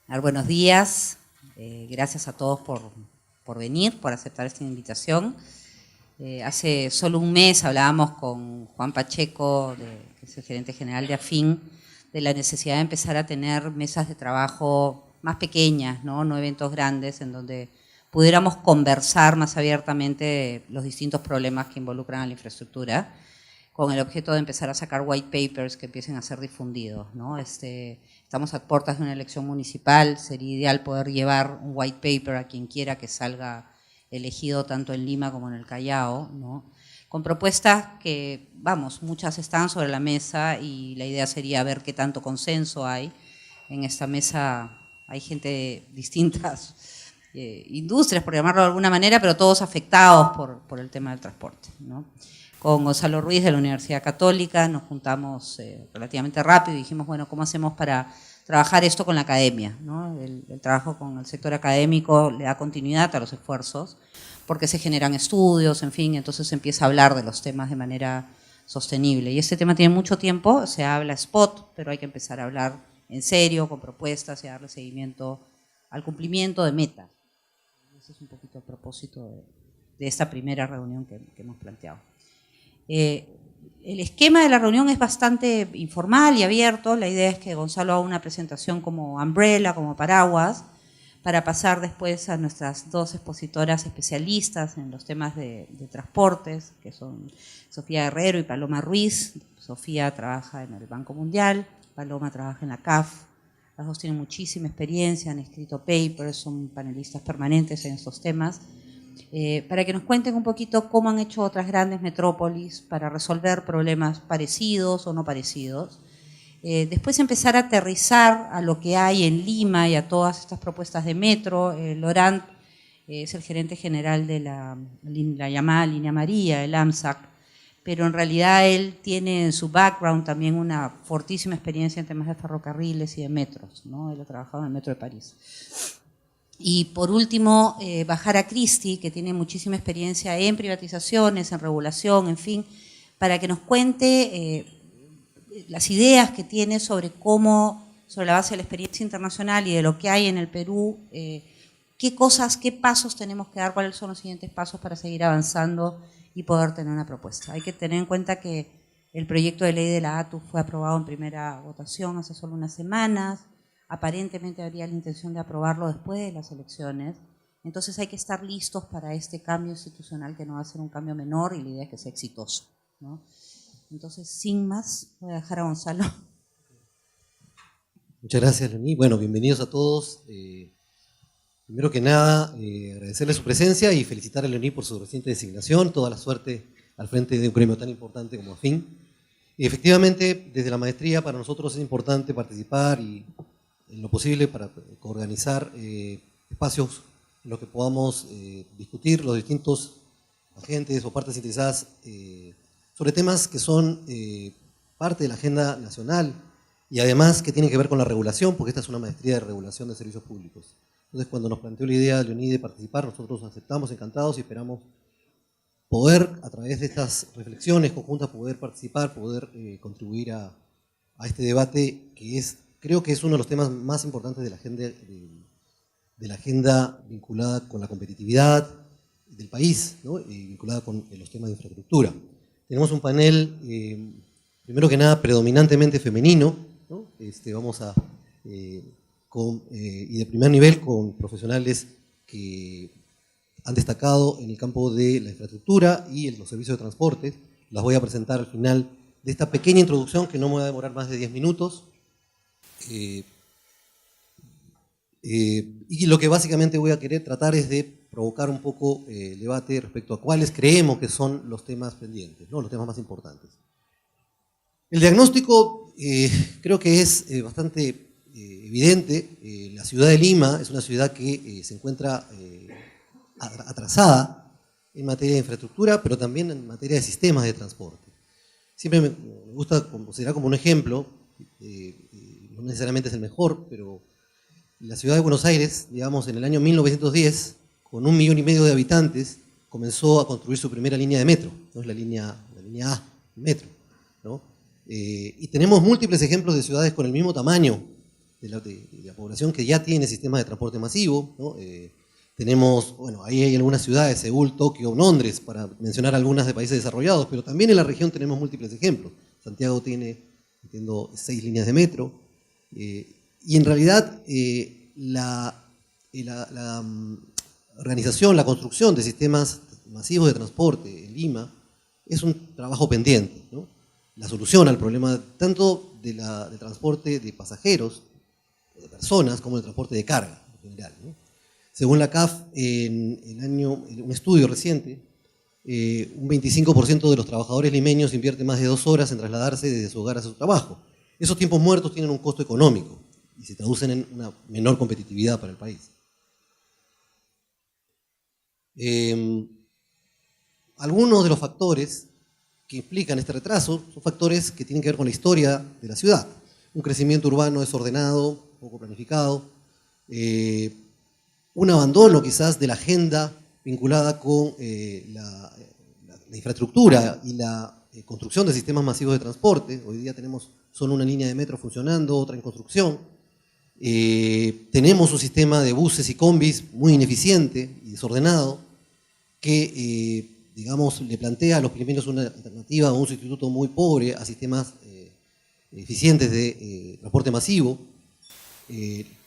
Buenos días, gracias a todos por venir, por aceptar esta invitación. Hace solo un mes hablábamos con Juan Pacheco, que es el gerente general de AFIN, de la necesidad de empezar a tener mesas de trabajo más pequeñas, no eventos grandes, en donde pudiéramos conversar más abiertamente los distintos problemas que involucran a la infraestructura, con el objeto de empezar a sacar white papers que empiecen a ser difundidos, ¿no? Estamos a puertas de una elección municipal, sería ideal poder llevar un white paper a quien quiera que salga elegido tanto en Lima como en el Callao, ¿no? Con propuestas que, muchas están sobre la mesa y la idea sería ver qué tanto consenso hay. En esta mesa hay gente de distintas industrias, por llamarlo de alguna manera, pero todos afectados por el tema del transporte, ¿no? Con Gonzalo Ruiz de la Universidad Católica nos juntamos relativamente rápido y dijimos, bueno, ¿cómo hacemos para trabajar esto con la academia, ¿no? El trabajo con el sector académico le da continuidad a los esfuerzos porque se generan estudios, en fin, entonces se empieza a hablar de los temas de manera sostenible. Y este tema tiene mucho tiempo, se habla spot, pero hay que empezar a hablar en serio, con propuestas y a darle seguimiento al cumplimiento de metas. Ese es un poquito el propósito de esta primera reunión que hemos planteado. El esquema de la reunión es bastante informal y abierto. La idea es que Gonzalo haga una presentación como umbrella, como paraguas, para pasar después a nuestras dos expositoras especialistas en los temas de transportes, que son Sofía Herrero y Paloma Ruiz. Sofía trabaja en el Banco Mundial, Paloma trabaja en la CAF. Las dos tienen muchísima experiencia, han escrito papers, son panelistas permanentes en estos temas. Para que nos cuenten un poquito cómo han hecho otras grandes metrópolis para resolver problemas parecidos o no parecidos. Después empezar a aterrizar a lo que hay en Lima y a todas estas propuestas de metro. Laurent es el gerente general de la llamada Línea María, el AMSAC, pero en realidad él tiene en su background también una fortísima experiencia en temas de ferrocarriles y de metros, ¿no? Él ha trabajado en el metro de París. Y por último, Bajara Cristi, que tiene muchísima experiencia en privatizaciones, en regulación, en fin, para que nos cuente las ideas que tiene sobre cómo, sobre la base de la experiencia internacional y de lo que hay en el Perú, qué pasos tenemos que dar, cuáles son los siguientes pasos para seguir avanzando y poder tener una propuesta. Hay que tener en cuenta que el proyecto de ley de la ATU fue aprobado en primera votación hace solo unas semanas. Aparentemente habría la intención de aprobarlo después de las elecciones. Entonces hay que estar listos para este cambio institucional que no va a ser un cambio menor y la idea es que sea exitoso, ¿no? Entonces, sin más, voy a dejar a Gonzalo. Muchas gracias, Leoní. Bueno, bienvenidos a todos. Primero que nada, agradecerle su presencia y felicitar a Leoní por su reciente designación. Toda la suerte al frente de un gremio tan importante como AFIN. Efectivamente, desde la maestría para nosotros es importante participar y en lo posible para organizar espacios en los que podamos discutir los distintos agentes o partes interesadas sobre temas que son parte de la agenda nacional y además que tienen que ver con la regulación, porque esta es una maestría de regulación de servicios públicos. Entonces, cuando nos planteó la idea, Leoní, de participar, nosotros aceptamos encantados y esperamos poder, a través de estas reflexiones conjuntas, poder participar, poder contribuir a este debate que es, creo que es uno de los temas más importantes de la agenda vinculada con la competitividad del país, ¿no? Y vinculada con los temas de infraestructura. Tenemos un panel, primero que nada, predominantemente femenino, ¿no? Vamos a, y de primer nivel, con profesionales que han destacado en el campo de la infraestructura y en los servicios de transporte. Las voy a presentar al final de esta pequeña introducción que no me va a demorar más de 10 minutos. Y lo que básicamente voy a querer tratar es de provocar un poco el debate respecto a cuáles creemos que son los temas pendientes, ¿no? Los temas más importantes. El diagnóstico creo que es bastante evidente. La ciudad de Lima es una ciudad que se encuentra atrasada en materia de infraestructura, pero también en materia de sistemas de transporte. Siempre me gusta considerar como un ejemplo, no necesariamente es el mejor, pero la ciudad de Buenos Aires, digamos, en el año 1910, con 1,5 millones de habitantes, comenzó a construir su primera línea de metro, ¿no? Es la línea A, metro, ¿no? Y tenemos múltiples ejemplos de ciudades con el mismo tamaño la población que ya tiene sistemas de transporte masivo, ¿no? Tenemos, bueno, ahí hay algunas ciudades, Seúl, Tokio, Londres, para mencionar algunas de países desarrollados, pero también en la región tenemos múltiples ejemplos. Santiago tiene, entiendo, 6 líneas de metro, y en realidad la organización, la construcción de sistemas masivos de transporte en Lima es un trabajo pendiente, ¿no? La solución al problema tanto de transporte de pasajeros, de personas, como el transporte de carga en general, ¿no? Según la CAF, en un estudio reciente, un 25% de los trabajadores limeños invierte más de 2 horas en trasladarse desde su hogar a su trabajo. Esos tiempos muertos tienen un costo económico y se traducen en una menor competitividad para el país. Algunos de los factores que implican este retraso son factores que tienen que ver con la historia de la ciudad. Un crecimiento urbano desordenado, poco planificado, un abandono quizás de la agenda vinculada con la infraestructura y la construcción de sistemas masivos de transporte. Hoy día tenemos solo una línea de metro funcionando, otra en construcción. Tenemos un sistema de buses y combis muy ineficiente y desordenado que, digamos, le plantea a los limeños una alternativa o un sustituto muy pobre a sistemas eficientes de transporte masivo.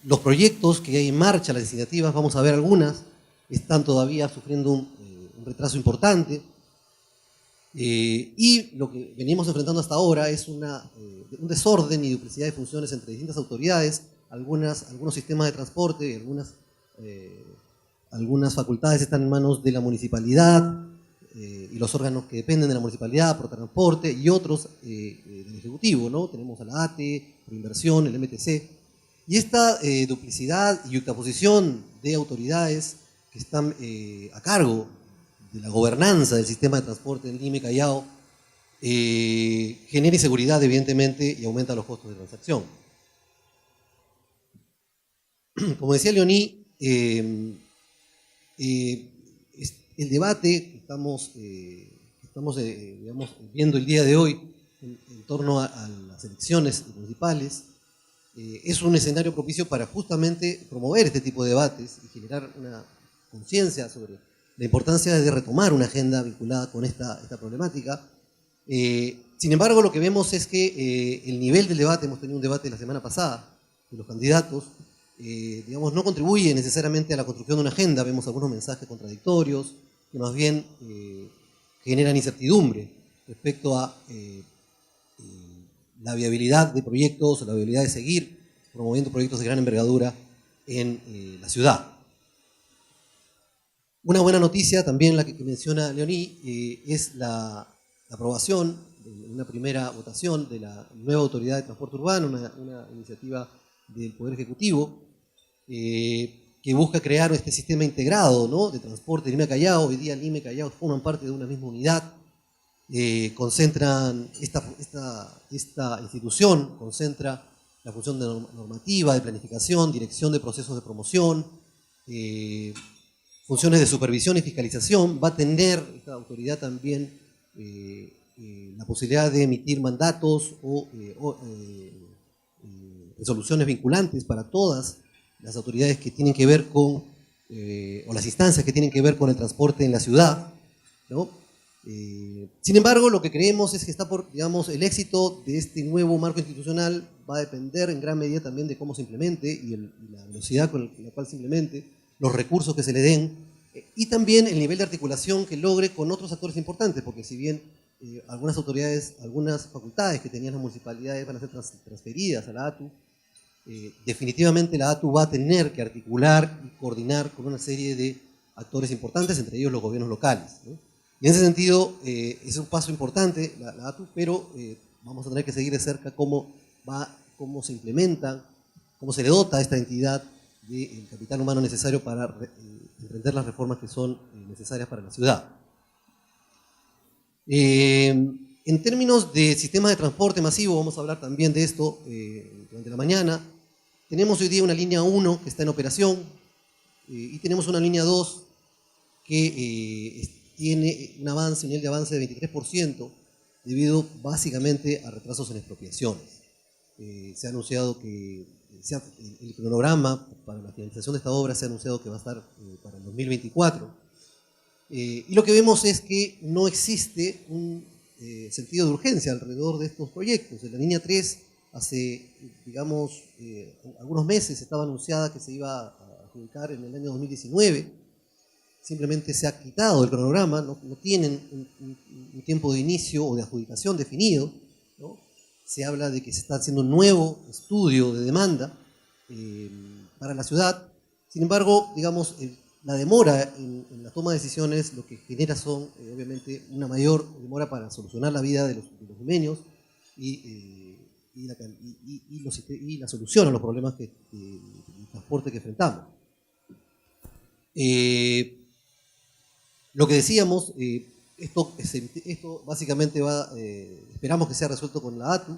Los proyectos que hay en marcha, las iniciativas, vamos a ver algunas, están todavía sufriendo un retraso importante. Y lo que venimos enfrentando hasta ahora es un desorden y duplicidad de funciones entre distintas autoridades, algunos sistemas de transporte, algunas facultades están en manos de la municipalidad y los órganos que dependen de la municipalidad, Protransporte, y otros del Ejecutivo, ¿no? Tenemos a la ATE, Proinversión, el MTC. Y esta duplicidad y yuxtaposición de autoridades que están a cargo de la gobernanza del sistema de transporte en Lima y Callao genera inseguridad, evidentemente, y aumenta los costos de transacción. Como decía Leoní, el debate que estamos digamos, viendo el día de hoy en torno a las elecciones municipales es un escenario propicio para justamente promover este tipo de debates y generar una conciencia sobre la importancia de retomar una agenda vinculada con esta problemática. Sin embargo, lo que vemos es que el nivel del debate, hemos tenido un debate la semana pasada, de los candidatos, digamos, no contribuye necesariamente a la construcción de una agenda. Vemos algunos mensajes contradictorios que más bien generan incertidumbre respecto a la viabilidad de proyectos, la viabilidad de seguir promoviendo proyectos de gran envergadura en la ciudad. Una buena noticia, también la que menciona Leoní, es la aprobación, una primera votación de la nueva Autoridad de Transporte Urbano, una iniciativa del Poder Ejecutivo, que busca crear este sistema integrado, ¿no?, de transporte de Lima a Callao. Hoy día Lima y Callao forman parte de una misma unidad. Concentran esta institución, concentra la función de normativa, de planificación, dirección de procesos de promoción, funciones de supervisión y fiscalización. Va a tener esta autoridad también la posibilidad de emitir mandatos o resoluciones vinculantes para todas las autoridades que tienen que ver con, o las instancias que tienen que ver con el transporte en la ciudad, ¿no? Sin embargo, lo que creemos es que digamos, el éxito de este nuevo marco institucional va a depender en gran medida también de cómo se implemente y la velocidad con la cual se implemente, los recursos que se le den, y también el nivel de articulación que logre con otros actores importantes, porque si bien algunas autoridades, algunas facultades que tenían las municipalidades van a ser transferidas a la ATU, definitivamente la ATU va a tener que articular y coordinar con una serie de actores importantes, entre ellos los gobiernos locales, ¿no? Y en ese sentido es un paso importante la ATU, pero vamos a tener que seguir de cerca cómo se implementa, cómo se le dota a esta entidad del capital humano necesario para emprender las reformas que son necesarias para la ciudad. En términos de sistemas de transporte masivo, vamos a hablar también de esto durante la mañana. Tenemos hoy día una línea 1 que está en operación y tenemos una línea 2 que tiene un nivel de avance de 23% debido básicamente a retrasos en expropiaciones. Se ha anunciado que el cronograma para la finalización de esta obra se ha anunciado que va a estar para el 2024. Y lo que vemos es que no existe un sentido de urgencia alrededor de estos proyectos. En la línea 3, hace, digamos, algunos meses estaba anunciada que se iba a adjudicar en el año 2019. Simplemente se ha quitado el cronograma, no tienen un tiempo de inicio o de adjudicación definido, ¿no? Se habla de que se está haciendo un nuevo estudio de demanda para la ciudad. Sin embargo, digamos, la demora en la toma de decisiones lo que genera son, obviamente, una mayor demora para solucionar la vida de los limeños y la solución a los problemas de transporte que enfrentamos. Lo que decíamos, esto básicamente esperamos que sea resuelto con la ATU.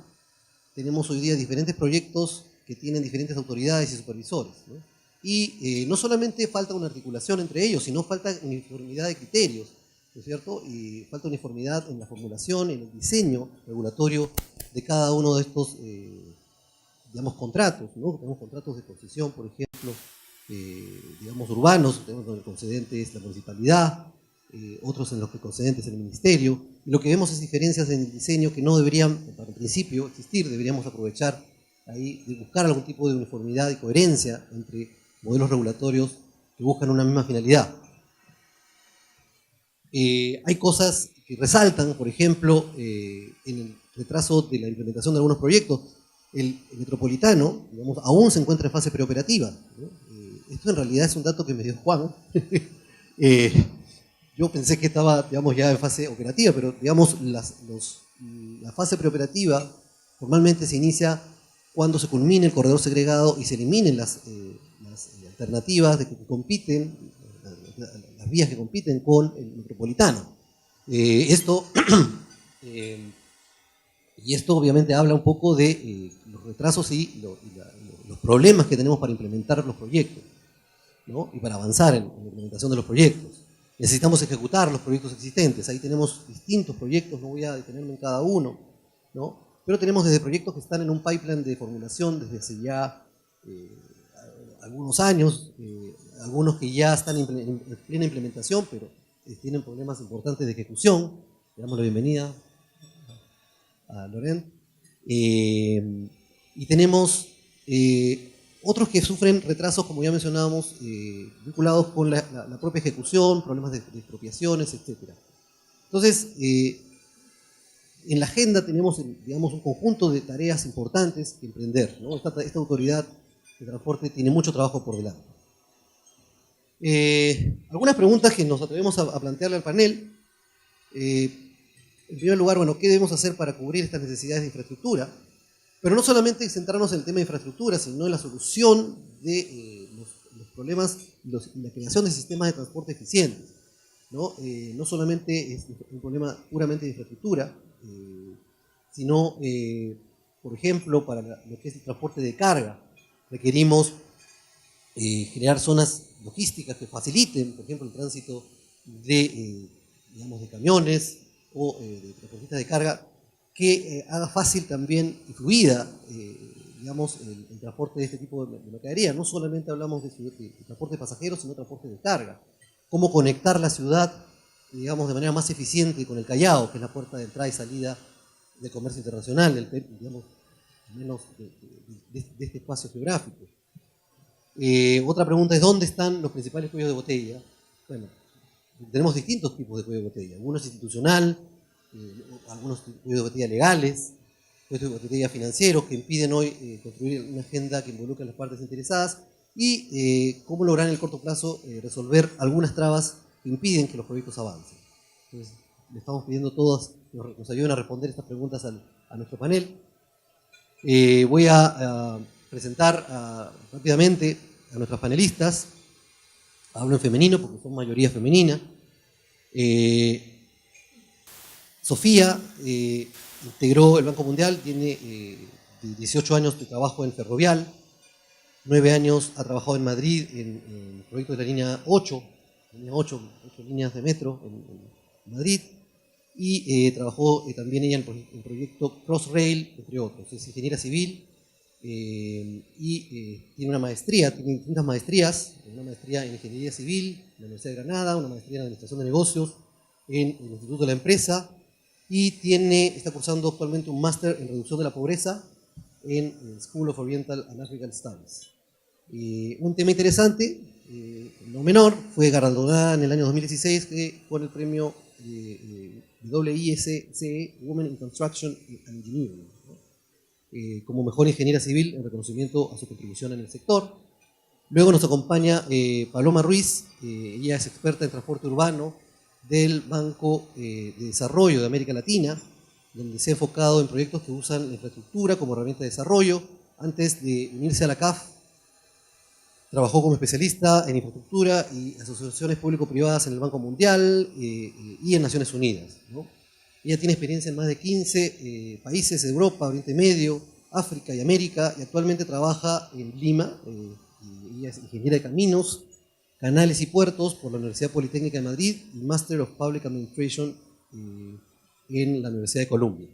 Tenemos hoy día diferentes proyectos que tienen diferentes autoridades y supervisores, ¿no? Y no solamente falta una articulación entre ellos, sino falta uniformidad de criterios, ¿no es cierto? Y falta uniformidad en la formulación, en el diseño regulatorio de cada uno de estos, digamos, contratos, ¿no? Tenemos contratos de concesión, por ejemplo, digamos, urbanos, tenemos donde el concedente es la municipalidad, otros en los que el concedente es el ministerio, y lo que vemos es diferencias en el diseño que no deberían, para el principio, existir. Deberíamos aprovechar ahí de buscar algún tipo de uniformidad y coherencia entre modelos regulatorios que buscan una misma finalidad. Hay cosas que resaltan, por ejemplo, en el retraso de la implementación de algunos proyectos. El metropolitano, digamos, aún se encuentra en fase preoperativa, ¿no? Esto en realidad es un dato que me dio Juan. Yo pensé que estaba, digamos, ya en fase operativa, pero, digamos, la fase preoperativa formalmente se inicia cuando se culmine el corredor segregado y se eliminen las alternativas de que compiten, las vías que compiten con el metropolitano. Esto obviamente habla un poco de los retrasos y los problemas que tenemos para implementar los proyectos, ¿no? Y para avanzar en la implementación de los proyectos. Necesitamos ejecutar los proyectos existentes. Ahí tenemos distintos proyectos, no voy a detenerme en cada uno, ¿no? Pero tenemos desde proyectos que están en un pipeline de formulación desde hace ya algunos años, algunos que ya están en plena implementación, pero tienen problemas importantes de ejecución. Le damos la bienvenida a Loren. Y tenemos otros que sufren retrasos, como ya mencionábamos, vinculados con la propia ejecución, problemas de expropiaciones, etc. Entonces, en la agenda tenemos, digamos, un conjunto de tareas importantes que emprender, ¿no? Esta autoridad de transporte tiene mucho trabajo por delante. Algunas preguntas que nos atrevemos a plantearle al panel. En primer lugar, bueno, ¿qué debemos hacer para cubrir estas necesidades de infraestructura? Pero no solamente centrarnos en el tema de infraestructura, sino en la solución de los problemas y la creación de sistemas de transporte eficientes, ¿no? No solamente es un problema puramente de infraestructura, sino, por ejemplo, para lo que es el transporte de carga, requerimos generar zonas logísticas que faciliten, por ejemplo, el tránsito de camiones o de transportistas de carga, que haga fácil también y fluida, digamos, el transporte de este tipo de mercadería. No solamente hablamos de transporte de pasajeros, sino transporte de carga. Cómo conectar la ciudad, digamos, de manera más eficiente con el Callao, que es la puerta de entrada y salida del comercio internacional, digamos, al menos de este espacio geográfico. Otra pregunta es, ¿dónde están los principales cuellos de botella? Bueno, tenemos distintos tipos de cuello de botella. Algunos institucional, algunos cuellos de botella legales, cuellos de botella financieros que impiden hoy construir una agenda que involucre a las partes interesadas y cómo lograr en el corto plazo resolver algunas trabas que impiden que los proyectos avancen. Entonces, le estamos pidiendo a todos que nos ayuden a responder estas preguntas a nuestro panel. Voy a presentar rápidamente a nuestras panelistas. Hablo en femenino porque son mayoría femenina. Sofía integró el Banco Mundial, tiene 18 años de trabajo en Ferrovial, 9 años ha trabajado en Madrid en el proyecto de la línea 8 líneas de metro en Madrid, y trabajó también ella en el proyecto Crossrail, entre otros. Es ingeniera civil, tiene una maestría, tiene distintas maestrías, una maestría en Ingeniería Civil en la Universidad de Granada, una maestría en Administración de Negocios en el Instituto de la Empresa, y está cursando actualmente un máster en Reducción de la Pobreza en el School of Oriental and African Studies. Un tema interesante, no menor, fue galardonada en el año 2016 con el premio WISCE Women in Construction and Engineering, ¿no? Como mejor ingeniera civil en reconocimiento a su contribución en el sector. Luego nos acompaña Paloma Ruiz, ella es experta en transporte urbano del Banco de Desarrollo de América Latina, donde se ha enfocado en proyectos que usan la infraestructura como herramienta de desarrollo. Antes de unirse a la CAF, trabajó como especialista en infraestructura y asociaciones público-privadas en el Banco Mundial y en Naciones Unidas, ¿no? Ella tiene experiencia en más de 15 países de Europa, Oriente Medio, África y América, y actualmente trabaja en Lima. Ella es ingeniera de caminos, canales y puertos por la Universidad Politécnica de Madrid y Master of Public Administration en la Universidad de Columbia.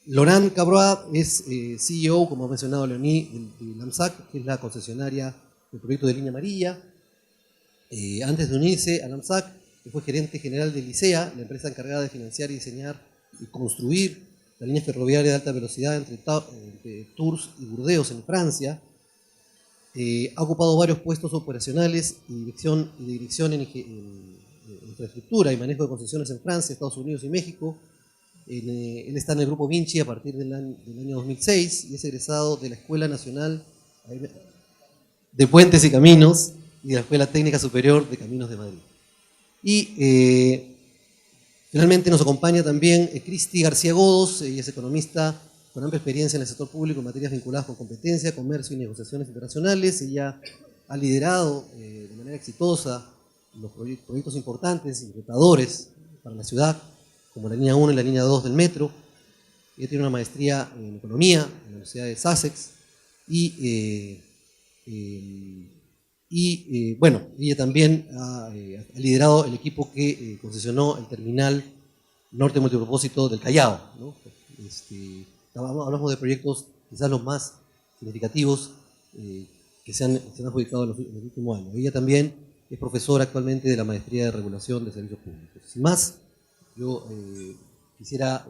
Laurent Cabroa es CEO, como ha mencionado Leonie, de LAMSAC, que es la concesionaria del proyecto de Línea Amarilla. Antes de unirse a LAMSAC, fue gerente general de Licea, la empresa encargada de financiar y diseñar y construir la línea ferroviaria de alta velocidad entre Tours y Burdeos en Francia. Ha ocupado varios puestos operacionales y dirección en infraestructura y manejo de concesiones en Francia, Estados Unidos y México. Él está en el Grupo Vinci a partir del año 2006 y es egresado de la Escuela Nacional de Puentes y Caminos y de la Escuela Técnica Superior de Caminos de Madrid. Y finalmente nos acompaña también Cristi García Godos. Ella es economista con amplia experiencia en el sector público en materias vinculadas con competencia, comercio y negociaciones internacionales. Ella ha liderado de manera exitosa los proyectos importantes y retadores para la ciudad, como la línea 1 y la línea 2 del metro. Ella tiene una maestría en economía en la Universidad de Sussex bueno, ella también ha liderado el equipo que concesionó el terminal norte multipropósito del Callao, ¿no? Hablamos de proyectos quizás los más significativos que se han adjudicado en los últimos años. Ella también es profesora actualmente de la Maestría de Regulación de Servicios Públicos. Sin más, yo quisiera,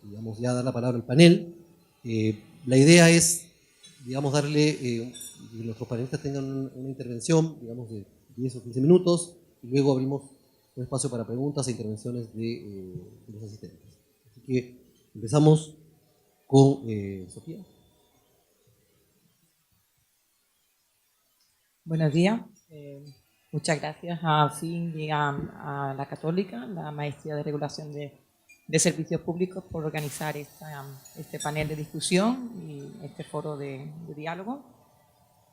digamos, ya dar la palabra al panel. La idea es, digamos, darle, que nuestros panelistas tengan una intervención, digamos, de 10 o 15 minutos, y luego abrimos un espacio para preguntas e intervenciones de los asistentes. Así que empezamos con Sofía. Buenos días. Muchas gracias a FIN y a la Católica, la Maestría de Regulación de Servicios Públicos, por organizar este panel de discusión y este foro de diálogo.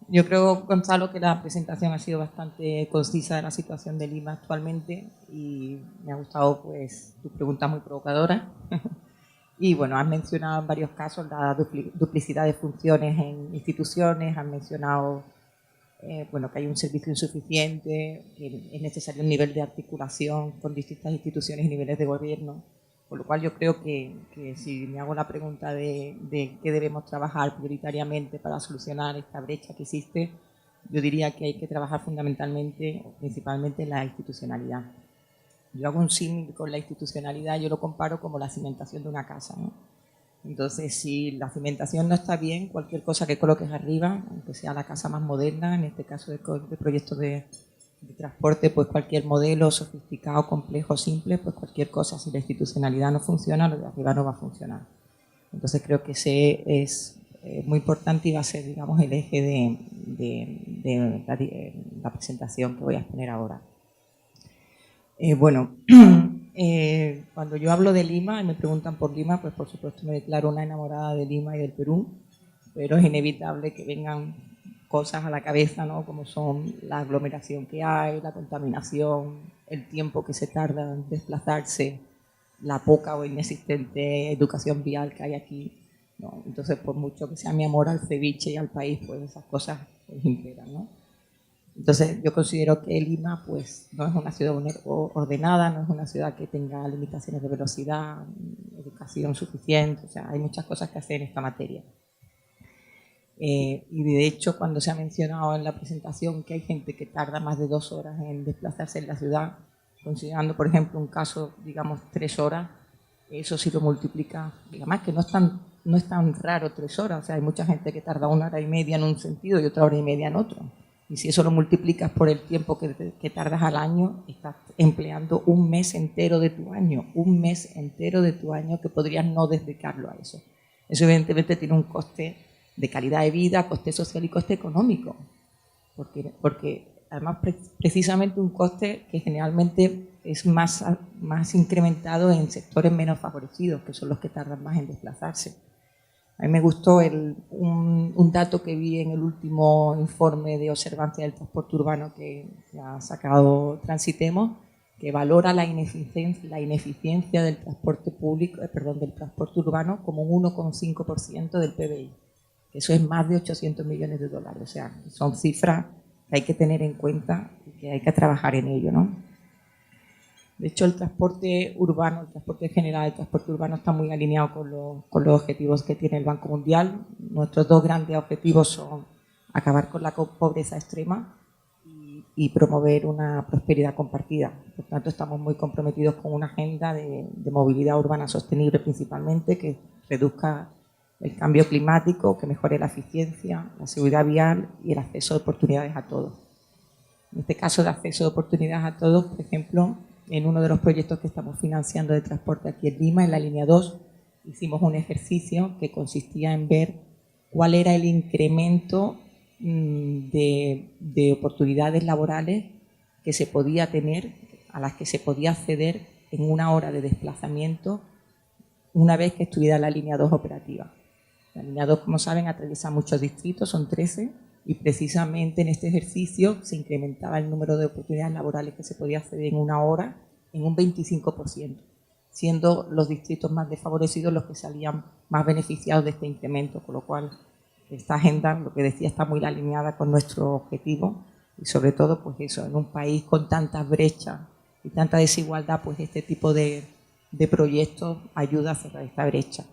Yo creo, Gonzalo, que la presentación ha sido bastante concisa de la situación de Lima actualmente y me ha gustado, pues, tus preguntas muy provocadoras. Y bueno, has mencionado en varios casos la duplicidad de funciones en instituciones, has mencionado bueno, que hay un servicio insuficiente, que es necesario un nivel de articulación con distintas instituciones y niveles de gobierno, por lo cual yo creo que si me hago la pregunta de qué debemos trabajar prioritariamente para solucionar esta brecha que existe, yo diría que hay que trabajar fundamentalmente o principalmente en la institucionalidad. Yo hago un símil con la institucionalidad, yo lo comparo como la cimentación de una casa, ¿no? Entonces, si la cimentación no está bien, cualquier cosa que coloques arriba, aunque sea la casa más moderna, en este caso de proyectos de transporte, pues cualquier modelo sofisticado, complejo, simple, pues cualquier cosa, si la institucionalidad no funciona, lo de arriba no va a funcionar. Entonces, creo que ese es muy importante y va a ser, digamos, el eje de la presentación que voy a exponer ahora. Bueno, cuando yo hablo de Lima y me preguntan por Lima, pues por supuesto me declaro una enamorada de Lima y del Perú, pero es inevitable que vengan cosas a la cabeza, ¿no? Como son la aglomeración que hay, la contaminación, el tiempo que se tarda en desplazarse, la poca o inexistente educación vial que hay aquí, ¿no? Entonces, por mucho que sea mi amor al ceviche y al país, pues esas cosas pues imperan, ¿no? Entonces, yo considero que Lima, pues, no es una ciudad ordenada, no es una ciudad que tenga limitaciones de velocidad, educación suficiente, o sea, hay muchas cosas que hacer en esta materia. Y de hecho, cuando se ha mencionado en la presentación que hay gente que tarda más de 2 horas en desplazarse en la ciudad, considerando, por ejemplo, un caso, digamos, 3 horas, eso sí lo multiplica, además que no es tan raro 3 horas, o sea, hay mucha gente que tarda 1 hora y media en un sentido y otra hora y media en otro. Y si eso lo multiplicas por el tiempo que tardas al año, estás empleando un mes entero de tu año, que podrías no dedicarlo a eso. Eso evidentemente tiene un coste de calidad de vida, coste social y coste económico, porque además precisamente un coste que generalmente es más incrementado en sectores menos favorecidos, que son los que tardan más en desplazarse. A mí me gustó un dato que vi en el último informe de observancia del transporte urbano que ha sacado Transitemos, que valora la ineficiencia del transporte público, del transporte urbano como un 1,5% del PBI. Eso es más de 800 millones de dólares. O sea, son cifras que hay que tener en cuenta y que hay que trabajar en ello, ¿no? De hecho, el transporte urbano, el transporte general, el transporte urbano está muy alineado con los objetivos que tiene el Banco Mundial. Nuestros 2 grandes objetivos son acabar con la pobreza extrema y promover una prosperidad compartida. Por tanto, estamos muy comprometidos con una agenda de movilidad urbana sostenible principalmente, que reduzca el cambio climático, que mejore la eficiencia, la seguridad vial y el acceso de oportunidades a todos. En este caso de acceso de oportunidades a todos, por ejemplo, en uno de los proyectos que estamos financiando de transporte aquí en Lima, en la línea 2, hicimos un ejercicio que consistía en ver cuál era el incremento de oportunidades laborales que se podía tener, a las que se podía acceder en 1 hora de desplazamiento una vez que estuviera la línea 2 operativa. La línea 2, como saben, atraviesa muchos distritos, son 13, y precisamente en este ejercicio se incrementaba el número de oportunidades laborales que se podía acceder en 1 hora en un 25%, siendo los distritos más desfavorecidos los que salían más beneficiados de este incremento, con lo cual esta agenda, lo que decía, está muy alineada con nuestro objetivo y sobre todo, pues eso, en un país con tantas brechas y tanta desigualdad, pues este tipo de proyectos ayuda a cerrar esta brecha.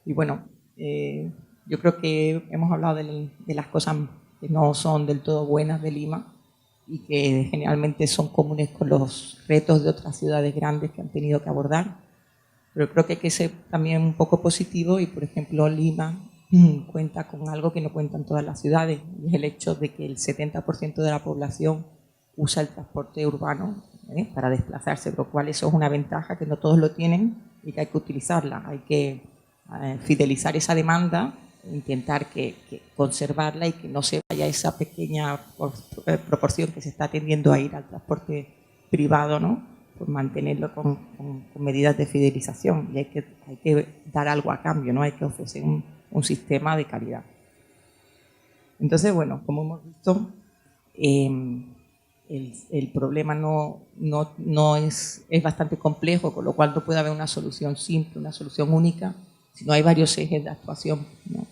Y bueno, yo creo que hemos hablado de las cosas que no son del todo buenas de Lima y que generalmente son comunes con los retos de otras ciudades grandes que han tenido que abordar. Pero creo que hay que ser también un poco positivo y, por ejemplo, Lima cuenta con algo que no cuentan todas las ciudades, y es el hecho de que el 70% de la población usa el transporte urbano para desplazarse, lo cual eso es una ventaja que no todos lo tienen y que hay que utilizarla. Hay que fidelizar esa demanda, intentar que conservarla y que no se vaya esa pequeña proporción que se está tendiendo a ir al transporte privado, ¿no? Pues mantenerlo con medidas de fidelización, y hay que dar algo a cambio, ¿no? Hay que ofrecer un sistema de calidad. Entonces, bueno, como hemos visto, el problema no es bastante complejo, con lo cual no puede haber una solución simple, una solución única, sino hay varios ejes de actuación, ¿no?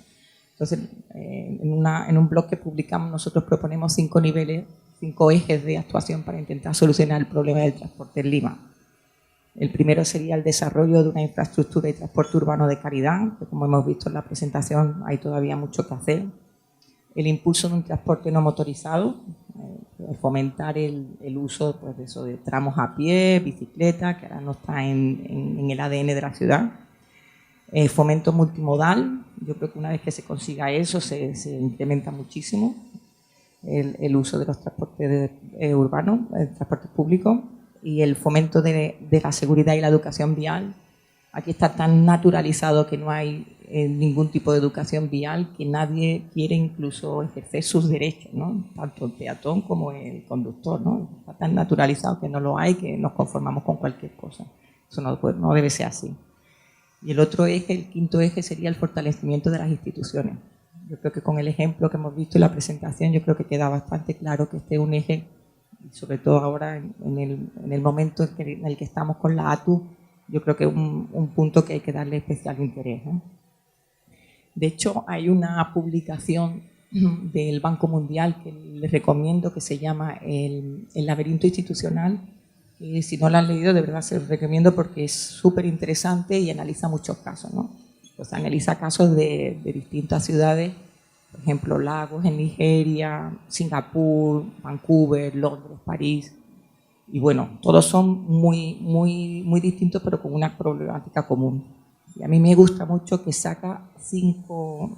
Entonces, en un blog que publicamos, nosotros proponemos 5 ejes de actuación para intentar solucionar el problema del transporte en Lima. El primero sería el desarrollo de una infraestructura de transporte urbano de calidad, que como hemos visto en la presentación hay todavía mucho que hacer. El impulso de un transporte no motorizado, fomentar el uso, pues, de tramos a pie, bicicleta, que ahora no está en el ADN de la ciudad. Fomento multimodal, yo creo que una vez que se consiga eso se incrementa muchísimo el uso de los transportes urbanos, el transporte público, y el fomento de la seguridad y la educación vial. Aquí está tan naturalizado que no hay ningún tipo de educación vial, que nadie quiere incluso ejercer sus derechos, ¿no? Tanto el peatón como el conductor, ¿no? Está tan naturalizado que no lo hay, que nos conformamos con cualquier cosa. Eso no debe ser así. Y el otro eje, el quinto eje, sería el fortalecimiento de las instituciones. Yo creo que con el ejemplo que hemos visto en la presentación, yo creo que queda bastante claro que este es un eje, y sobre todo ahora en el momento en el que estamos con la ATU, yo creo que es un punto que hay que darle especial interés, ¿no? De hecho, hay una publicación del Banco Mundial que les recomiendo, que se llama El laberinto institucional, que si no la han leído de verdad se los recomiendo porque es súper interesante y analiza muchos casos, ¿no? Pues analiza casos de distintas ciudades, por ejemplo, Lagos en Nigeria, Singapur, Vancouver, Londres, París. Y bueno, todos son muy distintos, pero con una problemática común. Y a mí me gusta mucho que saca cinco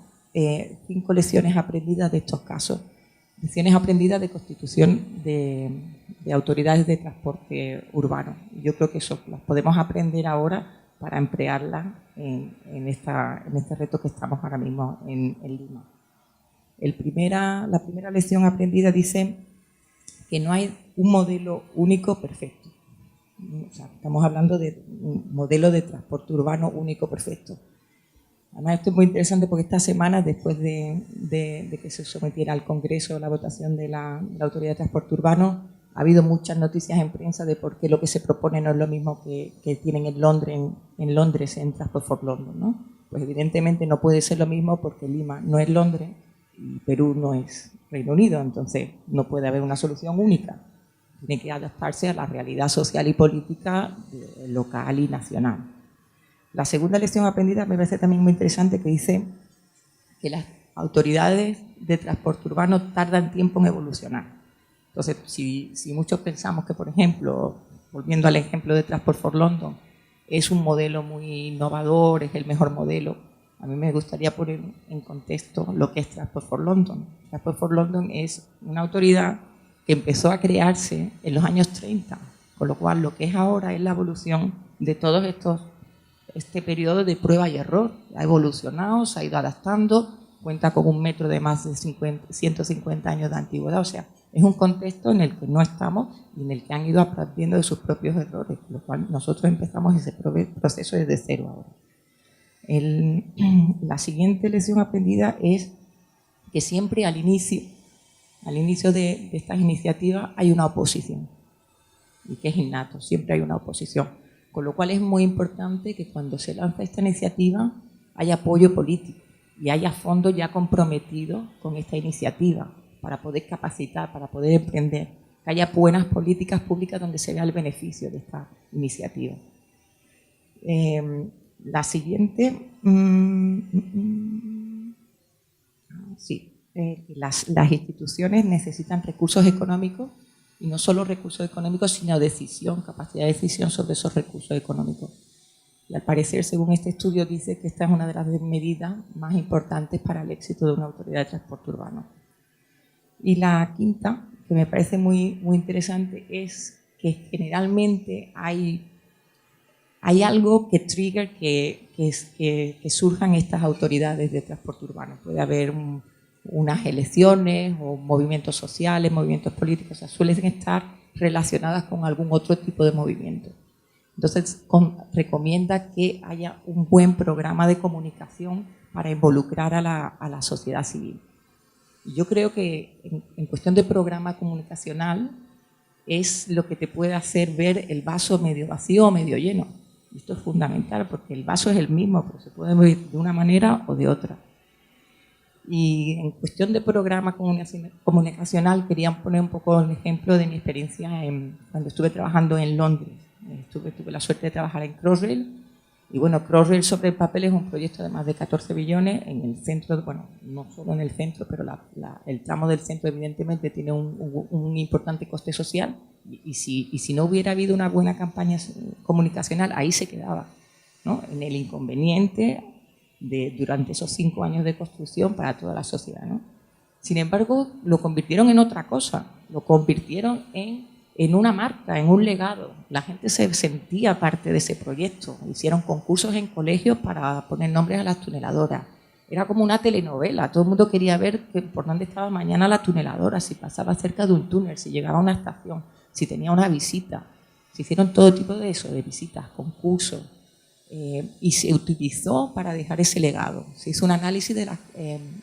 lecciones aprendidas de estos casos. Lecciones aprendidas de constitución de autoridades de transporte urbano. Yo creo que eso las podemos aprender ahora para emplearlas en este reto que estamos ahora mismo en Lima. La primera lección aprendida dice que no hay un modelo único perfecto. O sea, estamos hablando de un modelo de transporte urbano único perfecto. Además, esto es muy interesante porque esta semana, después de que se sometiera al Congreso la votación de la Autoridad de Transporte Urbano, ha habido muchas noticias en prensa de por qué lo que se propone no es lo mismo que tienen en Londres en Transport for London, ¿no? Pues evidentemente no puede ser lo mismo porque Lima no es Londres y Perú no es Reino Unido, entonces no puede haber una solución única. Tiene que adaptarse a la realidad social y política local y nacional. La segunda lección aprendida me parece también muy interesante, que dice que las autoridades de transporte urbano tardan tiempo en evolucionar. Entonces, si muchos pensamos que, por ejemplo, volviendo al ejemplo de Transport for London, es un modelo muy innovador, es el mejor modelo, a mí me gustaría poner en contexto lo que es Transport for London. Transport for London es una autoridad que empezó a crearse en los años 30, con lo cual lo que es ahora es la evolución de todos este periodo de prueba y error. Ha evolucionado, se ha ido adaptando, cuenta con un metro de más de 150 años de antigüedad, o sea, es un contexto en el que no estamos y en el que han ido aprendiendo de sus propios errores, con lo cual nosotros empezamos ese proceso desde cero ahora. La siguiente lección aprendida es que siempre al inicio de estas iniciativas hay una oposición, y que es innato, siempre hay una oposición. Con lo cual es muy importante que cuando se lanza esta iniciativa haya apoyo político y haya fondos ya comprometidos con esta iniciativa para poder capacitar, para poder emprender, que haya buenas políticas públicas donde se vea el beneficio de esta iniciativa. La siguiente, las instituciones necesitan recursos económicos, y no solo recursos económicos, sino decisión, capacidad de decisión sobre esos recursos económicos. Y al parecer, según este estudio, dice que esta es una de las medidas más importantes para el éxito de una autoridad de transporte urbano. Y la quinta, que me parece muy interesante, es que generalmente hay algo que trigger que surjan estas autoridades de transporte urbano. Puede haber unas elecciones o movimientos sociales, movimientos políticos, o sea, suelen estar relacionadas con algún otro tipo de movimiento. Entonces, recomienda que haya un buen programa de comunicación para involucrar a la sociedad civil. Y yo creo que en cuestión de programa comunicacional es lo que te puede hacer ver el vaso medio vacío o medio lleno. Y esto es fundamental porque el vaso es el mismo, pero se puede ver de una manera o de otra. Y en cuestión de programa comunicacional quería poner un poco el ejemplo de mi experiencia cuando estuve trabajando en Londres. Tuve la suerte de trabajar en Crossrail. Y bueno, Crossrail sobre el papel es un proyecto de más de 14 billones en el centro, bueno, no solo en el centro, pero el tramo del centro evidentemente tiene un importante coste social y si no hubiera habido una buena campaña comunicacional, ahí se quedaba, ¿no? En el inconveniente durante esos 5 años de construcción para toda la sociedad, ¿no? Sin embargo, lo convirtieron en otra cosa, lo convirtieron en una marca, en un legado. La gente se sentía parte de ese proyecto. Hicieron concursos en colegios para poner nombres a las tuneladoras. Era como una telenovela. Todo el mundo quería ver por dónde estaba mañana la tuneladora, si pasaba cerca de un túnel, si llegaba a una estación, si tenía una visita. Se hicieron todo tipo de eso, de visitas, concursos. Y se utilizó para dejar ese legado. Se hizo un análisis de las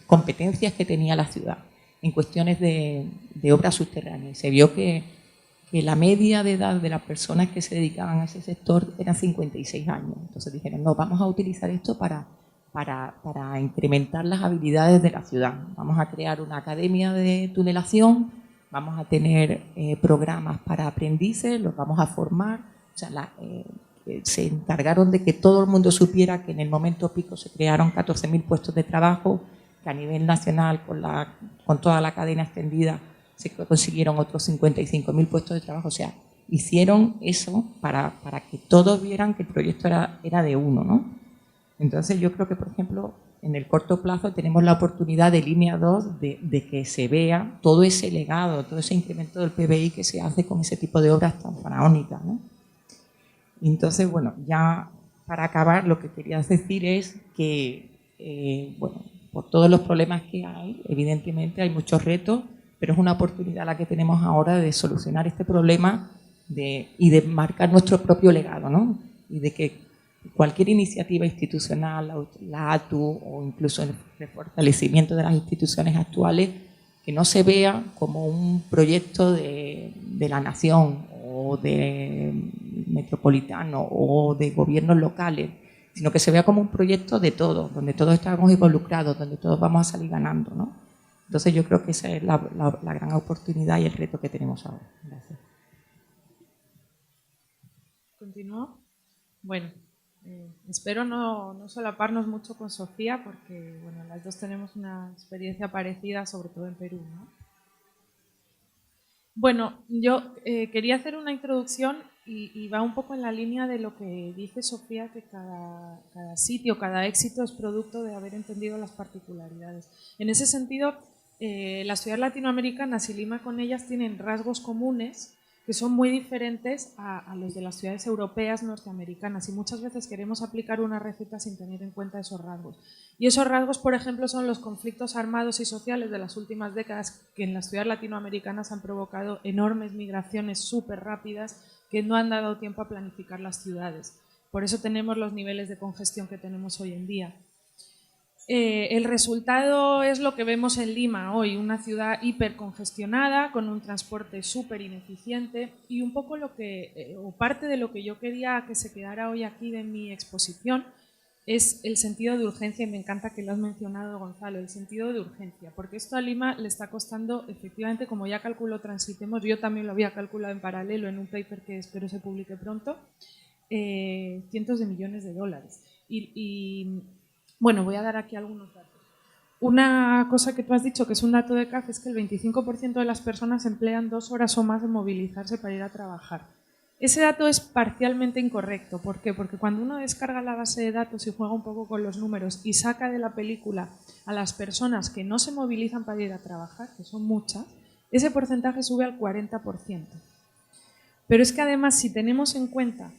competencias que tenía la ciudad en cuestiones de obras subterráneas. Se vio que la media de edad de las personas que se dedicaban a ese sector eran 56 años. Entonces dijeron, no, vamos a utilizar esto para incrementar las habilidades de la ciudad. Vamos a crear una academia de tunelación, vamos a tener programas para aprendices, los vamos a formar. O sea, se encargaron de que todo el mundo supiera que en el momento pico se crearon 14.000 puestos de trabajo, que a nivel nacional, con toda la cadena extendida, se consiguieron otros 55.000 puestos de trabajo. O sea, hicieron eso para que todos vieran que el proyecto era de uno, ¿no? Entonces yo creo que, por ejemplo, en el corto plazo tenemos la oportunidad de línea 2 de que se vea todo ese legado, todo ese incremento del PBI que se hace con ese tipo de obras tan faraónicas, ¿no? Entonces, bueno, ya para acabar lo que quería decir es que, bueno, por todos los problemas que hay, evidentemente hay muchos retos, pero es una oportunidad la que tenemos ahora de solucionar este problema y de marcar nuestro propio legado, ¿no? Y de que cualquier iniciativa institucional, la ATU o incluso el fortalecimiento de las instituciones actuales, que no se vea como un proyecto de la nación o de metropolitano o de gobiernos locales, sino que se vea como un proyecto de todos, donde todos estamos involucrados, donde todos vamos a salir ganando, ¿no? Entonces yo creo que esa es la gran oportunidad y el reto que tenemos ahora. Gracias. ¿Continúo? Bueno, espero no solaparnos mucho con Sofía, porque bueno, las dos tenemos una experiencia parecida, sobre todo en Perú, ¿no? Bueno, yo quería hacer una introducción y va un poco en la línea de lo que dice Sofía, que cada sitio, cada éxito es producto de haber entendido las particularidades. En ese sentido, las ciudades latinoamericanas y Lima con ellas tienen rasgos comunes que son muy diferentes a los de las ciudades europeas, norteamericanas, y muchas veces queremos aplicar una receta sin tener en cuenta esos rasgos. Y esos rasgos, por ejemplo, son los conflictos armados y sociales de las últimas décadas, que en las ciudades latinoamericanas han provocado enormes migraciones súper rápidas que no han dado tiempo a planificar las ciudades. Por eso tenemos los niveles de congestión que tenemos hoy en día. El resultado es lo que vemos en Lima hoy, una ciudad hipercongestionada, con un transporte súper ineficiente, y un poco o parte de lo que yo quería que se quedara hoy aquí de mi exposición es el sentido de urgencia, y me encanta que lo has mencionado, Gonzalo, el sentido de urgencia, porque esto a Lima le está costando, efectivamente, como ya calculó Transitemos, yo también lo había calculado en paralelo en un paper que espero se publique pronto, cientos de millones de dólares. Bueno, voy a dar aquí algunos datos. Una cosa que tú has dicho, que es un dato de CAF, es que el 25% de las personas emplean 2 horas o más en movilizarse para ir a trabajar. Ese dato es parcialmente incorrecto. ¿Por qué? Porque cuando uno descarga la base de datos y juega un poco con los números y saca de la película a las personas que no se movilizan para ir a trabajar, que son muchas, ese porcentaje sube al 40%. Pero es que además, si tenemos en cuenta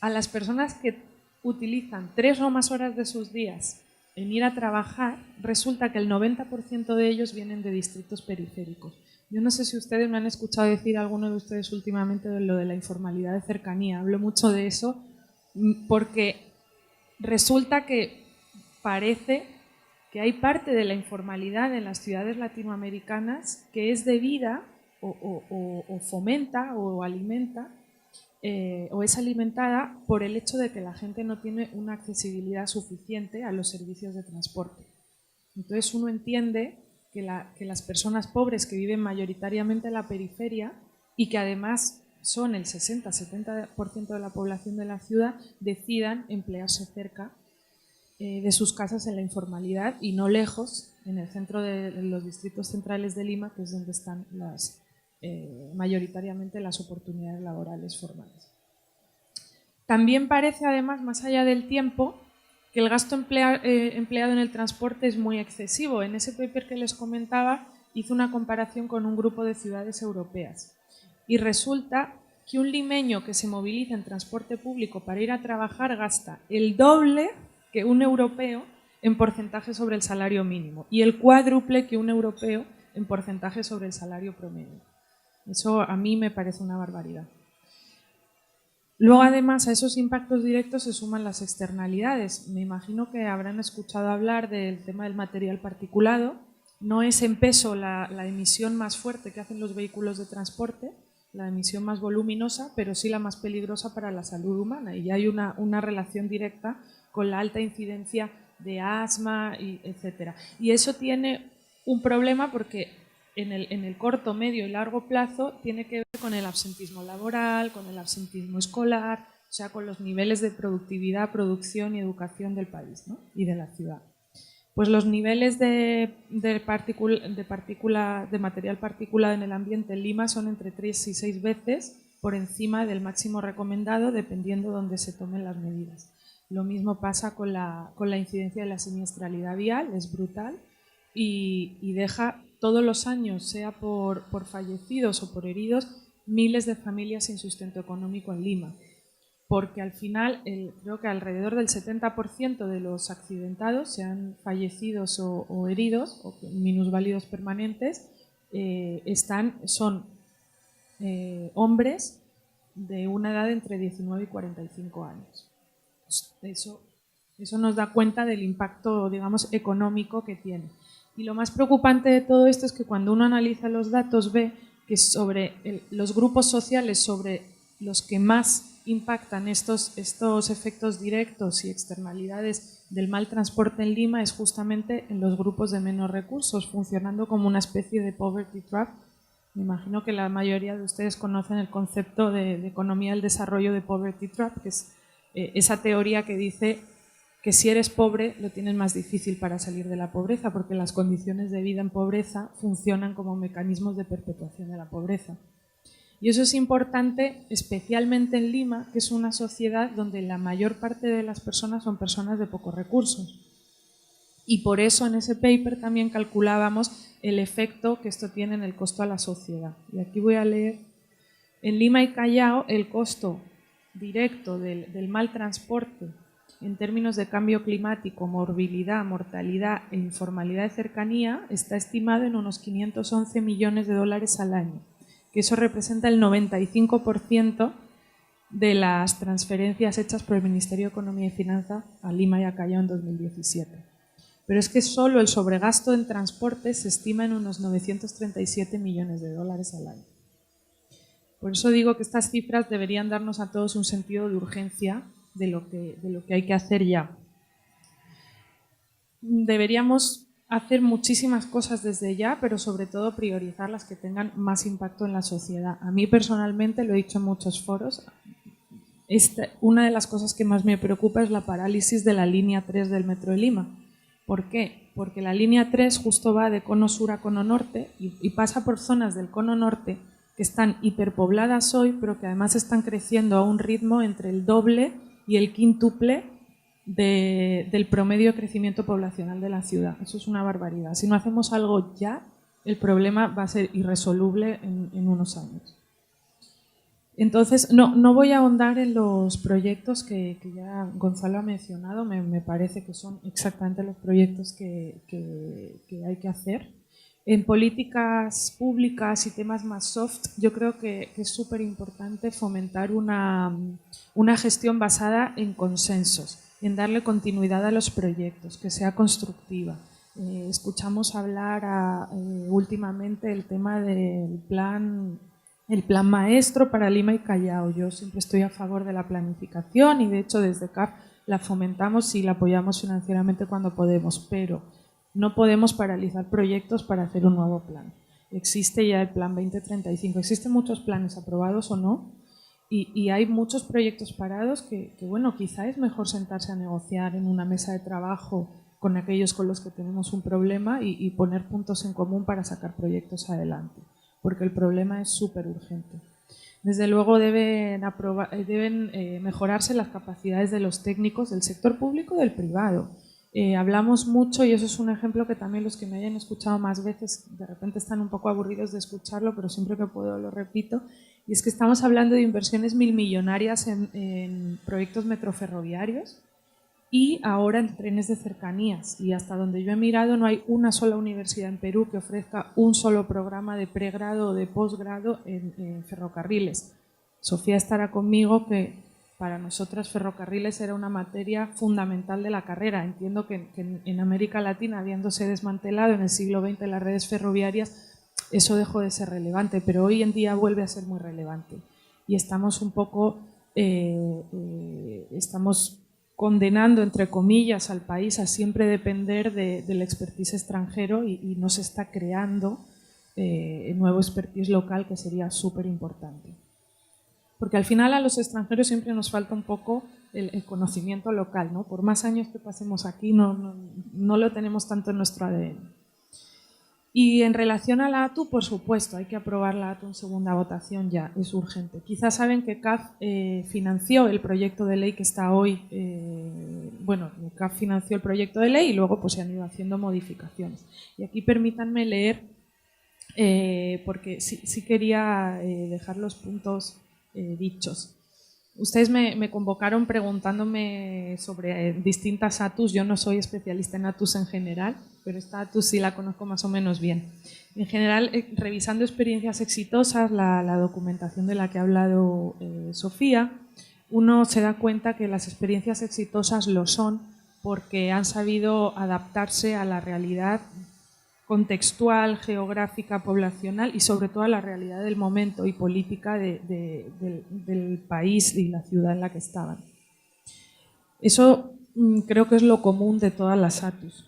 a las personas que utilizan 3 o más horas de sus días en ir a trabajar, resulta que el 90% de ellos vienen de distritos periféricos. Yo no sé si ustedes me han escuchado decir, alguno de ustedes últimamente, de lo de la informalidad de cercanía. Hablo mucho de eso porque resulta que parece que hay parte de la informalidad en las ciudades latinoamericanas que es debida o fomenta o alimenta o es alimentada por el hecho de que la gente no tiene una accesibilidad suficiente a los servicios de transporte. Entonces uno entiende que las personas pobres que viven mayoritariamente en la periferia y que además son el 60-70% de la población de la ciudad, decidan emplearse cerca de sus casas en la informalidad y no lejos, en el centro de los distritos centrales de Lima, que es donde están mayoritariamente las oportunidades laborales formales. También parece, además, más allá del tiempo, que el gasto empleado en el transporte es muy excesivo. En ese paper que les comentaba, hice una comparación con un grupo de ciudades europeas y resulta que un limeño que se moviliza en transporte público para ir a trabajar gasta el doble que un europeo en porcentaje sobre el salario mínimo y el cuádruple que un europeo en porcentaje sobre el salario promedio. Eso a mí me parece una barbaridad. Luego, además, a esos impactos directos se suman las externalidades. Me imagino que habrán escuchado hablar del tema del material particulado. No es en peso la emisión más fuerte que hacen los vehículos de transporte, la emisión más voluminosa, pero sí la más peligrosa para la salud humana. Y hay una relación directa con la alta incidencia de asma, etc. Y eso tiene un problema porque en el corto, medio y largo plazo tiene que ver con el absentismo laboral, con el absentismo escolar, o sea, con los niveles de productividad, producción y educación del país, ¿no? Y de la ciudad. Pues los niveles de material particulado en el ambiente en Lima son entre 3 y 6 veces por encima del máximo recomendado, dependiendo de dónde se tomen las medidas. Lo mismo pasa con la incidencia de la siniestralidad vial, es brutal, y deja todos los años, sea por fallecidos o por heridos, miles de familias sin sustento económico en Lima. Porque al final creo que alrededor del 70% de los accidentados, sean fallecidos o heridos, o minusválidos permanentes, son hombres de una edad entre 19 y 45 años. Eso nos da cuenta del impacto, digamos, económico que tiene. Y lo más preocupante de todo esto es que cuando uno analiza los datos ve que sobre los grupos sociales sobre los que más impactan estos efectos directos y externalidades del mal transporte en Lima es justamente en los grupos de menos recursos, funcionando como una especie de poverty trap. Me imagino que la mayoría de ustedes conocen el concepto de economía del desarrollo de poverty trap, que es esa teoría que dice que si eres pobre lo tienes más difícil para salir de la pobreza, porque las condiciones de vida en pobreza funcionan como mecanismos de perpetuación de la pobreza. Y eso es importante especialmente en Lima, que es una sociedad donde la mayor parte de las personas son personas de pocos recursos. Y por eso en ese paper también calculábamos el efecto que esto tiene en el costo a la sociedad. Y aquí voy a leer, en Lima y Callao el costo directo del mal transporte en términos de cambio climático, morbilidad, mortalidad e informalidad de cercanía está estimado en unos 511 millones de dólares al año, que eso representa el 95% de las transferencias hechas por el Ministerio de Economía y Finanzas a Lima y a Callao en 2017. Pero es que solo el sobregasto en transporte se estima en unos 937 millones de dólares al año. Por eso digo que estas cifras deberían darnos a todos un sentido de urgencia de lo que hay que hacer ya. Deberíamos hacer muchísimas cosas desde ya, pero sobre todo priorizar las que tengan más impacto en la sociedad. A mí personalmente, lo he dicho en muchos foros, una de las cosas que más me preocupa es la parálisis de la línea 3 del Metro de Lima. ¿Por qué? Porque la línea 3 justo va de cono sur a cono norte y pasa por zonas del cono norte que están hiperpobladas hoy, pero que además están creciendo a un ritmo entre el doble y el quíntuple del promedio de crecimiento poblacional de la ciudad. Eso es una barbaridad. Si no hacemos algo ya, el problema va a ser irresoluble en unos años. Entonces, no voy a ahondar en los proyectos que ya Gonzalo ha mencionado, me parece que son exactamente los proyectos que hay que hacer. En políticas públicas y temas más soft, yo creo que es súper importante fomentar una gestión basada en consensos, en darle continuidad a los proyectos, que sea constructiva. Escuchamos hablar últimamente el tema del plan maestro para Lima y Callao. Yo siempre estoy a favor de la planificación y de hecho desde CAF la fomentamos y la apoyamos financieramente cuando podemos, pero no podemos paralizar proyectos para hacer un nuevo plan. Existe ya el plan 2035, existen muchos planes aprobados o no, y hay muchos proyectos parados que bueno, quizá es mejor sentarse a negociar en una mesa de trabajo con aquellos con los que tenemos un problema y poner puntos en común para sacar proyectos adelante, porque el problema es súper urgente. Desde luego deben mejorarse las capacidades de los técnicos del sector público y del privado. Hablamos mucho, y eso es un ejemplo que también los que me hayan escuchado más veces de repente están un poco aburridos de escucharlo, pero siempre que puedo lo repito, y es que estamos hablando de inversiones milmillonarias en proyectos metroferroviarios y ahora en trenes de cercanías, y hasta donde yo he mirado no hay una sola universidad en Perú que ofrezca un solo programa de pregrado o de posgrado en ferrocarriles. Sofía estará conmigo que para nosotras ferrocarriles era una materia fundamental de la carrera. Entiendo que en América Latina, habiéndose desmantelado en el siglo XX las redes ferroviarias, eso dejó de ser relevante, pero hoy en día vuelve a ser muy relevante. Y estamos un poco, estamos condenando, entre comillas, al país a siempre depender del expertise extranjero y no se está creando nuevo expertise local que sería súper importante. Porque al final a los extranjeros siempre nos falta un poco el conocimiento local, ¿no? Por más años que pasemos aquí no lo tenemos tanto en nuestro ADN. Y en relación a la ATU, por supuesto, hay que aprobar la ATU en segunda votación ya, es urgente. Quizás saben que CAF financió el proyecto de ley que está hoy, CAF financió el proyecto de ley y luego pues se han ido haciendo modificaciones. Y aquí permítanme leer, porque sí quería dejar los puntos dichos. Ustedes me convocaron preguntándome sobre distintas ATUs. Yo no soy especialista en ATUs en general, pero esta ATU sí la conozco más o menos bien. En general, revisando experiencias exitosas, la documentación de la que ha hablado Sofía, uno se da cuenta que las experiencias exitosas lo son porque han sabido adaptarse a la realidad contextual, geográfica, poblacional y sobre todo a la realidad del momento y política del país y la ciudad en la que estaban. Eso creo que es lo común de todas las ATUs.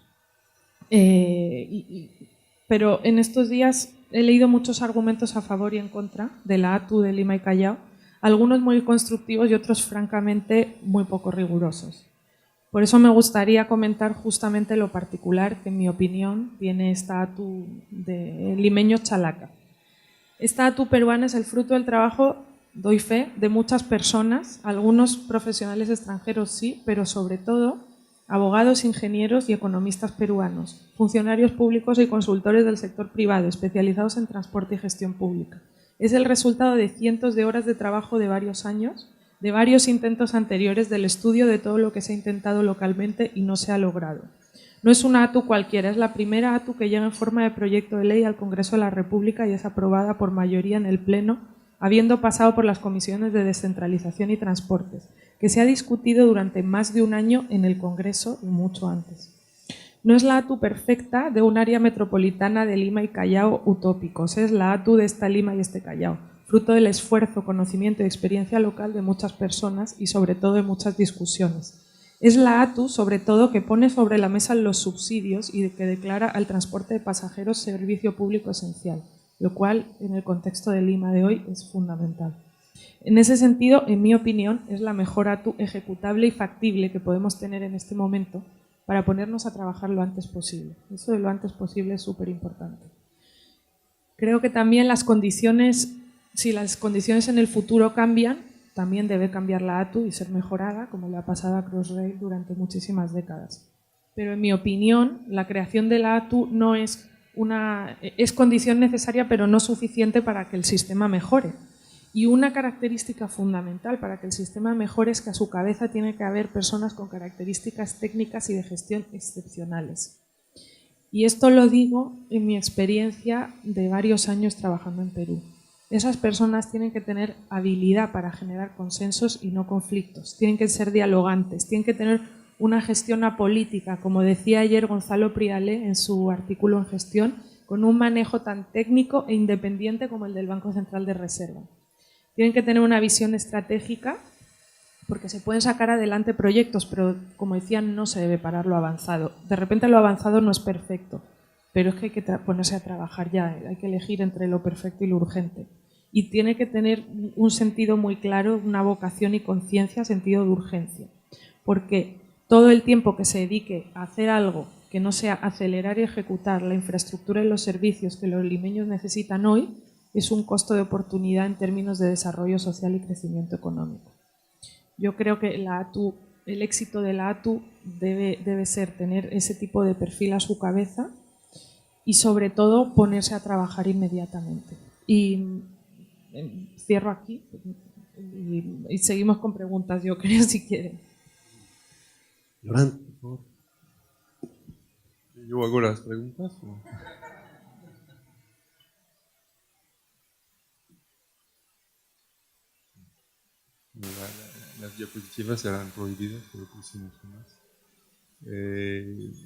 Pero en estos días he leído muchos argumentos a favor y en contra de la ATU de Lima y Callao, algunos muy constructivos y otros francamente muy poco rigurosos. Por eso me gustaría comentar justamente lo particular que, en mi opinión, tiene esta ATU de limeño Chalaca. Esta ATU peruana es el fruto del trabajo, doy fe, de muchas personas, algunos profesionales extranjeros sí, pero sobre todo abogados, ingenieros y economistas peruanos, funcionarios públicos y consultores del sector privado especializados en transporte y gestión pública. Es el resultado de cientos de horas de trabajo de varios años, de varios intentos anteriores del estudio de todo lo que se ha intentado localmente y no se ha logrado. No es una ATU cualquiera, es la primera ATU que llega en forma de proyecto de ley al Congreso de la República y es aprobada por mayoría en el Pleno, habiendo pasado por las comisiones de descentralización y transportes, que se ha discutido durante más de un año en el Congreso y mucho antes. No es la ATU perfecta de un área metropolitana de Lima y Callao utópicos, es la ATU de esta Lima y este Callao, fruto del esfuerzo, conocimiento y experiencia local de muchas personas y sobre todo de muchas discusiones. Es la ATU, sobre todo, que pone sobre la mesa los subsidios y que declara al transporte de pasajeros servicio público esencial, lo cual en el contexto de Lima de hoy es fundamental. En ese sentido, en mi opinión, es la mejor ATU ejecutable y factible que podemos tener en este momento para ponernos a trabajar lo antes posible. Eso de lo antes posible es súper importante. Creo que también las condiciones, si las condiciones en el futuro cambian, también debe cambiar la ATU y ser mejorada, como le ha pasado a Crossrail durante muchísimas décadas. Pero en mi opinión, la creación de la ATU no es condición necesaria, pero no suficiente para que el sistema mejore. Y una característica fundamental para que el sistema mejore es que a su cabeza tiene que haber personas con características técnicas y de gestión excepcionales. Y esto lo digo en mi experiencia de varios años trabajando en Perú. Esas personas tienen que tener habilidad para generar consensos y no conflictos, tienen que ser dialogantes, tienen que tener una gestión apolítica, como decía ayer Gonzalo Priale en su artículo en Gestión, con un manejo tan técnico e independiente como el del Banco Central de Reserva. Tienen que tener una visión estratégica porque se pueden sacar adelante proyectos, pero como decían, no se debe parar lo avanzado. De repente lo avanzado no es perfecto, pero es que hay que ponerse a trabajar ya, hay que elegir entre lo perfecto y lo urgente. Y tiene que tener un sentido muy claro, una vocación y conciencia, sentido de urgencia. Porque todo el tiempo que se dedique a hacer algo que no sea acelerar y ejecutar la infraestructura y los servicios que los limeños necesitan hoy, es un costo de oportunidad en términos de desarrollo social y crecimiento económico. Yo creo que el éxito de la ATU debe ser tener ese tipo de perfil a su cabeza y sobre todo ponerse a trabajar inmediatamente. Y cierro aquí y seguimos con preguntas, yo creo, si quieren. Laurent, por favor. ¿Yo hago las preguntas? Las diapositivas serán prohibidas, pero pusimos unas.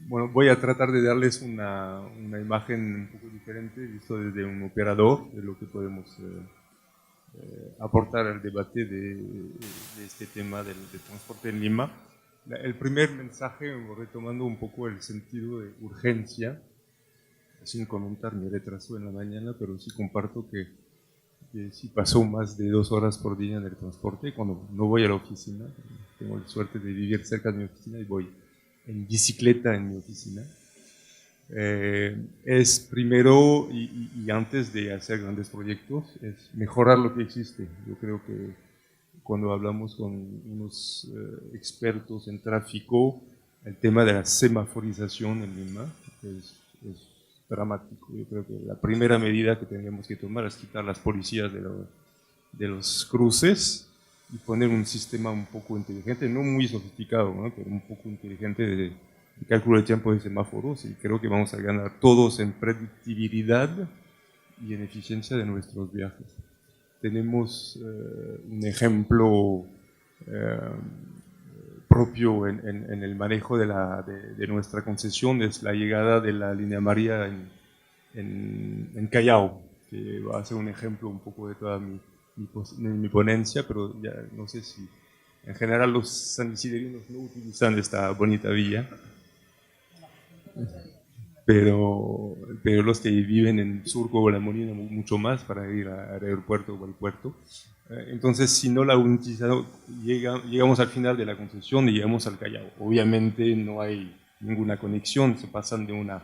Bueno, voy a tratar de darles una imagen un poco diferente, visto desde un operador, de lo que podemos aportar al debate de este tema del transporte en Lima. El primer mensaje, retomando un poco el sentido de urgencia, sin comentar mi retraso en la mañana, pero sí comparto que sí paso más de 2 horas por día en el transporte cuando no voy a la oficina. Tengo la suerte de vivir cerca de mi oficina y voy en bicicleta en mi oficina. Es primero y antes de hacer grandes proyectos, es mejorar lo que existe. Yo creo que cuando hablamos con unos expertos en tráfico, el tema de la semaforización en Lima es dramático. Yo creo que la primera medida que tendríamos que tomar es quitar las policías de los cruces y poner un sistema un poco inteligente, no muy sofisticado, ¿no? Pero un poco inteligente de cálculo de tiempo de semáforos, y creo que vamos a ganar todos en predictibilidad y en eficiencia de nuestros viajes. Tenemos un ejemplo propio en el manejo de nuestra concesión, es la llegada de la línea amarilla en Callao, que va a ser un ejemplo un poco de toda mi ponencia, pero ya no sé si en general los sanisiderinos no utilizan esta bonita vía. Pero los que viven en Surco o La Molina mucho más para ir al aeropuerto o al puerto. Entonces, si no la utilizamos, llegamos al final de la concesión y llegamos al Callao. Obviamente no hay ninguna conexión, se pasan de una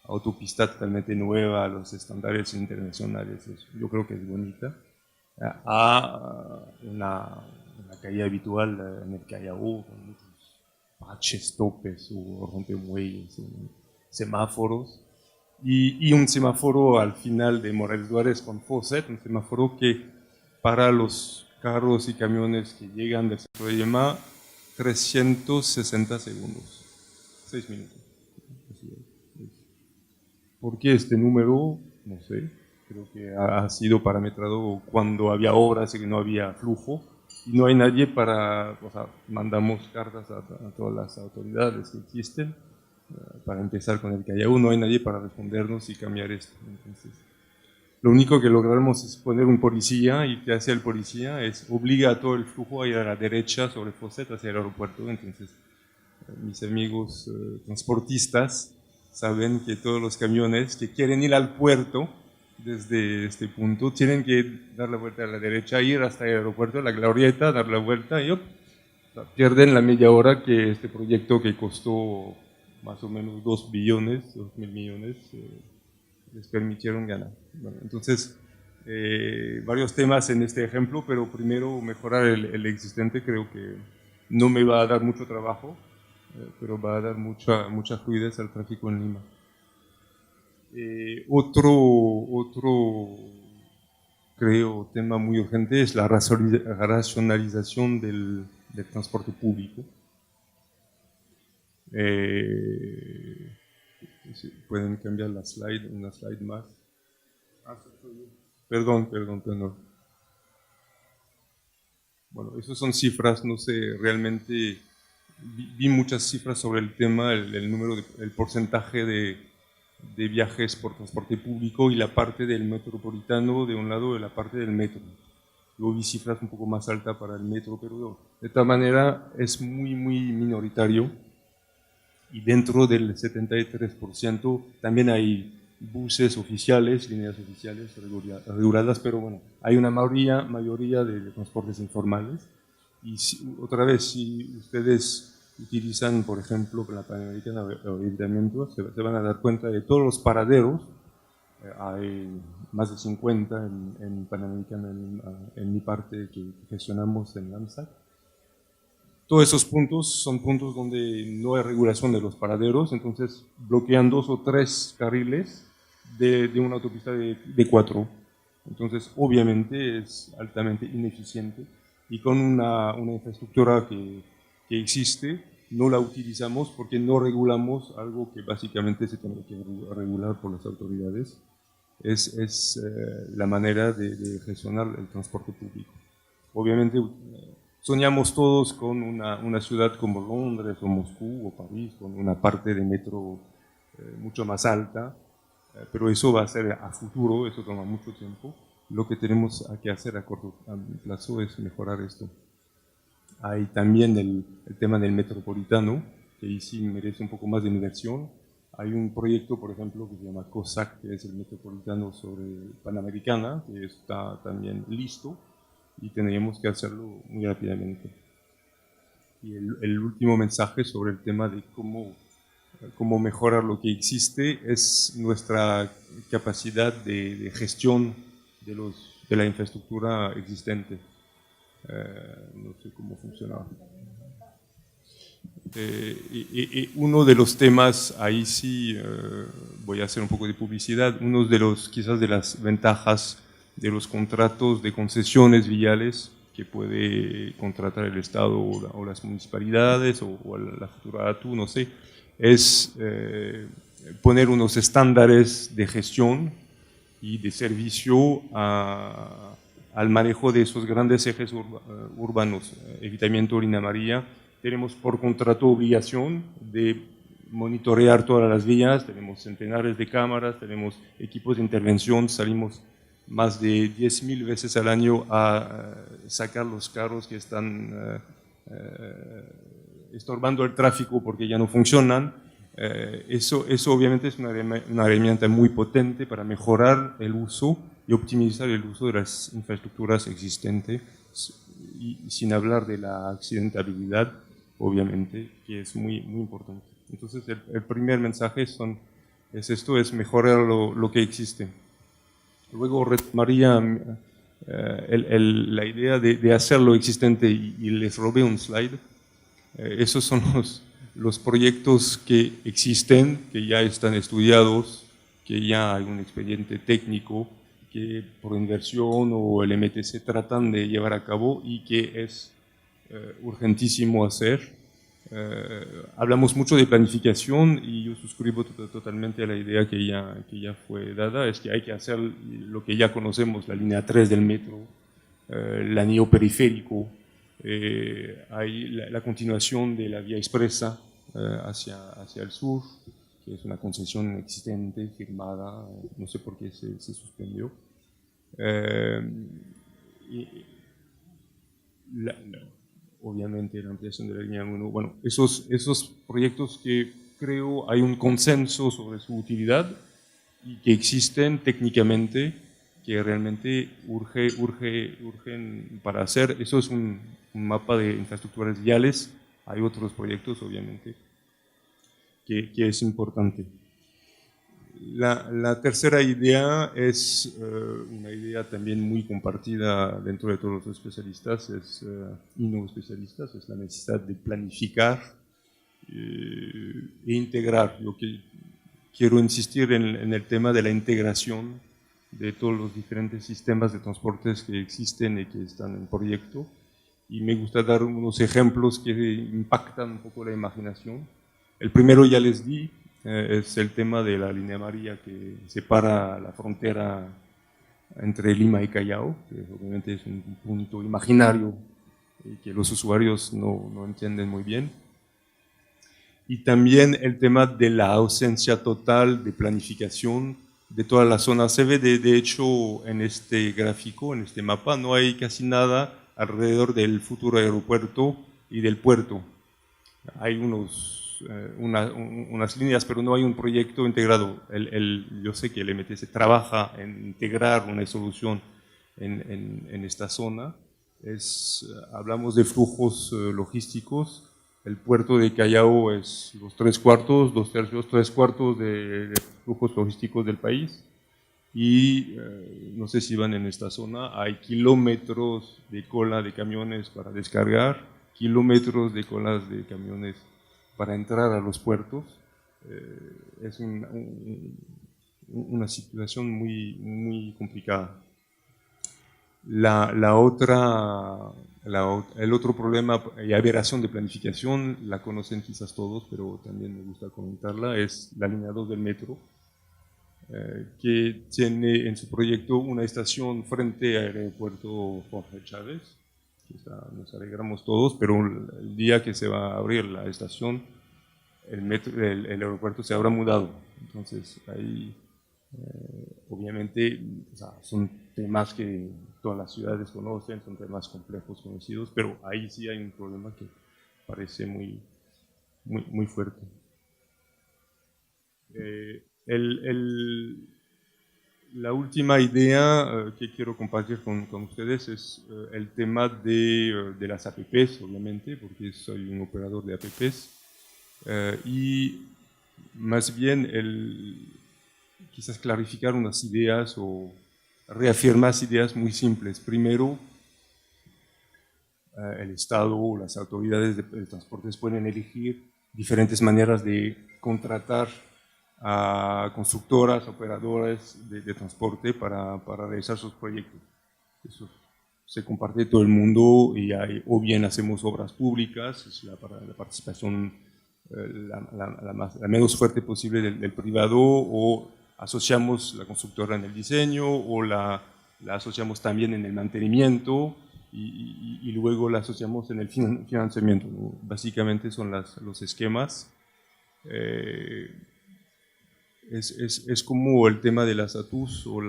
autopista totalmente nueva a los estándares internacionales. Yo creo que es bonita. A una calle habitual en el Callao, con muchos baches, topes o rompemuelles, semáforos, y un semáforo al final de Morales Duárez con Fawcett, un semáforo que para los carros y camiones que llegan del centro de Lima, 360 segundos, 6 minutos. ¿Por qué este número? No sé, creo que ha sido parametrado cuando había obras y que no había flujo, y no hay nadie para, o sea, mandamos cartas a todas las autoridades que existen, para empezar con el Callao, no hay nadie para respondernos y cambiar esto. Entonces, lo único que logramos es poner un policía, y que hace el policía es obliga a todo el flujo a ir a la derecha sobre Fawcett hacia el aeropuerto. Entonces, mis amigos transportistas saben que todos los camiones que quieren ir al puerto desde este punto tienen que dar la vuelta a la derecha, ir hasta el aeropuerto, la glorieta, dar la vuelta y pierden la media hora que este proyecto, que costó más o menos 2 billones, 2.000 millones, les permitieron ganar. Bueno, entonces, varios temas en este ejemplo, pero primero mejorar el existente. Creo que no me va a dar mucho trabajo, pero va a dar mucha fluidez al tráfico en Lima. Otro, creo, tema muy urgente es la racionalización del transporte público. Pueden cambiar la slide, una slide más. Perdón. Bueno, esas son cifras, no sé, realmente vi muchas cifras sobre el tema, el número, el porcentaje de viajes por transporte público y la parte del metropolitano de un lado de la parte del metro. Luego vi cifras un poco más altas para el metro, pero de esta manera es muy minoritario. Y dentro del 73% también hay buses oficiales, líneas oficiales reguladas, pero bueno, hay una mayoría de transportes informales. Y otra vez, si ustedes utilizan, por ejemplo, la Panamericana o Ayuntamiento, se van a dar cuenta de todos los paraderos. Hay más de 50 en Panamericana, en mi parte que gestionamos en LAMSAC. Todos esos puntos son puntos donde no hay regulación de los paraderos, entonces bloquean 2 o 3 carriles de una autopista de 4. Entonces, obviamente, es altamente ineficiente, y con una infraestructura que existe, no la utilizamos porque no regulamos algo que básicamente se tiene que regular por las autoridades. Es la manera de gestionar el transporte público. Obviamente, soñamos todos con una ciudad como Londres o Moscú o París, con una parte de metro mucho más alta, pero eso va a ser a futuro, eso toma mucho tiempo. Lo que tenemos que hacer a corto plazo es mejorar esto. Hay también el tema del metropolitano, que ahí sí merece un poco más de inversión. Hay un proyecto, por ejemplo, que se llama COSAC, que es el metropolitano sobre Panamericana, que está también listo y tendríamos que hacerlo muy rápidamente. Y el último mensaje sobre el tema de cómo mejorar lo que existe es nuestra capacidad de gestión de la infraestructura existente. No sé cómo funcionaba. Y uno de los temas, ahí sí voy a hacer un poco de publicidad, uno de los, quizás de las ventajas de los contratos de concesiones viales que puede contratar el Estado o las municipalidades o la futura ATU, no sé, es poner unos estándares de gestión y de servicio al manejo de esos grandes ejes urbanos, evitamiento orina amarilla. Tenemos por contrato obligación de monitorear todas las vías, tenemos centenares de cámaras, tenemos equipos de intervención, salimos más de 10.000 veces al año a sacar los carros que están estorbando el tráfico porque ya no funcionan. Eso obviamente es una herramienta muy potente para mejorar el uso y optimizar el uso de las infraestructuras existentes, y sin hablar de la accidentabilidad, obviamente, que es muy importante. Entonces, el primer mensaje es mejorar lo que existe. Luego retomaría la idea de hacer lo existente y les robé un slide. Esos son los proyectos que existen, que ya están estudiados, que ya hay un expediente técnico que por inversión o el MTC tratan de llevar a cabo y que es urgentísimo hacer. Hablamos mucho de planificación y yo suscribo totalmente a la idea que ya fue dada, es que hay que hacer lo que ya conocemos, la línea 3 del metro, el anillo periférico, hay la continuación de la vía expresa hacia el sur, que es una concesión existente, firmada, no sé por qué se suspendió. Obviamente la ampliación de la línea 1, bueno, esos proyectos que creo hay un consenso sobre su utilidad y que existen técnicamente, que realmente urgen para hacer. Eso es un mapa de infraestructuras viales. Hay otros proyectos, obviamente, que es importante. La tercera idea es una idea también muy compartida dentro de todos los especialistas y no especialistas, es la necesidad de planificar e integrar. Lo que quiero insistir en el tema de la integración de todos los diferentes sistemas de transportes que existen y que están en proyecto, y me gusta dar unos ejemplos que impactan un poco la imaginación. El primero ya les di, es el tema de la línea amarilla que separa la frontera entre Lima y Callao, que obviamente es un punto imaginario y que los usuarios no entienden muy bien. Y también el tema de la ausencia total de planificación de toda la zona. Se ve de hecho en este gráfico, en este mapa, no hay casi nada alrededor del futuro aeropuerto y del puerto. Hay unas líneas, pero no hay un proyecto integrado. Yo sé que el MTC trabaja en integrar una solución en esta zona. Hablamos de flujos logísticos. El puerto de Callao es los 3/4, 2/3, 3/4 de flujos logísticos del país. Y no sé si van en esta zona, hay kilómetros de cola de camiones para descargar, kilómetros de colas de camiones para entrar a los puertos. Es una situación muy complicada. El otro problema y aberración de planificación, la conocen quizás todos, pero también me gusta comentarla, es la línea 2 del metro, que tiene en su proyecto una estación frente al aeropuerto Jorge Chávez. Nos alegramos todos, pero el día que se va a abrir la estación, el aeropuerto se habrá mudado. Entonces, ahí obviamente son temas que todas las ciudades conocen, son temas complejos conocidos, pero ahí sí hay un problema que parece muy fuerte. La última idea que quiero compartir con ustedes es el tema de las APPs, obviamente, porque soy un operador de APPs, y más bien quizás clarificar unas ideas o reafirmar ideas muy simples. Primero, el Estado o las autoridades de transportes pueden elegir diferentes maneras de contratar a constructoras, operadores de transporte para realizar sus proyectos. Eso se comparte todo el mundo y o bien hacemos obras públicas, es la participación la menos fuerte posible del privado, o asociamos la constructora en el diseño, o la asociamos también en el mantenimiento, y luego la asociamos en el financiamiento, ¿no? Básicamente son los esquemas. Es como el tema de las ATUs, o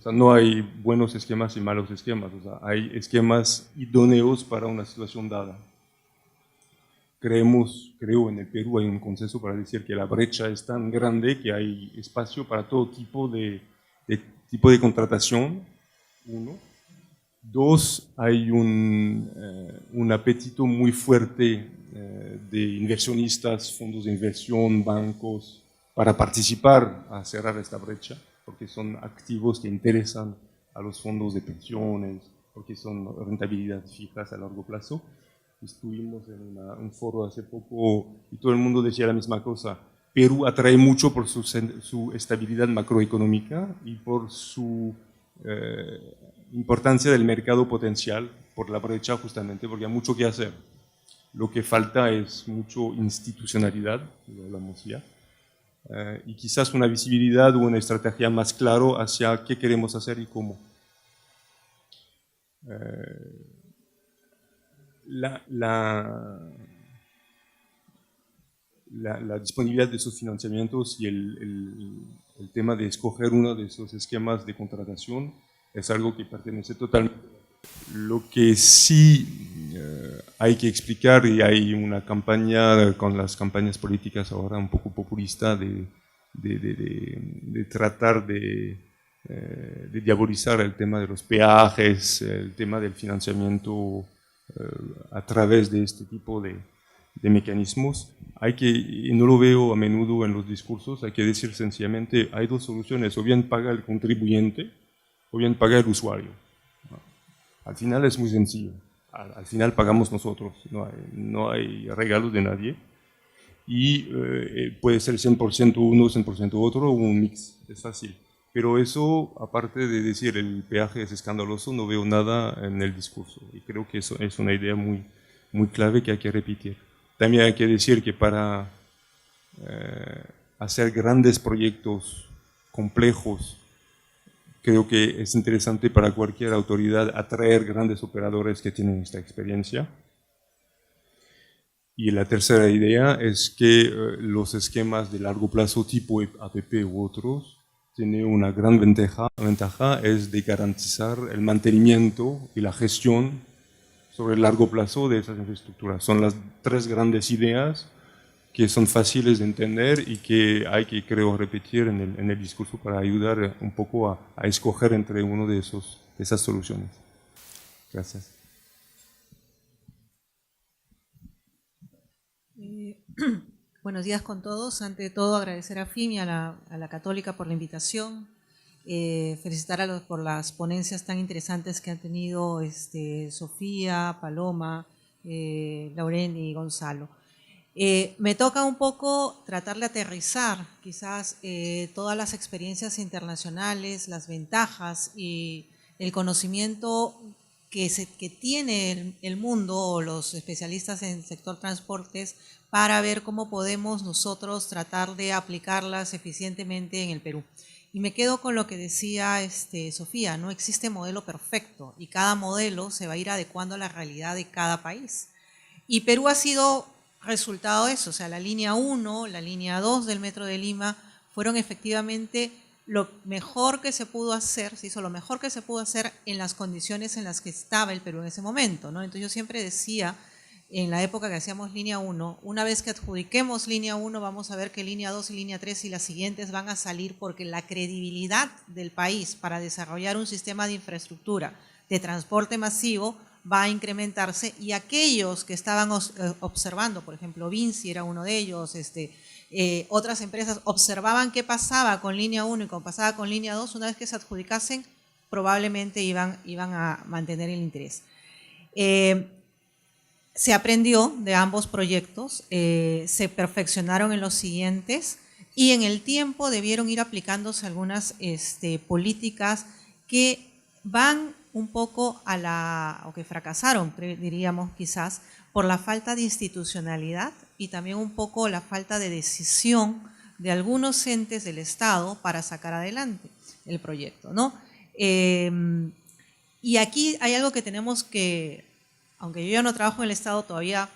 sea, no hay buenos esquemas y malos esquemas, o sea, hay esquemas idóneos para una situación dada. Creo en el Perú hay un consenso para decir que la brecha es tan grande que hay espacio para todo tipo de contratación, uno. Dos, hay un apetito muy fuerte de inversionistas, fondos de inversión, bancos, para participar a cerrar esta brecha, porque son activos que interesan a los fondos de pensiones, porque son rentabilidades fijas a largo plazo. Estuvimos en un foro hace poco y todo el mundo decía la misma cosa. Perú atrae mucho por su estabilidad macroeconómica y por su importancia del mercado potencial, por la brecha justamente, porque hay mucho que hacer. Lo que falta es mucho institucionalidad, lo hablamos ya, y quizás una visibilidad o una estrategia más claro hacia qué queremos hacer y cómo. La disponibilidad de esos financiamientos y el tema de escoger uno de esos esquemas de contratación es algo que pertenece totalmente. Lo que sí hay que explicar, y hay una campaña con las campañas políticas ahora un poco populista de tratar de diabolizar el tema de los peajes, el tema del financiamiento a través de este tipo de mecanismos. Y no lo veo a menudo en los discursos, hay que decir sencillamente, hay dos soluciones: o bien paga el contribuyente, o bien paga el usuario. Al final es muy sencillo, al final pagamos nosotros, no hay regalos de nadie, y puede ser 100% uno, 100% otro, o un mix, es fácil. Pero eso, aparte de decir el peaje es escandaloso, no veo nada en el discurso, y creo que eso es una idea muy, muy clave que hay que repetir. También hay que decir que para hacer grandes proyectos complejos, creo que es interesante para cualquier autoridad atraer grandes operadores que tienen esta experiencia. Y la tercera idea es que los esquemas de largo plazo tipo APP u otros tienen una gran ventaja, es de garantizar el mantenimiento y la gestión sobre el largo plazo de esas infraestructuras. Son las tres grandes ideas que son fáciles de entender y que hay que, creo, repetir en el discurso para ayudar un poco a escoger entre uno de esas soluciones. Gracias. Buenos días con todos. Ante todo, agradecer a FIM y a la Católica por la invitación. Felicitar por las ponencias tan interesantes que han tenido Sofía, Paloma, Lauren y Gonzalo. Me toca un poco tratar de aterrizar quizás todas las experiencias internacionales, las ventajas y el conocimiento que tiene el mundo o los especialistas en el sector transportes para ver cómo podemos nosotros tratar de aplicarlas eficientemente en el Perú. Y me quedo con lo que decía Sofía, no existe modelo perfecto y cada modelo se va a ir adecuando a la realidad de cada país. Y Perú ha sido resultado de eso, o sea, la línea 1, la línea 2 del Metro de Lima fueron efectivamente lo mejor que se pudo hacer, se hizo lo mejor que se pudo hacer en las condiciones en las que estaba el Perú en ese momento, ¿no? Entonces yo siempre decía, en la época que hacíamos línea 1, una vez que adjudiquemos línea 1, vamos a ver que línea 2 y línea 3 y las siguientes van a salir porque la credibilidad del país para desarrollar un sistema de infraestructura de transporte masivo va a incrementarse, y aquellos que estaban observando, por ejemplo, Vinci era uno de ellos, otras empresas observaban qué pasaba con línea 1 y qué pasaba con línea 2, una vez que se adjudicasen, probablemente iban a mantener el interés. Se aprendió de ambos proyectos, se perfeccionaron en los siguientes, y en el tiempo debieron ir aplicándose algunas políticas que van un poco o que fracasaron, diríamos quizás, por la falta de institucionalidad y también un poco la falta de decisión de algunos entes del Estado para sacar adelante el proyecto, ¿no? Y aquí hay algo que tenemos que, aunque yo ya no trabajo en el Estado, todavía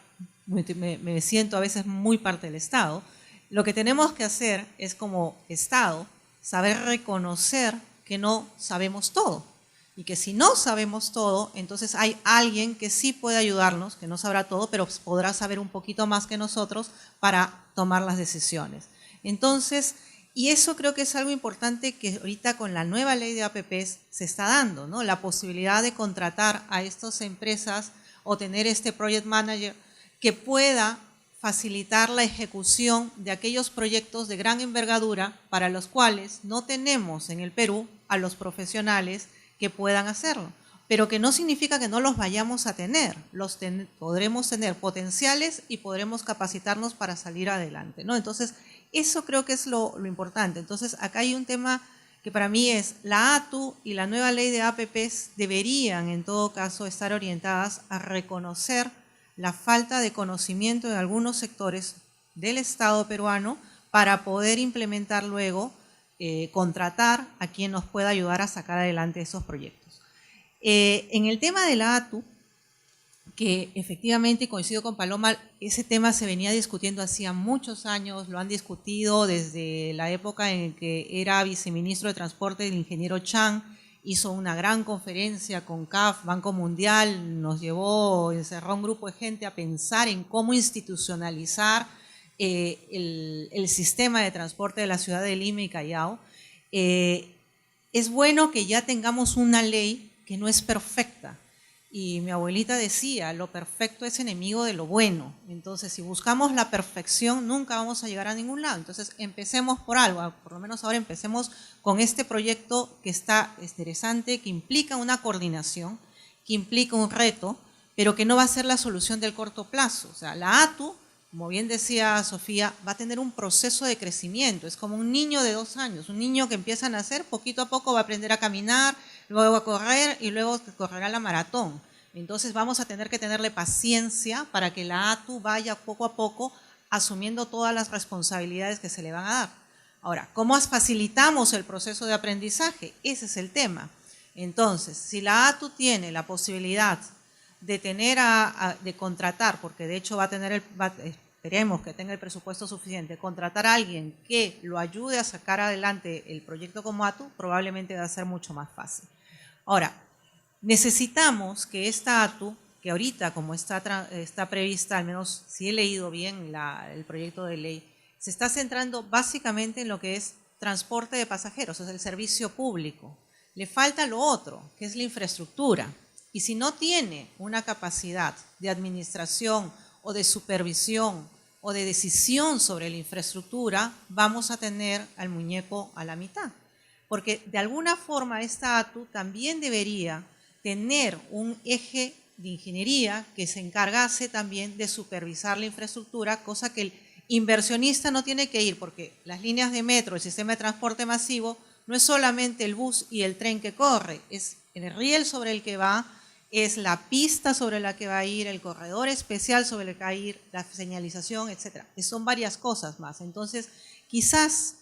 me siento a veces muy parte del Estado, lo que tenemos que hacer es como Estado saber reconocer que no sabemos todo. Y que si no sabemos todo, entonces hay alguien que sí puede ayudarnos, que no sabrá todo, pero podrá saber un poquito más que nosotros para tomar las decisiones. Entonces, y eso creo que es algo importante que ahorita con la nueva ley de APPs se está dando, ¿no? La posibilidad de contratar a estas empresas o tener este project manager que pueda facilitar la ejecución de aquellos proyectos de gran envergadura para los cuales no tenemos en el Perú a los profesionales que puedan hacerlo, pero que no significa que no los vayamos a tener, podremos tener potenciales y podremos capacitarnos para salir adelante, ¿no? Entonces, eso creo que es lo importante. Entonces, acá hay un tema que para mí es la ATU y la nueva ley de APPs deberían, en todo caso, estar orientadas a reconocer la falta de conocimiento de algunos sectores del Estado peruano para poder implementar luego contratar a quien nos pueda ayudar a sacar adelante esos proyectos. En el tema de la ATU, que efectivamente coincido con Paloma, ese tema se venía discutiendo hacía muchos años, lo han discutido desde la época en que era viceministro de Transporte el ingeniero Chang, hizo una gran conferencia con CAF, Banco Mundial, nos encerró un grupo de gente a pensar en cómo institucionalizar el sistema de transporte de la ciudad de Lima y Callao. Es bueno que ya tengamos una ley que no es perfecta. Y mi abuelita decía, lo perfecto es enemigo de lo bueno. Entonces, si buscamos la perfección, nunca vamos a llegar a ningún lado. Entonces, empecemos por algo. Por lo menos ahora empecemos con este proyecto que está interesante, que implica una coordinación, que implica un reto, pero que no va a ser la solución del corto plazo. O sea, la ATU, como bien decía Sofía, va a tener un proceso de crecimiento. Es como un niño de 2 años, un niño que empieza a nacer, poquito a poco va a aprender a caminar, luego a correr y luego correrá la maratón. Entonces vamos a tener que tenerle paciencia para que la ATU vaya poco a poco asumiendo todas las responsabilidades que se le van a dar. Ahora, ¿cómo facilitamos el proceso de aprendizaje? Ese es el tema. Entonces, si la ATU tiene la posibilidad de de contratar, porque de hecho esperemos que tenga el presupuesto suficiente, contratar a alguien que lo ayude a sacar adelante el proyecto como ATU, probablemente va a ser mucho más fácil. Ahora, necesitamos que esta ATU, que ahorita como está prevista, al menos si he leído bien el proyecto de ley, se está centrando básicamente en lo que es transporte de pasajeros, es el servicio público. Le falta lo otro, que es la infraestructura. Y si no tiene una capacidad de administración o de supervisión o de decisión sobre la infraestructura, vamos a tener al muñeco a la mitad. Porque de alguna forma esta ATU también debería tener un eje de ingeniería que se encargase también de supervisar la infraestructura, cosa que el inversionista no tiene que ir, porque las líneas de metro, el sistema de transporte masivo, no es solamente el bus y el tren que corre, es el riel sobre el que va, es la pista sobre la que va a ir, el corredor especial sobre el que va a ir, la señalización, etc. Son varias cosas más. Entonces, quizás,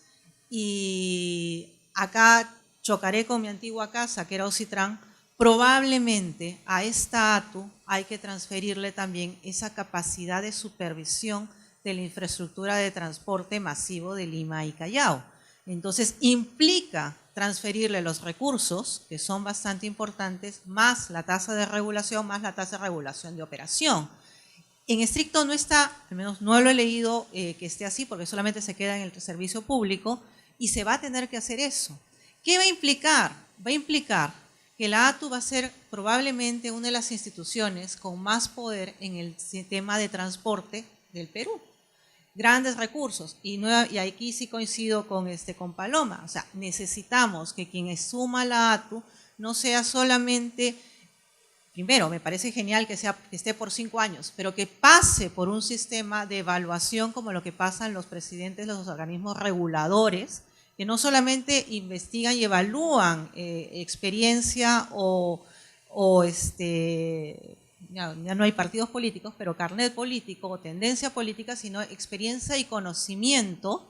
y acá chocaré con mi antigua casa, que era Ocitran, probablemente a esta ATU hay que transferirle también esa capacidad de supervisión de la infraestructura de transporte masivo de Lima y Callao. Entonces, implica transferirle los recursos, que son bastante importantes, más la tasa de regulación, más la tasa de regulación de operación. En estricto no está, al menos no lo he leído que esté así, porque solamente se queda en el servicio público, y se va a tener que hacer eso. ¿Qué va a implicar? Va a implicar que la ATU va a ser probablemente una de las instituciones con más poder en el sistema de transporte del Perú. Grandes recursos, y aquí sí coincido con Paloma, o sea, necesitamos que quien suma la ATU no sea solamente, primero, me parece genial que esté por 5 años, pero que pase por un sistema de evaluación como lo que pasan los presidentes de los organismos reguladores, que no solamente investigan y evalúan experiencia ya no hay partidos políticos, pero carnet político o tendencia política, sino experiencia y conocimiento,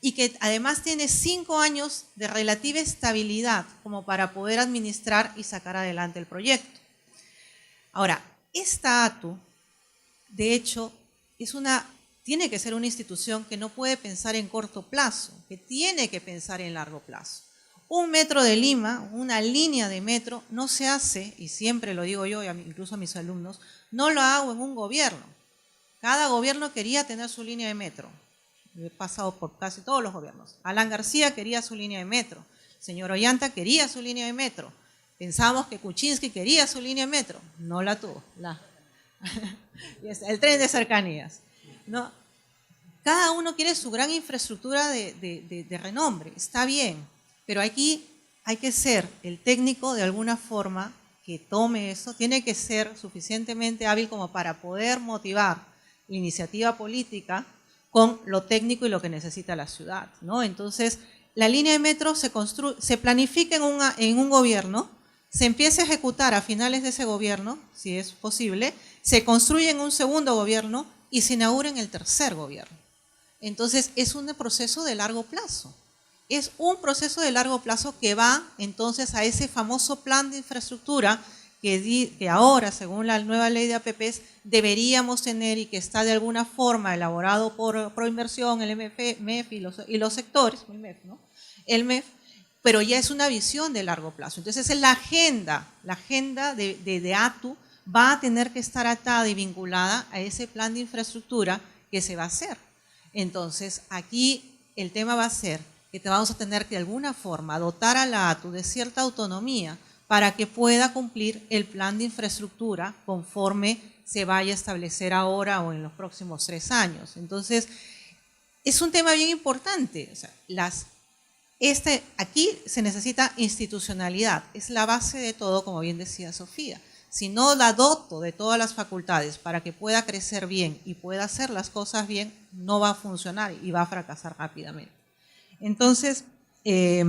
y que además tiene 5 años de relativa estabilidad como para poder administrar y sacar adelante el proyecto. Ahora, esta ATU, de hecho, tiene que ser una institución que no puede pensar en corto plazo, que tiene que pensar en largo plazo. Un metro de Lima, una línea de metro, no se hace, y siempre lo digo yo, incluso a mis alumnos, no lo hago en un gobierno. Cada gobierno quería tener su línea de metro. He pasado por casi todos los gobiernos. Alan García quería su línea de metro. El señor Ollanta quería su línea de metro. Pensábamos que Kuczynski quería su línea de metro. No la tuvo. El tren de cercanías. ¿No? Cada uno quiere su gran infraestructura de renombre. Está bien. Pero aquí hay que ser el técnico de alguna forma que tome eso, tiene que ser suficientemente hábil como para poder motivar la iniciativa política con lo técnico y lo que necesita la ciudad, ¿no? Entonces, la línea de metro se planifica en un gobierno, se empieza a ejecutar a finales de ese gobierno, si es posible, se construye en un segundo gobierno y se inaugura en el tercer gobierno. Entonces, es un proceso de largo plazo. Es un proceso de largo plazo que va entonces a ese famoso plan de infraestructura que ahora, según la nueva ley de APPs, deberíamos tener y que está de alguna forma elaborado por Proinversión, el MEF y los sectores, el MEF, pero ya es una visión de largo plazo. Entonces, la agenda de ATU va a tener que estar atada y vinculada a ese plan de infraestructura que se va a hacer. Entonces, aquí el tema va a ser que te vamos a tener que de alguna forma dotar a la ATU de cierta autonomía para que pueda cumplir el plan de infraestructura conforme se vaya a establecer ahora o en los próximos 3 años. Entonces, es un tema bien importante. O sea, aquí se necesita institucionalidad, es la base de todo, como bien decía Sofía. Si no la doto de todas las facultades para que pueda crecer bien y pueda hacer las cosas bien, no va a funcionar y va a fracasar rápidamente. Entonces, es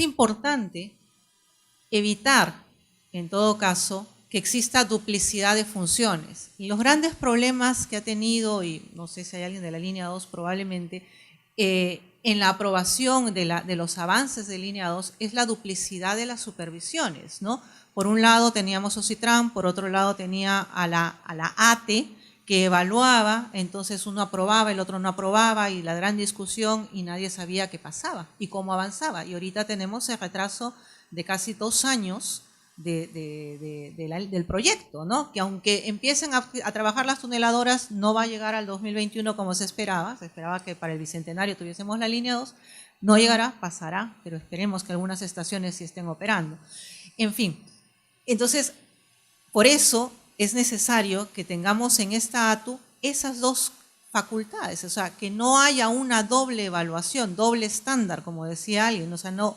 importante evitar, en todo caso, que exista duplicidad de funciones. Y los grandes problemas que ha tenido, y no sé si hay alguien de la línea 2 probablemente, en la aprobación de los avances de línea 2 es la duplicidad de las supervisiones, ¿no? Por un lado teníamos OCITRAN, por otro lado tenía a la ATE, que evaluaba, entonces uno aprobaba, el otro no aprobaba, y la gran discusión, y nadie sabía qué pasaba y cómo avanzaba. Y ahorita tenemos el retraso de casi 2 años del proyecto, ¿no? Que aunque empiecen a trabajar las tuneladoras, no va a llegar al 2021 como se esperaba que para el Bicentenario tuviésemos la línea 2, no llegará, pasará, pero esperemos que algunas estaciones sí estén operando. En fin, entonces, por eso es necesario que tengamos en esta ATU esas 2 facultades, o sea, que no haya una doble evaluación, doble estándar, como decía alguien, o sea, no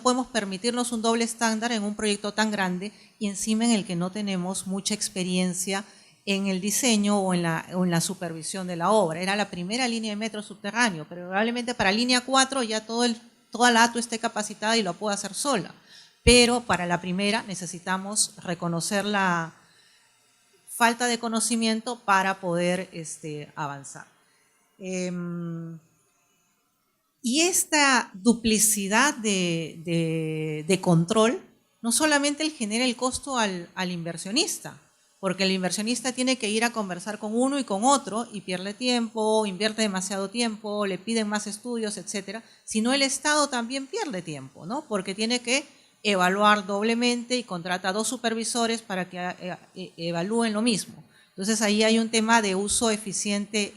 podemos permitirnos un doble estándar en un proyecto tan grande y encima en el que no tenemos mucha experiencia en el diseño o en la supervisión de la obra. Era la primera línea de metro subterráneo, pero probablemente para línea 4 ya toda la ATU esté capacitada y lo pueda hacer sola. Pero para la primera necesitamos reconocer la falta de conocimiento para poder avanzar. Y esta duplicidad de control no solamente genera el costo al inversionista, porque el inversionista tiene que ir a conversar con uno y con otro y pierde tiempo, invierte demasiado tiempo, le piden más estudios, etcétera, sino el Estado también pierde tiempo, ¿no? Porque tiene que evaluar doblemente y contrata a 2 supervisores para que evalúen lo mismo. Entonces ahí hay un tema de uso eficiente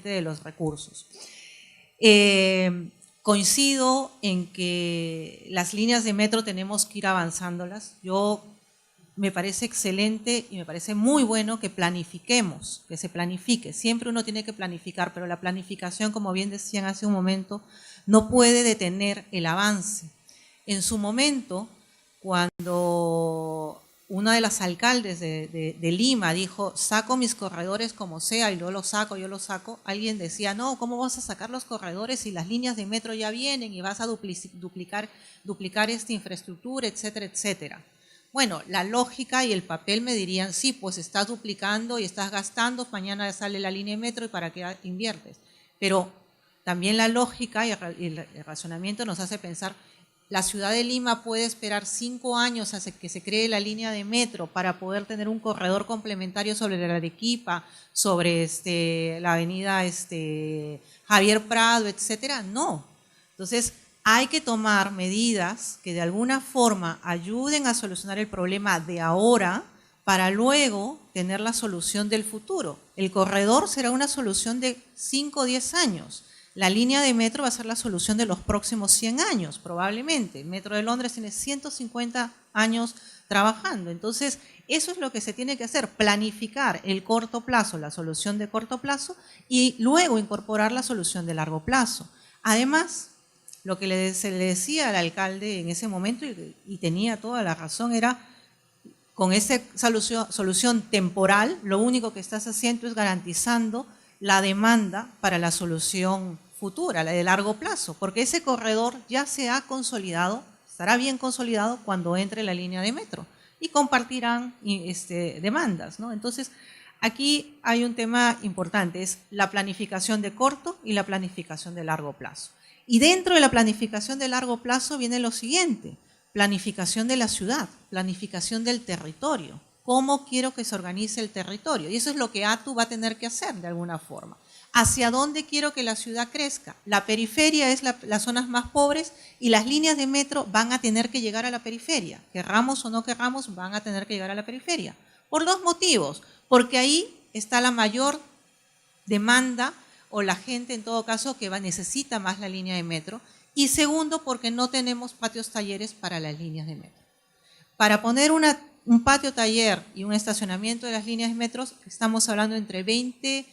de los recursos. Coincido en que las líneas de metro tenemos que ir avanzándolas. Me parece excelente y me parece muy bueno que planifiquemos, que se planifique. Siempre uno tiene que planificar, pero la planificación, como bien decían hace un momento, no puede detener el avance. En su momento, cuando una de las alcaldes de Lima dijo, saco mis corredores como sea, y yo los saco, alguien decía, no, ¿cómo vas a sacar los corredores si las líneas de metro ya vienen y vas a duplicar esta infraestructura, etcétera, etcétera? Bueno, la lógica y el papel me dirían, sí, pues estás duplicando y estás gastando, mañana sale la línea de metro y ¿para qué inviertes? Pero también la lógica y el razonamiento nos hace pensar, la ciudad de Lima puede esperar 5 años hasta que se cree la línea de metro para poder tener un corredor complementario sobre la Arequipa, sobre la avenida Javier Prado, etcétera. No. Entonces, hay que tomar medidas que de alguna forma ayuden a solucionar el problema de ahora para luego tener la solución del futuro. El corredor será una solución de 5 o 10 años. La línea de metro va a ser la solución de los próximos 100 años, probablemente. El Metro de Londres tiene 150 años trabajando. Entonces, eso es lo que se tiene que hacer, planificar el corto plazo, la solución de corto plazo, y luego incorporar la solución de largo plazo. Además, lo que se le decía al alcalde en ese momento, y tenía toda la razón, era con esa solución temporal, lo único que estás haciendo es garantizando la demanda para la solución futura, la de largo plazo, porque ese corredor ya se ha consolidado, estará bien consolidado cuando entre la línea de metro y compartirán demandas, ¿no? Entonces, aquí hay un tema importante, es la planificación de corto y la planificación de largo plazo. Y dentro de la planificación de largo plazo viene lo siguiente, planificación de la ciudad, planificación del territorio. ¿Cómo quiero que se organice el territorio? Y eso es lo que ATU va a tener que hacer de alguna forma. ¿Hacia dónde quiero que la ciudad crezca? La periferia es las zonas más pobres y las líneas de metro van a tener que llegar a la periferia. Querramos o no querramos, van a tener que llegar a la periferia. Por 2 motivos. Porque ahí está la mayor demanda o la gente en todo caso que necesita más la línea de metro. Y segundo, porque no tenemos patios talleres para las líneas de metro. Para poner un patio taller y un estacionamiento de las líneas de metros, estamos hablando entre 20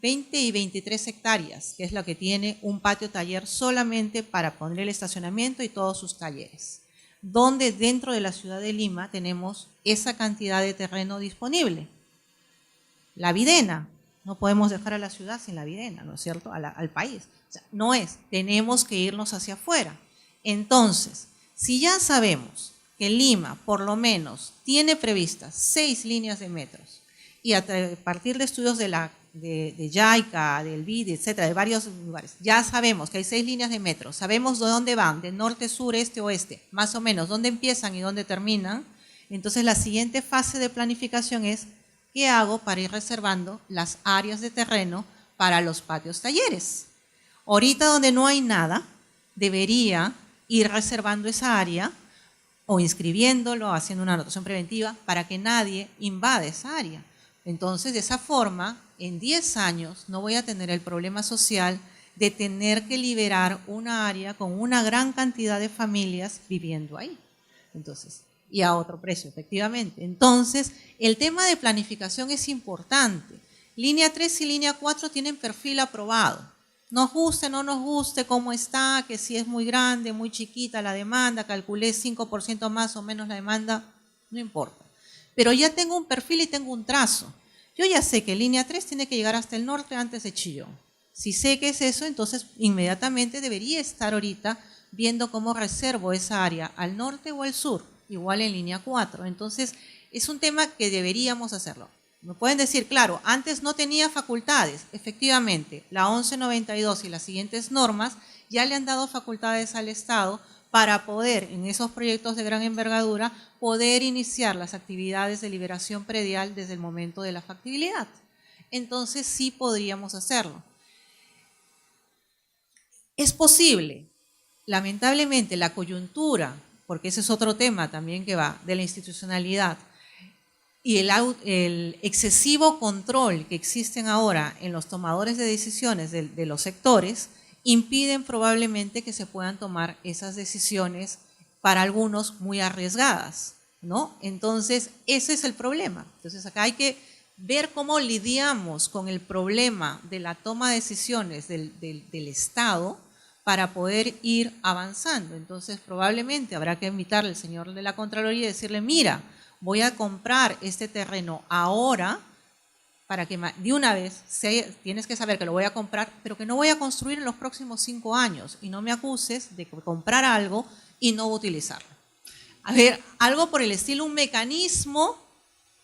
y 23 hectáreas, que es lo que tiene un patio taller solamente para poner el estacionamiento y todos sus talleres. Donde dentro de la ciudad de Lima tenemos esa cantidad de terreno disponible. La Videna, no podemos dejar a la ciudad sin la Videna, ¿no es cierto?, al país. O sea, no es, tenemos que irnos hacia afuera. Entonces, si ya sabemos que Lima, por lo menos, tiene previstas 6 líneas de metros y a partir de estudios de JICA, del BID, etcétera, de varios lugares, ya sabemos que hay 6 líneas de metro, sabemos de dónde van, de norte, sur, este, oeste, más o menos, dónde empiezan y dónde terminan. Entonces, la siguiente fase de planificación es, ¿qué hago para ir reservando las áreas de terreno para los patios talleres? Ahorita donde no hay nada, debería ir reservando esa área o inscribiéndolo, haciendo una anotación preventiva para que nadie invada esa área. Entonces, de esa forma, en 10 años no voy a tener el problema social de tener que liberar una área con una gran cantidad de familias viviendo ahí. Entonces, y a otro precio, efectivamente. Entonces, el tema de planificación es importante. Línea 3 y línea 4 tienen perfil aprobado. Nos guste, no nos guste, cómo está, que si es muy grande, muy chiquita la demanda, calculé 5% más o menos la demanda, no importa. Pero ya tengo un perfil y tengo un trazo. Yo ya sé que línea 3 tiene que llegar hasta el norte antes de Chillón. Si sé que es eso, entonces inmediatamente debería estar ahorita viendo cómo reservo esa área al norte o al sur, igual en línea 4. Entonces, es un tema que deberíamos hacerlo. Me pueden decir, claro, antes no tenía facultades. Efectivamente, la 1192 y las siguientes normas ya le han dado facultades al Estado para poder, en esos proyectos de gran envergadura, poder iniciar las actividades de liberación predial desde el momento de la factibilidad. Entonces, sí podríamos hacerlo. Es posible. Lamentablemente, la coyuntura porque ese es otro tema también que va de la institucionalidad y el excesivo control que existen ahora en los tomadores de decisiones de los sectores, impiden probablemente que se puedan tomar esas decisiones para algunos muy arriesgadas, ¿no? Entonces, ese es el problema. Entonces, acá hay que ver cómo lidiamos con el problema de la toma de decisiones del Estado para poder ir avanzando. Entonces, probablemente habrá que invitarle al señor de la Contraloría y decirle, mira, voy a comprar este terreno ahora para que de una vez tienes que saber que lo voy a comprar, pero que no voy a construir en los próximos 5 años y no me acuses de comprar algo y no utilizarlo. A ver, algo por el estilo, un mecanismo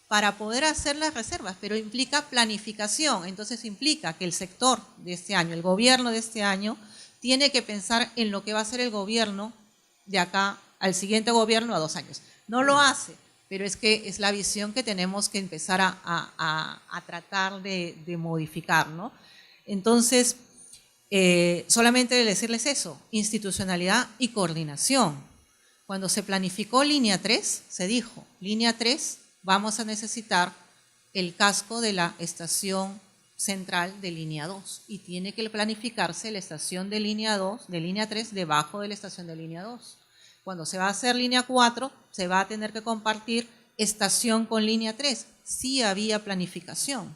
para poder hacer las reservas, pero implica planificación. Entonces implica que el sector de este año, el gobierno de este año, tiene que pensar en lo que va a hacer el gobierno de acá al siguiente gobierno a 2 años. No lo hace, pero es que es la visión que tenemos que empezar a tratar de modificar, ¿no? Entonces, solamente decirles eso, institucionalidad y coordinación. Cuando se planificó línea 3, se dijo, línea 3, vamos a necesitar el casco de la estación central de línea 2 y tiene que planificarse la estación de línea 2, de línea 3, debajo de la estación de línea 2. Cuando se va a hacer línea 4, se va a tener que compartir estación con línea 3. Sí había planificación.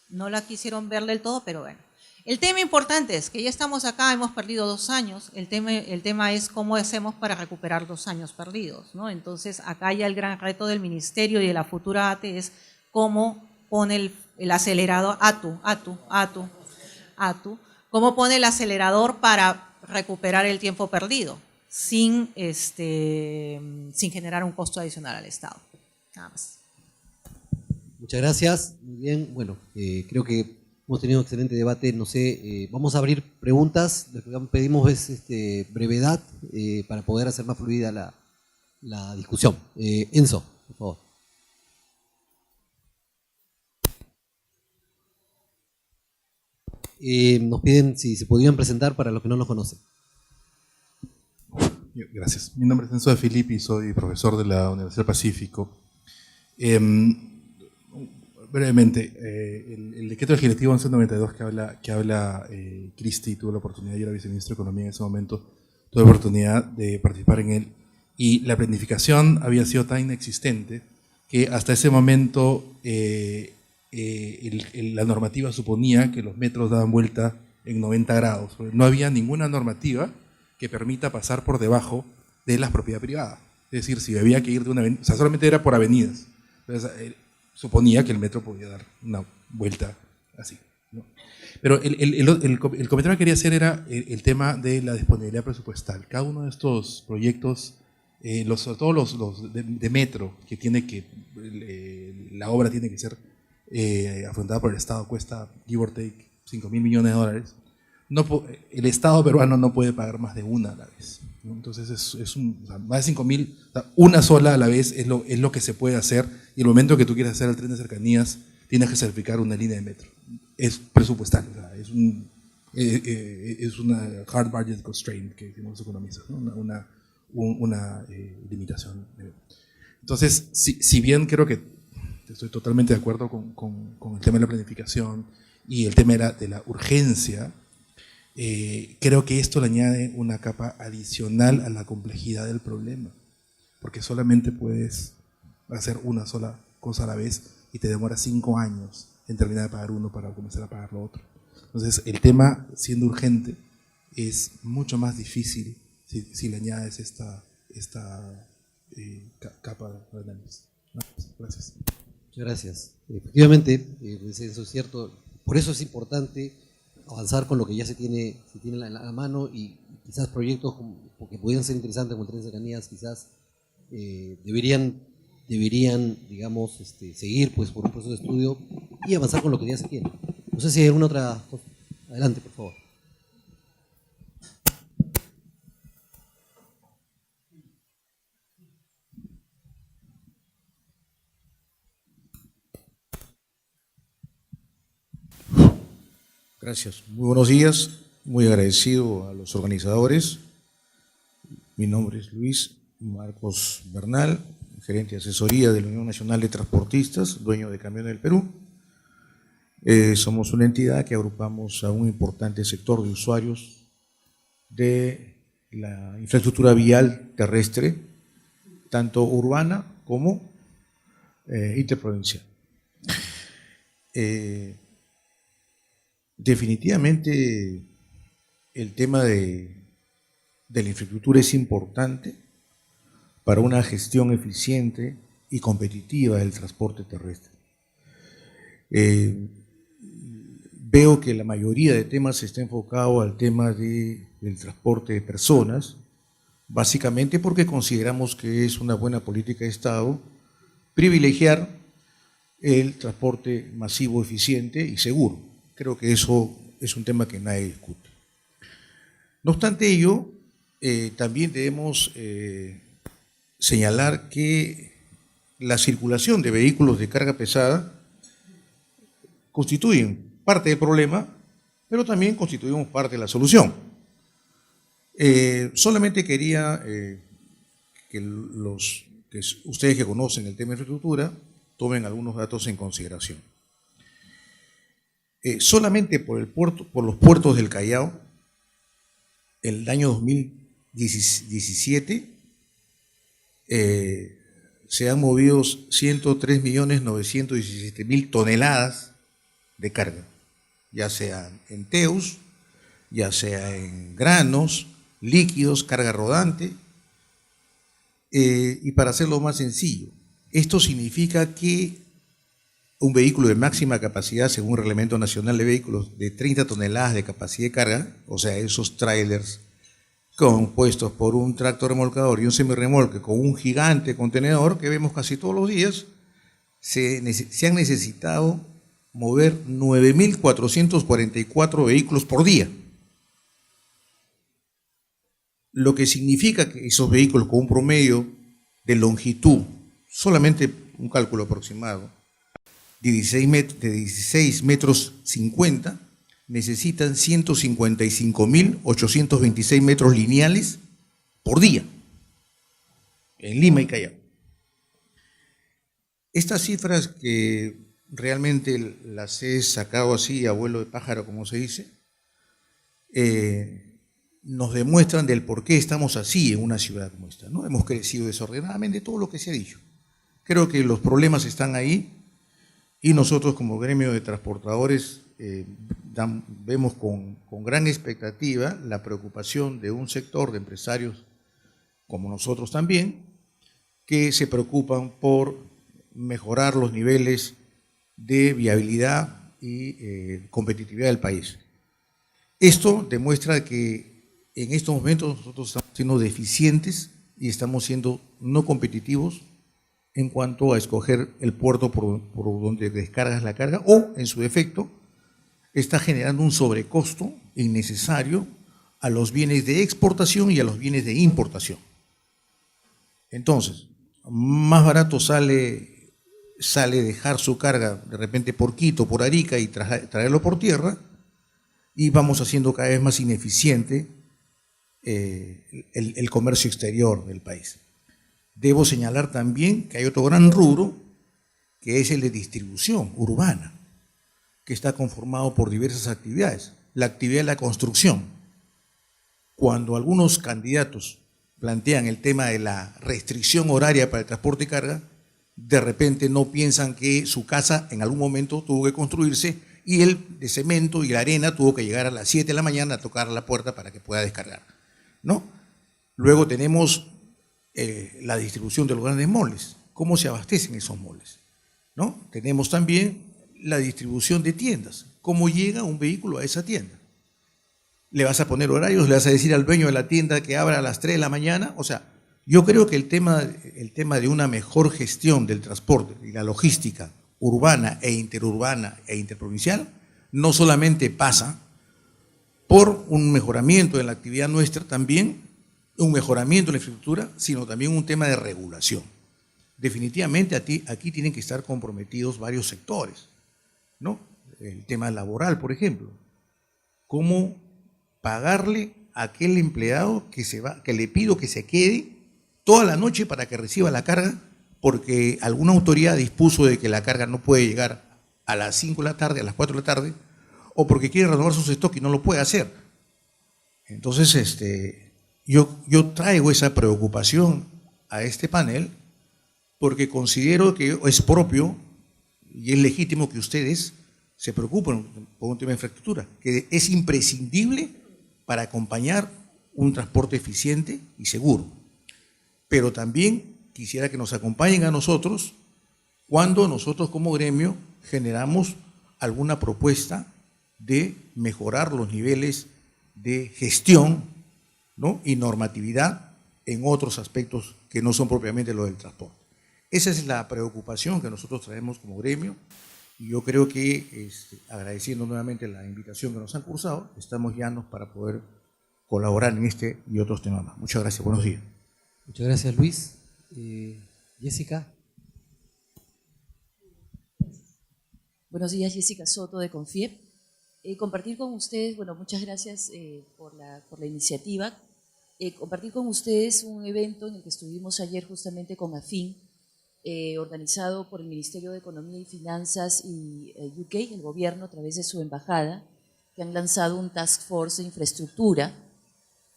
No la quisieron ver del todo, pero bueno. El tema importante es que ya estamos acá, hemos perdido 2 años. El tema es cómo hacemos para recuperar 2 años perdidos, ¿no? Entonces, acá ya el gran reto del Ministerio y de la futura ATE es cómo pone el acelerador, cómo pone el acelerador para recuperar el tiempo perdido sin generar un costo adicional al Estado. Nada más. Muchas gracias. Muy bien, bueno, creo que hemos tenido un excelente debate. No sé, vamos a abrir preguntas. Lo que pedimos es brevedad para poder hacer más fluida la discusión. Enzo, por favor. Nos piden si se podrían presentar para los que no nos conocen. Gracias. Mi nombre es Enzo de Filippi y soy profesor de la Universidad del Pacífico. Brevemente, el decreto legislativo 1192 que habla Cristi, tuve la oportunidad, yo era viceministro de Economía en ese momento, tuve la oportunidad de participar en él, y la planificación había sido tan inexistente que hasta ese momento la normativa suponía que los metros daban vuelta en 90 grados. No había ninguna normativa que permita pasar por debajo de las propiedades privadas. Es decir, si había que ir de una avenida, o sea, solamente era por avenidas. Entonces, suponía que el metro podía dar una vuelta así, ¿no? Pero el comentario que quería hacer era el tema de la disponibilidad presupuestal. Cada uno de estos proyectos, sobre todo los de metro, que tiene que, la obra tiene que ser afrontada por el Estado, cuesta, give or take, 5.000 millones de dólares. El Estado peruano no puede pagar más de una a la vez, ¿no? Entonces, más de 5.000, o sea, una sola a la vez es lo que se puede hacer, y el momento que tú quieres hacer el tren de cercanías, tienes que certificar una línea de metro. Es presupuestal, o sea, es una hard budget constraint que decimos los economistas, ¿no? Una limitación. Entonces, si bien creo que estoy totalmente de acuerdo con el tema de la planificación y el tema de la urgencia, creo que esto le añade una capa adicional a la complejidad del problema, porque solamente puedes hacer una sola cosa a la vez y te demora 5 años en terminar de pagar uno para comenzar a pagar lo otro. Entonces, el tema, siendo urgente, es mucho más difícil si le añades esta capa de análisis. Gracias. Muchas gracias. Efectivamente, eso es cierto. Por eso es importante avanzar con lo que ya se tiene en la mano, y quizás proyectos que podrían ser interesantes como el tren de cercanías, quizás deberían, digamos, seguir pues por un proceso de estudio y avanzar con lo que ya se tiene. No sé si hay alguna otra cosa. Adelante, por favor. Gracias. Muy buenos días. Muy agradecido a los organizadores. Mi nombre es Luis. Marcos Bernal, gerente de asesoría de la Unión Nacional de Transportistas, dueño de Camiones del Perú. Somos una entidad que agrupamos a un importante sector de usuarios de la infraestructura vial terrestre, tanto urbana como interprovincial. Definitivamente el tema de la infraestructura es importante para una gestión eficiente y competitiva del transporte terrestre. Veo que la mayoría de temas se está enfocado al tema del transporte de personas, básicamente porque consideramos que es una buena política de Estado privilegiar el transporte masivo, eficiente y seguro. Creo que eso es un tema que nadie discute. No obstante ello, también debemos señalar que la circulación de vehículos de carga pesada constituyen parte del problema, pero también constituimos parte de la solución. Solamente quería que ustedes que conocen el tema de infraestructura tomen algunos datos en consideración. Solamente por los puertos del Callao, el año 2017 se han movido 103.917.000 toneladas de carga, ya sea en TEUs, ya sea en granos, líquidos, carga rodante. Y para hacerlo más sencillo, esto significa que un vehículo de máxima capacidad, según el Reglamento Nacional de Vehículos, de 30 toneladas de capacidad de carga, o sea, esos trailers compuestos por un tractor remolcador y un semirremolque con un gigante contenedor que vemos casi todos los días, se han necesitado mover 9.444 vehículos por día. Lo que significa que esos vehículos con un promedio de longitud, solamente un cálculo aproximado, de 16 metros 50, necesitan 155.826 metros lineales por día, en Lima y Callao. Estas cifras que realmente las he sacado así a vuelo de pájaro, como se dice, nos demuestran del por qué estamos así en una ciudad como esta, ¿no? Hemos crecido desordenadamente, todo lo que se ha dicho. Creo que los problemas están ahí y nosotros como gremio de transportadores vemos con gran expectativa la preocupación de un sector de empresarios como nosotros también, que se preocupan por mejorar los niveles de viabilidad y competitividad del país. Esto demuestra que en estos momentos nosotros estamos siendo deficientes y estamos siendo no competitivos en cuanto a escoger el puerto por donde descargas la carga, o en su defecto está generando un sobrecosto innecesario a los bienes de exportación y a los bienes de importación. Entonces, más barato sale dejar su carga de repente por Quito, por Arica y traerlo por tierra, y vamos haciendo cada vez más ineficiente el comercio exterior del país. Debo señalar también que hay otro gran rubro, que es el de distribución urbana, que está conformado por diversas actividades. La actividad de la construcción. Cuando algunos candidatos plantean el tema de la restricción horaria para el transporte de carga, de repente no piensan que su casa en algún momento tuvo que construirse y el de cemento y la arena tuvo que llegar a las 7 de la mañana a tocar la puerta para que pueda descargar, ¿no? Luego tenemos la distribución de los grandes moles, cómo se abastecen esos moles, ¿no? Tenemos también la distribución de tiendas, cómo llega un vehículo a esa tienda. ¿Le vas a poner horarios? ¿Le vas a decir al dueño de la tienda que abra a las 3 de la mañana? O sea, yo creo que el tema de una mejor gestión del transporte y la logística urbana e interprovincial no solamente pasa por un mejoramiento en la actividad nuestra, también un mejoramiento en la infraestructura, sino también un tema de regulación. Definitivamente aquí tienen que estar comprometidos varios sectores, ¿no? El tema laboral, por ejemplo. ¿Cómo pagarle a aquel empleado que le pido que se quede toda la noche para que reciba la carga, porque alguna autoridad dispuso de que la carga no puede llegar a las 5 de la tarde, a las 4 de la tarde, o porque quiere renovar sus stocks y no lo puede hacer. Entonces, yo traigo esa preocupación a este panel porque considero que es propio y es legítimo que ustedes se preocupen por un tema de infraestructura, que es imprescindible para acompañar un transporte eficiente y seguro. Pero también quisiera que nos acompañen a nosotros cuando nosotros como gremio generamos alguna propuesta de mejorar los niveles de gestión, ¿no?, y normatividad en otros aspectos que no son propiamente lo del transporte. Esa es la preocupación que nosotros traemos como gremio y yo creo que, agradeciendo nuevamente la invitación que nos han cursado, estamos llanos para poder colaborar en este y otros temas más. Muchas gracias, buenos días. Muchas gracias, Luis. Jessica. Buenos días, Jessica Soto de Confiep. Compartir con ustedes, bueno, muchas gracias por la iniciativa. Compartir con ustedes un evento en el que estuvimos ayer justamente con AFIN, organizado por el Ministerio de Economía y Finanzas y UK, el gobierno a través de su embajada, que han lanzado un task force de infraestructura,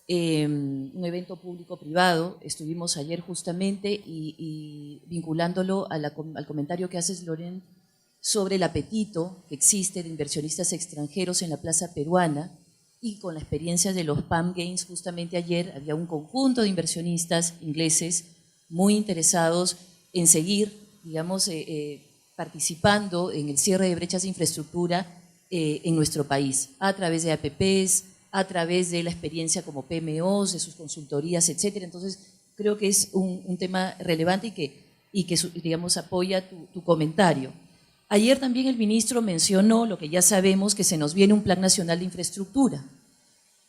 un evento público-privado. Estuvimos ayer justamente y vinculándolo al comentario que haces, Loren, sobre el apetito que existe de inversionistas extranjeros en la plaza peruana y con la experiencia de los PAM Games. Justamente ayer había un conjunto de inversionistas ingleses muy interesados en seguir, digamos, participando en el cierre de brechas de infraestructura en nuestro país, a través de APPs, a través de la experiencia como PMOs, de sus consultorías, etcétera. Entonces, creo que es un tema relevante y que digamos, apoya tu comentario. Ayer también el ministro mencionó lo que ya sabemos, que se nos viene un Plan Nacional de Infraestructura,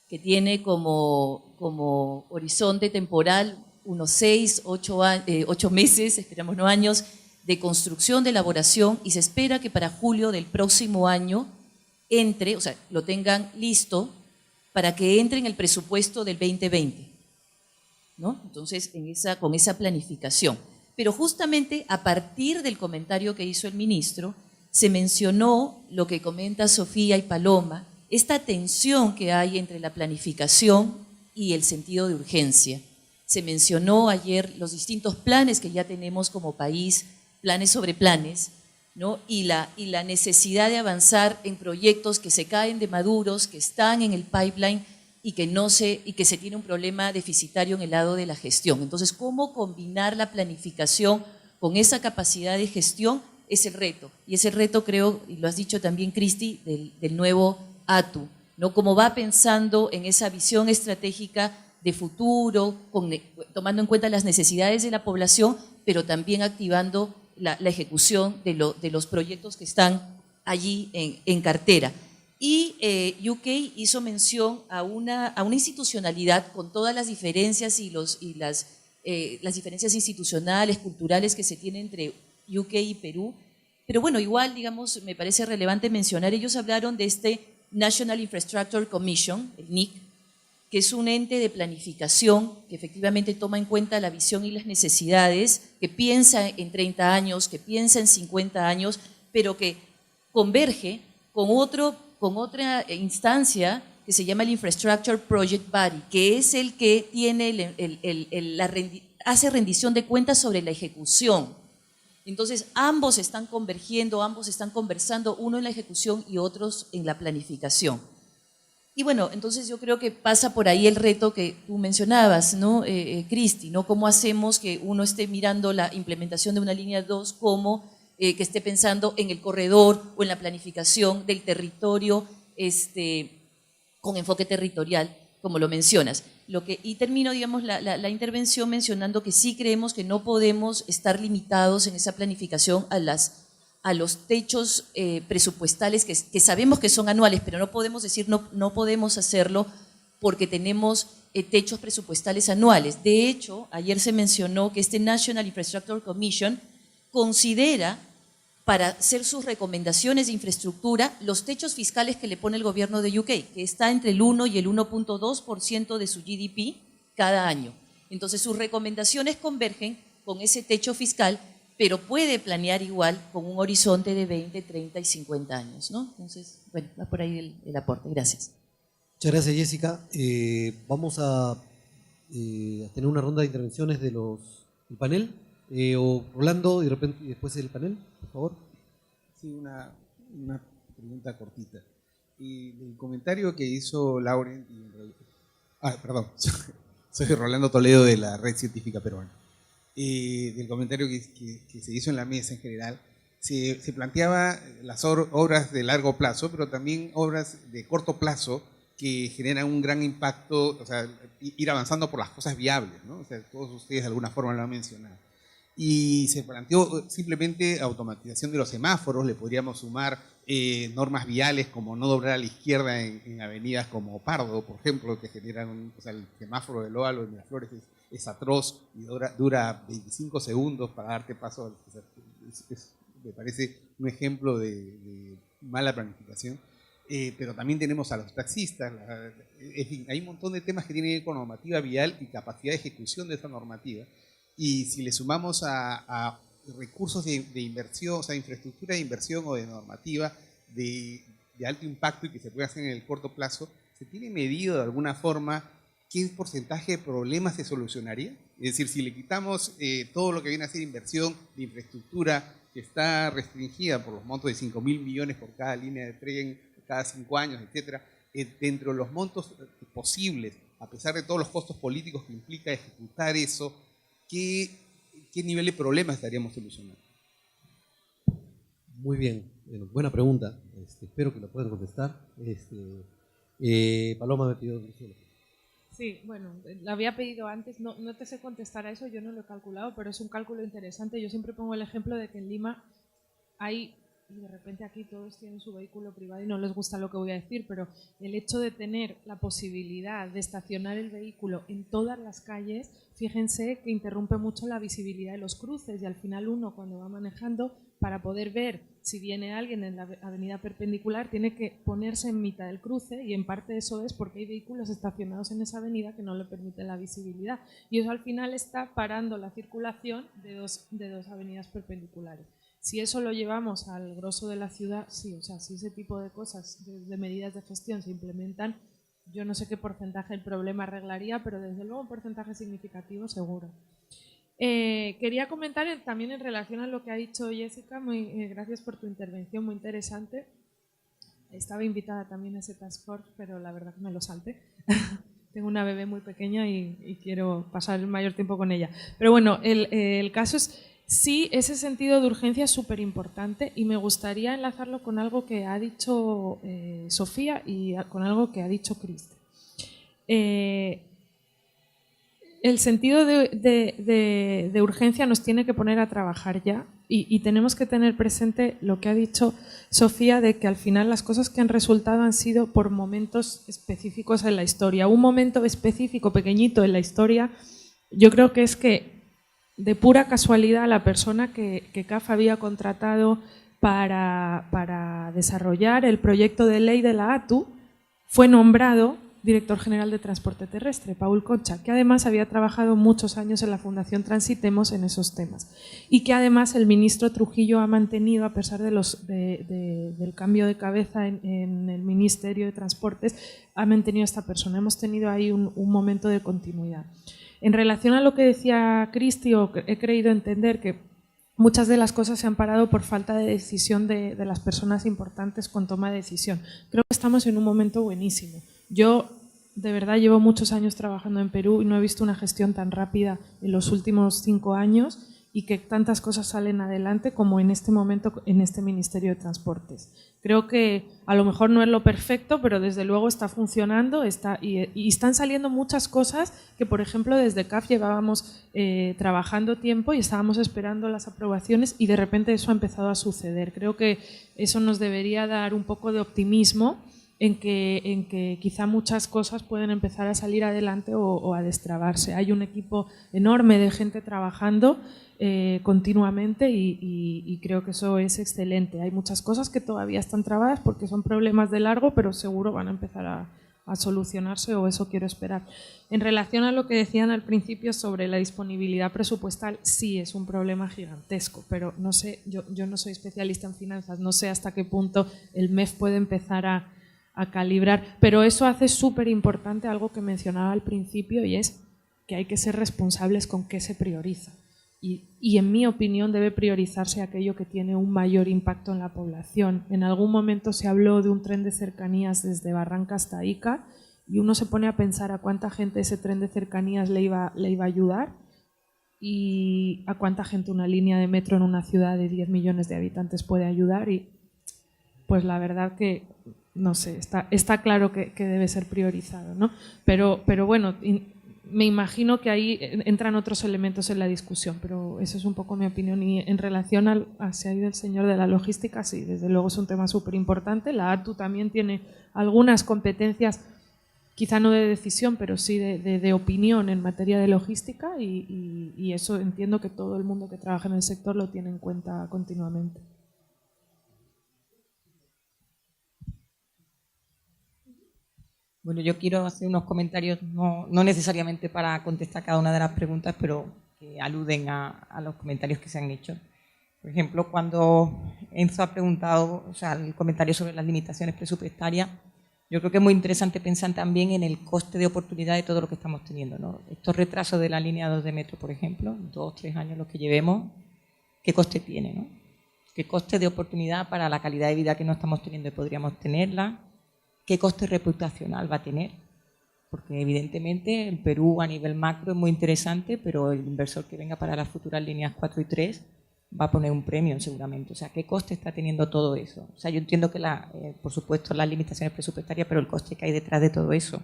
que tiene como horizonte temporal unos 6, 8 meses, esperamos no años, de construcción, de elaboración, y se espera que para julio del próximo año entre, o sea, lo tengan listo para que entre en el presupuesto del 2020, ¿no? Entonces, con esa planificación. Pero justamente a partir del comentario que hizo el ministro, se mencionó lo que comenta Sofía y Paloma, esta tensión que hay entre la planificación y el sentido de urgencia. Se mencionó ayer los distintos planes que ya tenemos como país, planes sobre planes, ¿no? Y la necesidad de avanzar en proyectos que se caen de maduros, que están en el pipeline y que se tiene un problema deficitario en el lado de la gestión. Entonces, ¿cómo combinar la planificación con esa capacidad de gestión? Es el reto. Y ese reto, creo, y lo has dicho también, Cristi, del nuevo ATU, ¿no? Cómo va pensando en esa visión estratégica de futuro, tomando en cuenta las necesidades de la población, pero también activando la ejecución de los proyectos que están allí en cartera. Y UK hizo mención a una institucionalidad con todas las diferencias las diferencias institucionales, culturales que se tienen entre UK y Perú. Pero bueno, igual, digamos, me parece relevante mencionar, ellos hablaron de este National Infrastructure Commission, el NIC, que es un ente de planificación que efectivamente toma en cuenta la visión y las necesidades, que piensa en 30 años, que piensa en 50 años, pero que converge con otra instancia que se llama el Infrastructure Project Body, que es el que tiene hace rendición de cuentas sobre la ejecución. Entonces, ambos están convergiendo, ambos están conversando, uno en la ejecución y otros en la planificación. Y bueno, entonces yo creo que pasa por ahí el reto que tú mencionabas, ¿no, Cristi? ¿No? ¿Cómo hacemos que uno esté mirando la implementación de una línea 2 como que esté pensando en el corredor o en la planificación del territorio con enfoque territorial, como lo mencionas? Y termino, digamos, la intervención mencionando que sí creemos que no podemos estar limitados en esa planificación a los techos presupuestales que sabemos que son anuales, pero no podemos decir no podemos hacerlo porque tenemos techos presupuestales anuales. De hecho, ayer se mencionó que este National Infrastructure Commission considera, para hacer sus recomendaciones de infraestructura, los techos fiscales que le pone el gobierno de UK, que está entre el 1 y el 1.2% de su GDP cada año. Entonces sus recomendaciones convergen con ese techo fiscal, pero puede planear igual con un horizonte de 20, 30 y 50 años, ¿no? Entonces, bueno, va por ahí el aporte. Gracias. Muchas gracias, Jessica. Vamos a tener una ronda de intervenciones del panel. O Rolando y después el panel, por favor. Sí, una pregunta cortita. El comentario que hizo Lauren, perdón, soy Rolando Toledo de la Red Científica Peruana. Del comentario que se hizo en la mesa en general, se planteaba las obras de largo plazo, pero también obras de corto plazo que generan un gran impacto, o sea, ir avanzando por las cosas viables, ¿no? O sea, todos ustedes de alguna forma lo han mencionado. Y se planteó simplemente automatización de los semáforos, le podríamos sumar normas viales como no doblar a la izquierda en avenidas como Pardo, por ejemplo, que generan, o sea, el semáforo del Óvalo de Miraflores es atroz y dura 25 segundos para darte paso. O sea, me parece un ejemplo de mala planificación. Pero también tenemos a los taxistas, en fin, hay un montón de temas que tienen que ver con normativa vial y capacidad de ejecución de esa normativa. Y si le sumamos a recursos de inversión, o sea, infraestructura de inversión o de normativa de alto impacto y que se puede hacer en el corto plazo, ¿se tiene medido de alguna forma qué porcentaje de problemas se solucionaría? Es decir, si le quitamos todo lo que viene a ser inversión de infraestructura que está restringida por los montos de 5.000 millones por cada línea de tren, cada 5 años, etcétera, dentro de los montos posibles, a pesar de todos los costos políticos que implica ejecutar eso, ¿qué nivel de problemas estaríamos solucionando? Muy bien, bueno, buena pregunta. Espero que la puedan contestar. Paloma me pidió. Sí, bueno, la había pedido antes, no te sé contestar a eso, yo no lo he calculado, pero es un cálculo interesante. Yo siempre pongo el ejemplo de que en Lima hay, y de repente aquí todos tienen su vehículo privado y no les gusta lo que voy a decir, pero el hecho de tener la posibilidad de estacionar el vehículo en todas las calles, fíjense que interrumpe mucho la visibilidad de los cruces y al final uno cuando va manejando, para poder ver si viene alguien en la avenida perpendicular, tiene que ponerse en mitad del cruce y en parte eso es porque hay vehículos estacionados en esa avenida que no le permiten la visibilidad y eso al final está parando la circulación de dos avenidas perpendiculares. Si eso lo llevamos al grosso de la ciudad, sí, o sea, si ese tipo de cosas, de medidas de gestión se implementan, yo no sé qué porcentaje el problema arreglaría, pero desde luego un porcentaje significativo seguro. Quería comentar también en relación a lo que ha dicho Jessica, gracias por tu intervención, muy interesante. Estaba invitada también a ese task force, pero la verdad que me lo salté. Tengo una bebé muy pequeña y quiero pasar el mayor tiempo con ella. Pero bueno, el caso es, sí, ese sentido de urgencia es súper importante y me gustaría enlazarlo con algo que ha dicho Sofía y con algo que ha dicho Cristi. El sentido de urgencia nos tiene que poner a trabajar ya y tenemos que tener presente lo que ha dicho Sofía de que al final las cosas que han resultado han sido por momentos específicos en la historia. Un momento específico, pequeñito en la historia, yo creo que es que de pura casualidad la persona que CAF había contratado para desarrollar el proyecto de ley de la ATU fue nombrado director general de Transporte Terrestre, Paul Concha, que además había trabajado muchos años en la Fundación Transitemos en esos temas y que además el ministro Trujillo ha mantenido, a pesar del cambio de cabeza en el Ministerio de Transportes, ha mantenido a esta persona. Hemos tenido ahí un momento de continuidad. En relación a lo que decía Cristi, he creído entender que muchas de las cosas se han parado por falta de decisión de las personas importantes con toma de decisión. Creo que estamos en un momento buenísimo. Yo, de verdad, llevo muchos años trabajando en Perú y no he visto una gestión tan rápida en los últimos 5 años y que tantas cosas salen adelante como en este momento en este Ministerio de Transportes. Creo que a lo mejor no es lo perfecto, pero desde luego está funcionando y están saliendo muchas cosas que, por ejemplo, desde CAF llevábamos trabajando tiempo y estábamos esperando las aprobaciones y de repente eso ha empezado a suceder. Creo que eso nos debería dar un poco de optimismo en que quizá muchas cosas pueden empezar a salir adelante o a destrabarse. Hay un equipo enorme de gente trabajando continuamente y creo que eso es excelente. Hay muchas cosas que todavía están trabadas porque son problemas de largo, pero seguro van a empezar a solucionarse, o eso quiero esperar. En relación a lo que decían al principio sobre la disponibilidad presupuestal, sí es un problema gigantesco, pero no sé, yo no soy especialista en finanzas, no sé hasta qué punto el MEF puede empezar a calibrar, pero eso hace súper importante algo que mencionaba al principio, y es que hay que ser responsables con qué se prioriza. Y en mi opinión debe priorizarse aquello que tiene un mayor impacto en la población. En algún momento se habló de un tren de cercanías desde Barranca hasta Ica, y uno se pone a pensar a cuánta gente ese tren de cercanías le iba a ayudar, y a cuánta gente una línea de metro en una ciudad de 10 millones de habitantes puede ayudar, y pues la verdad que, no sé, está claro que debe ser priorizado, ¿no? Pero bueno, me imagino que ahí entran otros elementos en la discusión, pero eso es un poco mi opinión. Y en relación a se ha ido el señor de la logística, sí, desde luego es un tema súper importante. La ATU también tiene algunas competencias, quizá no de decisión, pero sí de opinión en materia de logística, y eso entiendo que todo el mundo que trabaja en el sector lo tiene en cuenta continuamente. Bueno, yo quiero hacer unos comentarios, no necesariamente para contestar cada una de las preguntas, pero que aluden a los comentarios que se han hecho. Por ejemplo, cuando Enzo ha preguntado, o sea, el comentario sobre las limitaciones presupuestarias, yo creo que es muy interesante pensar también en el coste de oportunidad de todo lo que estamos teniendo, ¿no? Estos retrasos de la línea 2 de metro, por ejemplo, 2 o 3 años los que llevemos, ¿qué coste tiene, no? ¿Qué coste de oportunidad para la calidad de vida que no estamos teniendo y podríamos tenerla? ¿Qué coste reputacional va a tener? Porque evidentemente en Perú a nivel macro es muy interesante, pero el inversor que venga para las futuras líneas 4 y 3 va a poner un premio seguramente. O sea, ¿qué coste está teniendo todo eso? O sea, yo entiendo que, por supuesto, las limitaciones presupuestarias, pero el coste que hay detrás de todo eso.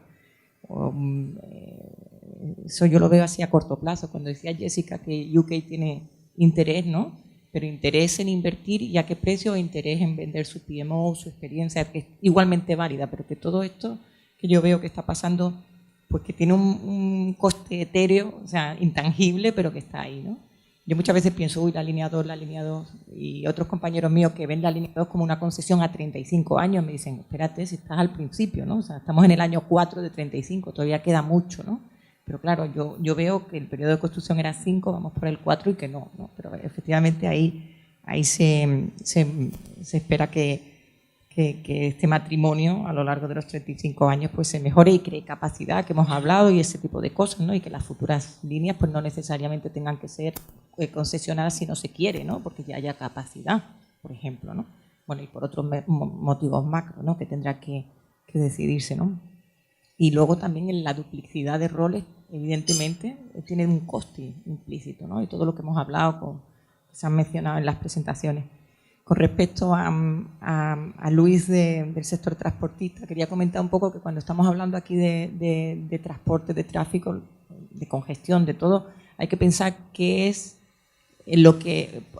Eso yo lo veo así a corto plazo. Cuando decía Jessica que UK tiene interés, ¿no? Pero interés en invertir, ¿y a qué precio? Interés en vender su PMO, su experiencia, que es igualmente válida, pero que todo esto que yo veo que está pasando, pues que tiene un coste etéreo, o sea, intangible, pero que está ahí, ¿no? Yo muchas veces pienso, uy, la línea 2, y otros compañeros míos que ven la línea 2 como una concesión a 35 años, me dicen, espérate, si estás al principio, ¿no? O sea, estamos en el año 4 de 35, todavía queda mucho, ¿no? Pero claro, yo veo que el periodo de construcción era 5, vamos por el 4 y que no, ¿no? Pero efectivamente ahí se espera que este matrimonio a lo largo de los 35 años pues se mejore y cree capacidad, que hemos hablado, y ese tipo de cosas, ¿no? Y que las futuras líneas pues no necesariamente tengan que ser concesionadas si no se quiere, ¿no? Porque ya haya capacidad, por ejemplo, ¿no? Bueno, y por otros motivos macro, ¿no? Que tendrá que decidirse, ¿no? Y luego también en la duplicidad de roles, evidentemente, tiene un coste implícito, ¿no? Y todo lo que hemos hablado, que se han mencionado en las presentaciones. Con respecto a Luis del sector transportista, quería comentar un poco que cuando estamos hablando aquí de transporte, de tráfico, de congestión, de todo, hay que pensar qué es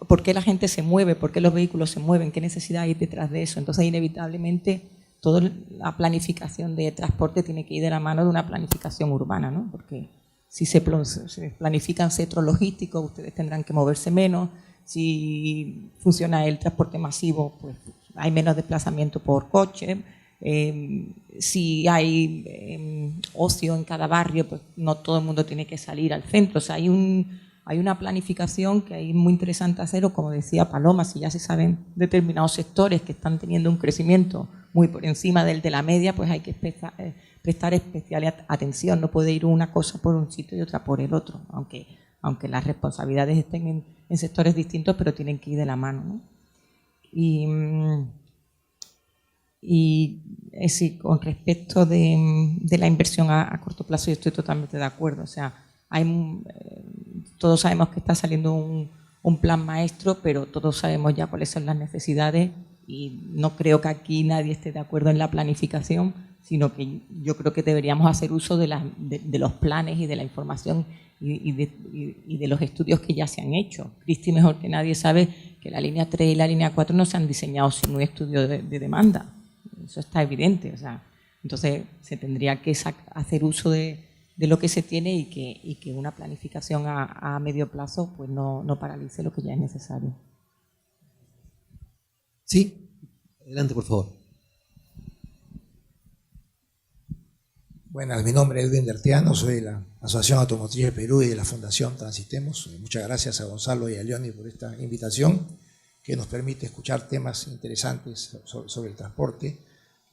por qué la gente se mueve, por qué los vehículos se mueven, qué necesidad hay detrás de eso. Entonces, inevitablemente, toda la planificación de transporte tiene que ir de la mano de una planificación urbana, ¿no? Porque si se planifican centros logísticos, ustedes tendrán que moverse menos. Si funciona el transporte masivo, pues hay menos desplazamiento por coche. Si hay ocio en cada barrio, pues no todo el mundo tiene que salir al centro. O sea, hay una planificación que es muy interesante hacer, o como decía Paloma, si ya se saben determinados sectores que están teniendo un crecimiento muy por encima del de la media, pues hay que prestar especial atención. No puede ir una cosa por un sitio y otra por el otro, aunque las responsabilidades estén en sectores distintos, pero tienen que ir de la mano, ¿no? Y sí, con respecto de la inversión a corto plazo, yo estoy totalmente de acuerdo. O sea, todos sabemos que está saliendo un plan maestro, pero todos sabemos ya cuáles son las necesidades, y no creo que aquí nadie esté de acuerdo en la planificación, sino que yo creo que deberíamos hacer uso de los planes y de la información y de los estudios que ya se han hecho. Cristi mejor que nadie sabe que la línea 3 y la línea 4 no se han diseñado sin un estudio de demanda. Eso está evidente. O sea, entonces se tendría que hacer uso de lo que se tiene, y que una planificación a medio plazo pues no paralice lo que ya es necesario. Sí, adelante por favor. Buenas, mi nombre es Edwin Dertiano, soy de la Asociación Automotriz de Perú y de la Fundación Transitemos. Muchas gracias a Gonzalo y a Leoni por esta invitación que nos permite escuchar temas interesantes sobre el transporte.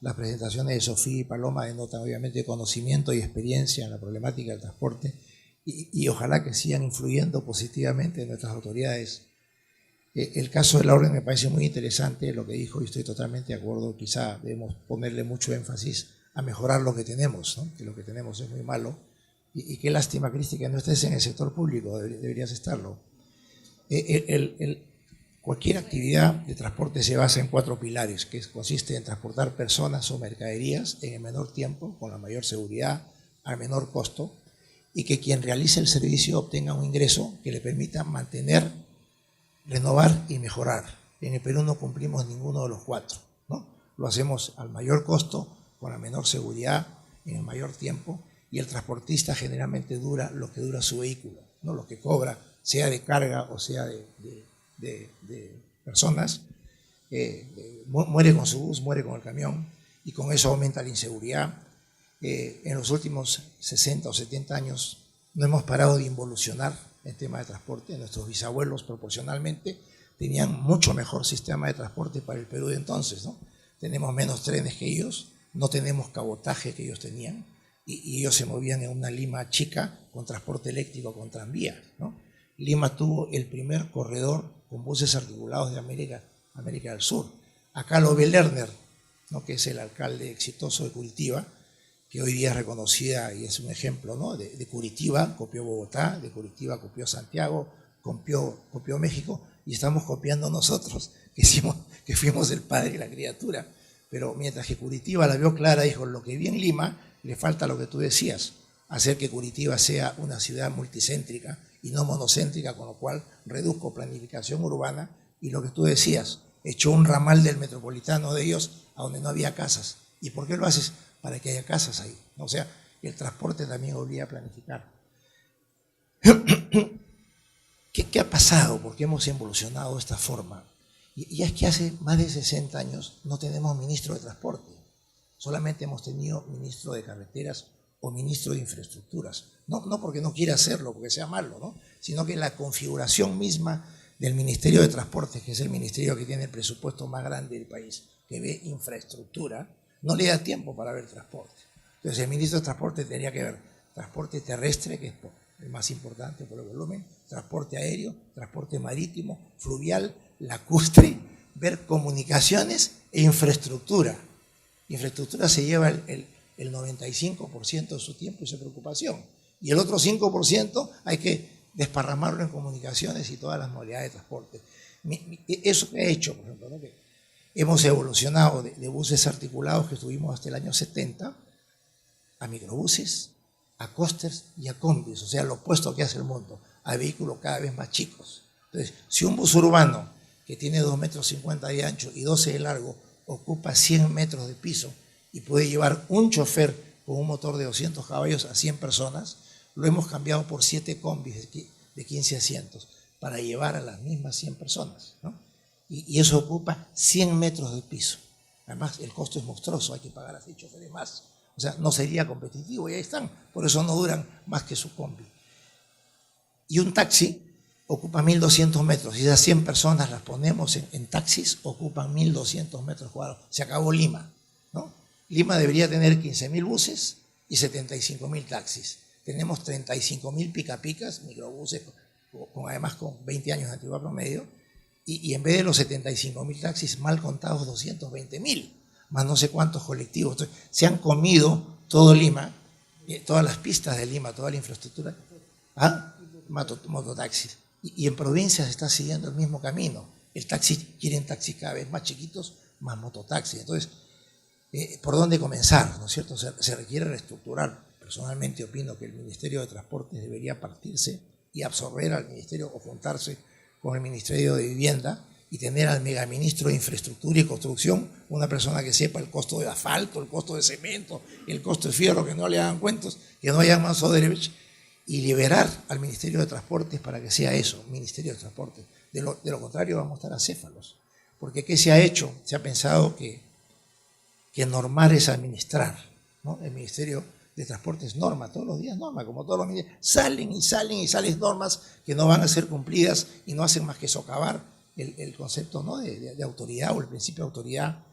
Las presentaciones de Sofía y Paloma denotan obviamente conocimiento y experiencia en la problemática del transporte y ojalá que sigan influyendo positivamente en nuestras autoridades. El caso de la orden me parece muy interesante, lo que dijo, y estoy totalmente de acuerdo. Quizá debemos ponerle mucho énfasis a mejorar lo que tenemos, ¿no? Que lo que tenemos es muy malo, y qué lástima, Cristi, que no estés en el sector público, deberías estarlo. Cualquier actividad de transporte se basa en 4 pilares, que consiste en transportar personas o mercaderías en el menor tiempo, con la mayor seguridad, al menor costo, y que quien realice el servicio obtenga un ingreso que le permita mantener, renovar y mejorar. En el Perú no cumplimos ninguno de los 4, ¿no? Lo hacemos al mayor costo, con la menor seguridad, en el mayor tiempo, y el transportista generalmente dura lo que dura su vehículo, ¿no? Lo que cobra, sea de carga o sea de personas, muere con su bus, muere con el camión, y con eso aumenta la inseguridad. En los últimos 60 o 70 años no hemos parado de involucionar en tema de transporte. Nuestros bisabuelos proporcionalmente tenían mucho mejor sistema de transporte para el Perú de entonces, ¿no? Tenemos menos trenes que ellos, no tenemos cabotaje que ellos tenían, y ellos se movían en una Lima chica con transporte eléctrico, con tranvía, ¿no? Lima tuvo el primer corredor con buses articulados de América del Sur. Acá lo ve Lerner, ¿no? Que es el alcalde exitoso de Curitiba, que hoy día es reconocida y es un ejemplo, ¿no? De Curitiba copió Bogotá, de Curitiba copió Santiago, copió México, y estamos copiando nosotros, que fuimos el padre y la criatura. Pero mientras que Curitiba la vio clara, dijo, lo que vi en Lima, le falta lo que tú decías, hacer que Curitiba sea una ciudad multicéntrica y no monocéntrica, con lo cual reduzco planificación urbana, y lo que tú decías, echó un ramal del metropolitano de ellos a donde no había casas. ¿Y por qué lo haces? Para que haya casas ahí. O sea, el transporte también obliga a planificar. ¿Qué ha pasado? ¿Por qué hemos evolucionado de esta forma? Y es que hace más de 60 años no tenemos ministro de transporte. Solamente hemos tenido ministro de carreteras o ministro de infraestructuras. No porque no quiera hacerlo, porque sea malo, ¿no? Sino que la configuración misma del Ministerio de Transporte, que es el ministerio que tiene el presupuesto más grande del país, que ve infraestructura, no le da tiempo para ver transporte. Entonces el ministro de Transporte tendría que ver transporte terrestre, que es el más importante por el volumen, transporte aéreo, transporte marítimo, fluvial, lacustre, ver comunicaciones e infraestructura. Infraestructura se lleva el 95% de su tiempo y su preocupación. Y el otro 5% hay que desparramarlo en comunicaciones y todas las modalidades de transporte. Eso que ha hecho, por ejemplo, ¿no? Que hemos evolucionado de buses articulados que estuvimos hasta el año 70 a microbuses, a coasters y a combis, o sea, lo opuesto que hace el mundo, a vehículos cada vez más chicos. Entonces, si un bus urbano que tiene 2,50 metros de ancho y 12 de largo ocupa 100 metros de piso y puede llevar un chofer con un motor de 200 caballos a 100 personas, lo hemos cambiado por 7 combis de 15 asientos para llevar a las mismas 100 personas, ¿no? Y eso ocupa 100 metros de piso. Además, el costo es monstruoso, hay que pagar a 6 choferes más. O sea, no sería competitivo, y ahí están. Por eso no duran más que su combi. Y un taxi ocupa 1.200 metros. Y esas 100 personas las ponemos en taxis, ocupan 1.200 metros cuadrados. Se acabó Lima, ¿no? Lima debería tener 15.000 buses y 75.000 taxis. Tenemos 35.000 pica-picas, microbuses, además con 20 años de antigüedad promedio. Y en vez de los 75.000 taxis, mal contados 220.000, más no sé cuántos colectivos. Entonces, se han comido todo Lima, todas las pistas de Lima, toda la infraestructura. ¿Ah? Mototaxis. Y en provincias se está siguiendo el mismo camino. Quieren taxis cada vez más chiquitos, más mototaxis. Entonces, ¿por dónde comenzar? ¿No es cierto? Se requiere reestructurar. Personalmente opino que el Ministerio de Transportes debería partirse y absorber al Ministerio o juntarse con el Ministerio de Vivienda y tener al megaministro de Infraestructura y Construcción, una persona que sepa el costo de asfalto, el costo de cemento, el costo de fierro, que no le hagan cuentos, que no haya más Odebrecht, y liberar al Ministerio de Transportes para que sea eso, Ministerio de Transportes. De lo contrario vamos a estar acéfalos. Porque ¿qué se ha hecho? Se ha pensado que normar es administrar, ¿no? El Ministerio de transporte es norma, todos los días norma, como todos los días. Salen y salen y salen normas que no van a ser cumplidas y no hacen más que socavar el concepto, ¿no?, de autoridad o el principio de autoridad.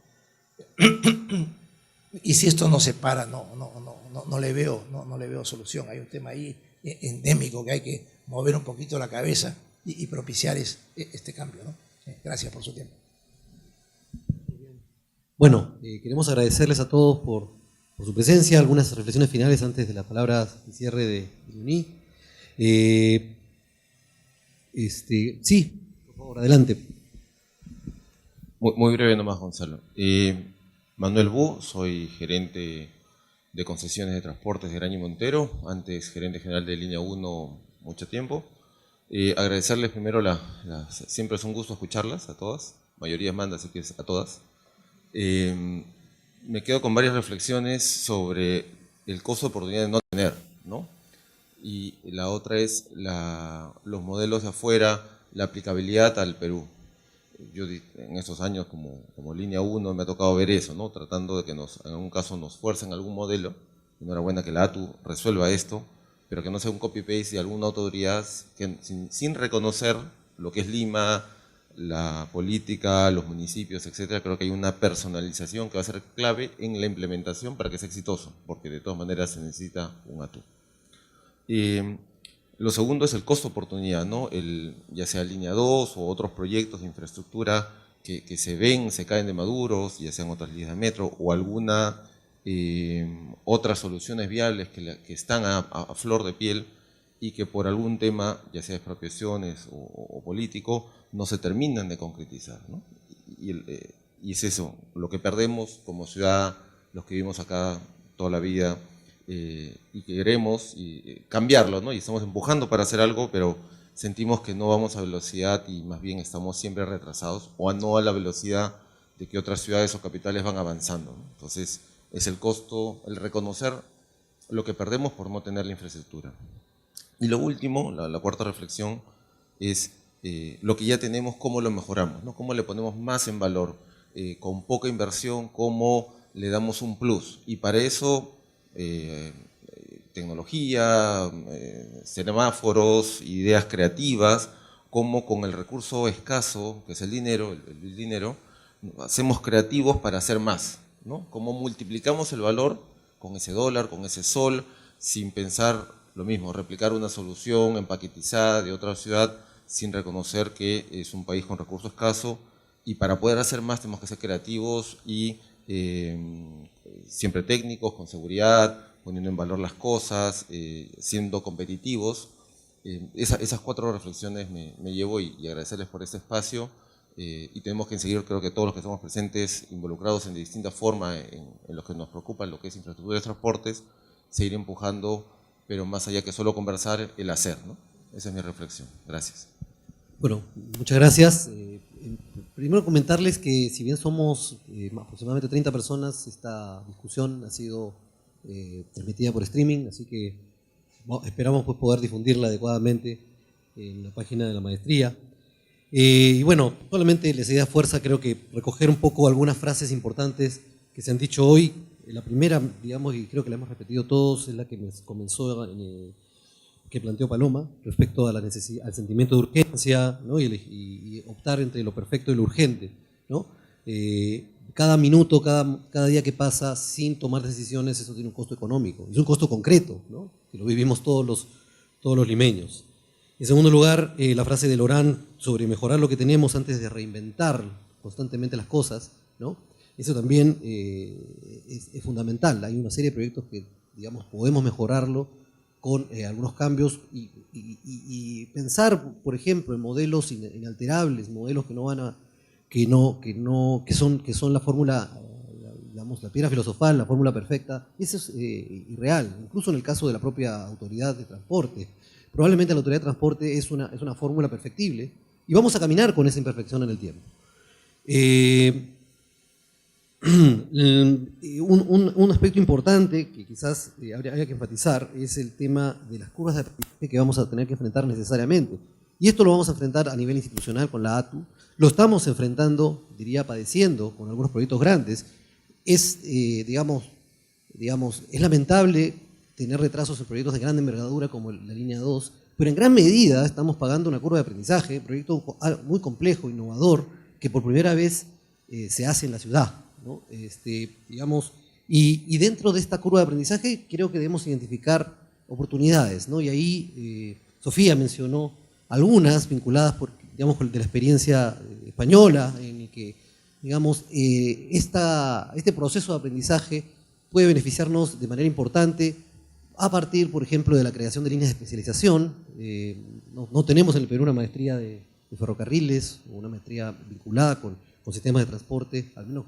Y si esto no se para, no le veo solución. Hay un tema ahí endémico que hay que mover un poquito la cabeza y propiciar este cambio, ¿no? Gracias por su tiempo. Bueno, queremos agradecerles a todos por su presencia. Algunas reflexiones finales antes de las palabras de cierre de Leoní. Sí, por favor, adelante. Muy breve nomás, Gonzalo. Manuel Bu, soy gerente de concesiones de transportes de Graña y Montero, antes gerente general de Línea 1 mucho tiempo. Agradecerles primero, siempre es un gusto escucharlas a todas, mayoría manda, así que es a todas. Me quedo con varias reflexiones sobre el costo de oportunidad de no tener, ¿no? Y la otra es los modelos de afuera, la aplicabilidad al Perú. Yo en estos años como Línea 1 me ha tocado ver eso, ¿no? Tratando de que en algún caso nos fuercen algún modelo. Enhorabuena que la ATU resuelva esto, pero que no sea un copy-paste de alguna autoridad que, sin reconocer lo que es Lima, la política, los municipios, etcétera. Creo que hay una personalización que va a ser clave en la implementación para que sea exitoso, porque de todas maneras se necesita un ATU. Lo segundo es el costo oportunidad, ¿no? Ya sea Línea 2 o otros proyectos de infraestructura que se caen de maduros, ya sean otras líneas de metro o alguna otras soluciones viables que están a flor de piel y que por algún tema, ya sea expropiaciones o político, no se terminan de concretizar, ¿no? Y es eso, lo que perdemos como ciudad, los que vivimos acá toda la vida, y queremos cambiarlo, ¿no? Y estamos empujando para hacer algo, pero sentimos que no vamos a velocidad y más bien estamos siempre retrasados o no a la velocidad de que otras ciudades o capitales van avanzando, ¿no? Entonces es el costo, el reconocer lo que perdemos por no tener la infraestructura. Y lo último, la cuarta reflexión, es lo que ya tenemos, cómo lo mejoramos, ¿no? Cómo le ponemos más en valor, con poca inversión, cómo le damos un plus. Y para eso tecnología, semáforos, ideas creativas, como con el recurso escaso, que es el dinero, hacemos creativos para hacer más, ¿no? Cómo multiplicamos el valor con ese dólar, con ese sol, sin pensar lo mismo, replicar una solución empaquetizada de otra ciudad sin reconocer que es un país con recurso escaso, y para poder hacer más tenemos que ser creativos y siempre técnicos, con seguridad, poniendo en valor las cosas, siendo competitivos. Esas cuatro reflexiones me llevo y agradecerles por este espacio, y tenemos que seguir, creo que todos los que estamos presentes, involucrados en distinta forma en lo que nos preocupa, en lo que es infraestructura de transportes, seguir empujando, pero más allá que solo conversar, el hacer, ¿no? Esa es mi reflexión. Gracias. Bueno, muchas gracias. Primero comentarles que si bien somos aproximadamente 30 personas, esta discusión ha sido transmitida por streaming, así que esperamos pues, poder difundirla adecuadamente en la página de la maestría. Y bueno, solamente les da fuerza, creo que recoger un poco algunas frases importantes que se han dicho hoy. La primera, digamos, y creo que la hemos repetido todos, es la que comenzó que planteó Paloma respecto a la necesidad, al sentimiento de urgencia, ¿no? y optar entre lo perfecto y lo urgente, ¿no? Cada minuto, cada día que pasa sin tomar decisiones, eso tiene un costo económico, es un costo concreto, ¿no? Que lo vivimos todos los limeños. En segundo lugar, la frase de Lorán sobre mejorar lo que tenemos antes de reinventar constantemente las cosas, ¿no? Eso también es fundamental. Hay una serie de proyectos que, digamos, podemos mejorarlo con algunos cambios y pensar, por ejemplo, en modelos inalterables, modelos que no van a, que son la fórmula, digamos, la piedra filosofal, la fórmula perfecta. Eso es irreal, incluso en el caso de la propia autoridad de transporte. Probablemente la autoridad de transporte es una fórmula perfectible y vamos a caminar con esa imperfección en el tiempo. Un aspecto importante que quizás habría que enfatizar es el tema de las curvas de aprendizaje que vamos a tener que enfrentar necesariamente. Y esto lo vamos a enfrentar a nivel institucional con la ATU. Lo estamos enfrentando, diría padeciendo, con algunos proyectos grandes. Es, digamos, es lamentable tener retrasos en proyectos de gran envergadura como la línea 2, pero en gran medida estamos pagando una curva de aprendizaje, proyecto muy complejo, innovador, que por primera vez se hace en la ciudad, ¿no? Digamos, y dentro de esta curva de aprendizaje creo que debemos identificar oportunidades, ¿no? Y ahí Sofía mencionó algunas vinculadas digamos, de la experiencia española, en el que, digamos, este proceso de aprendizaje puede beneficiarnos de manera importante a partir, por ejemplo, de la creación de líneas de especialización. No tenemos en el Perú una maestría de ferrocarriles o una maestría vinculada con sistemas de transporte, al menos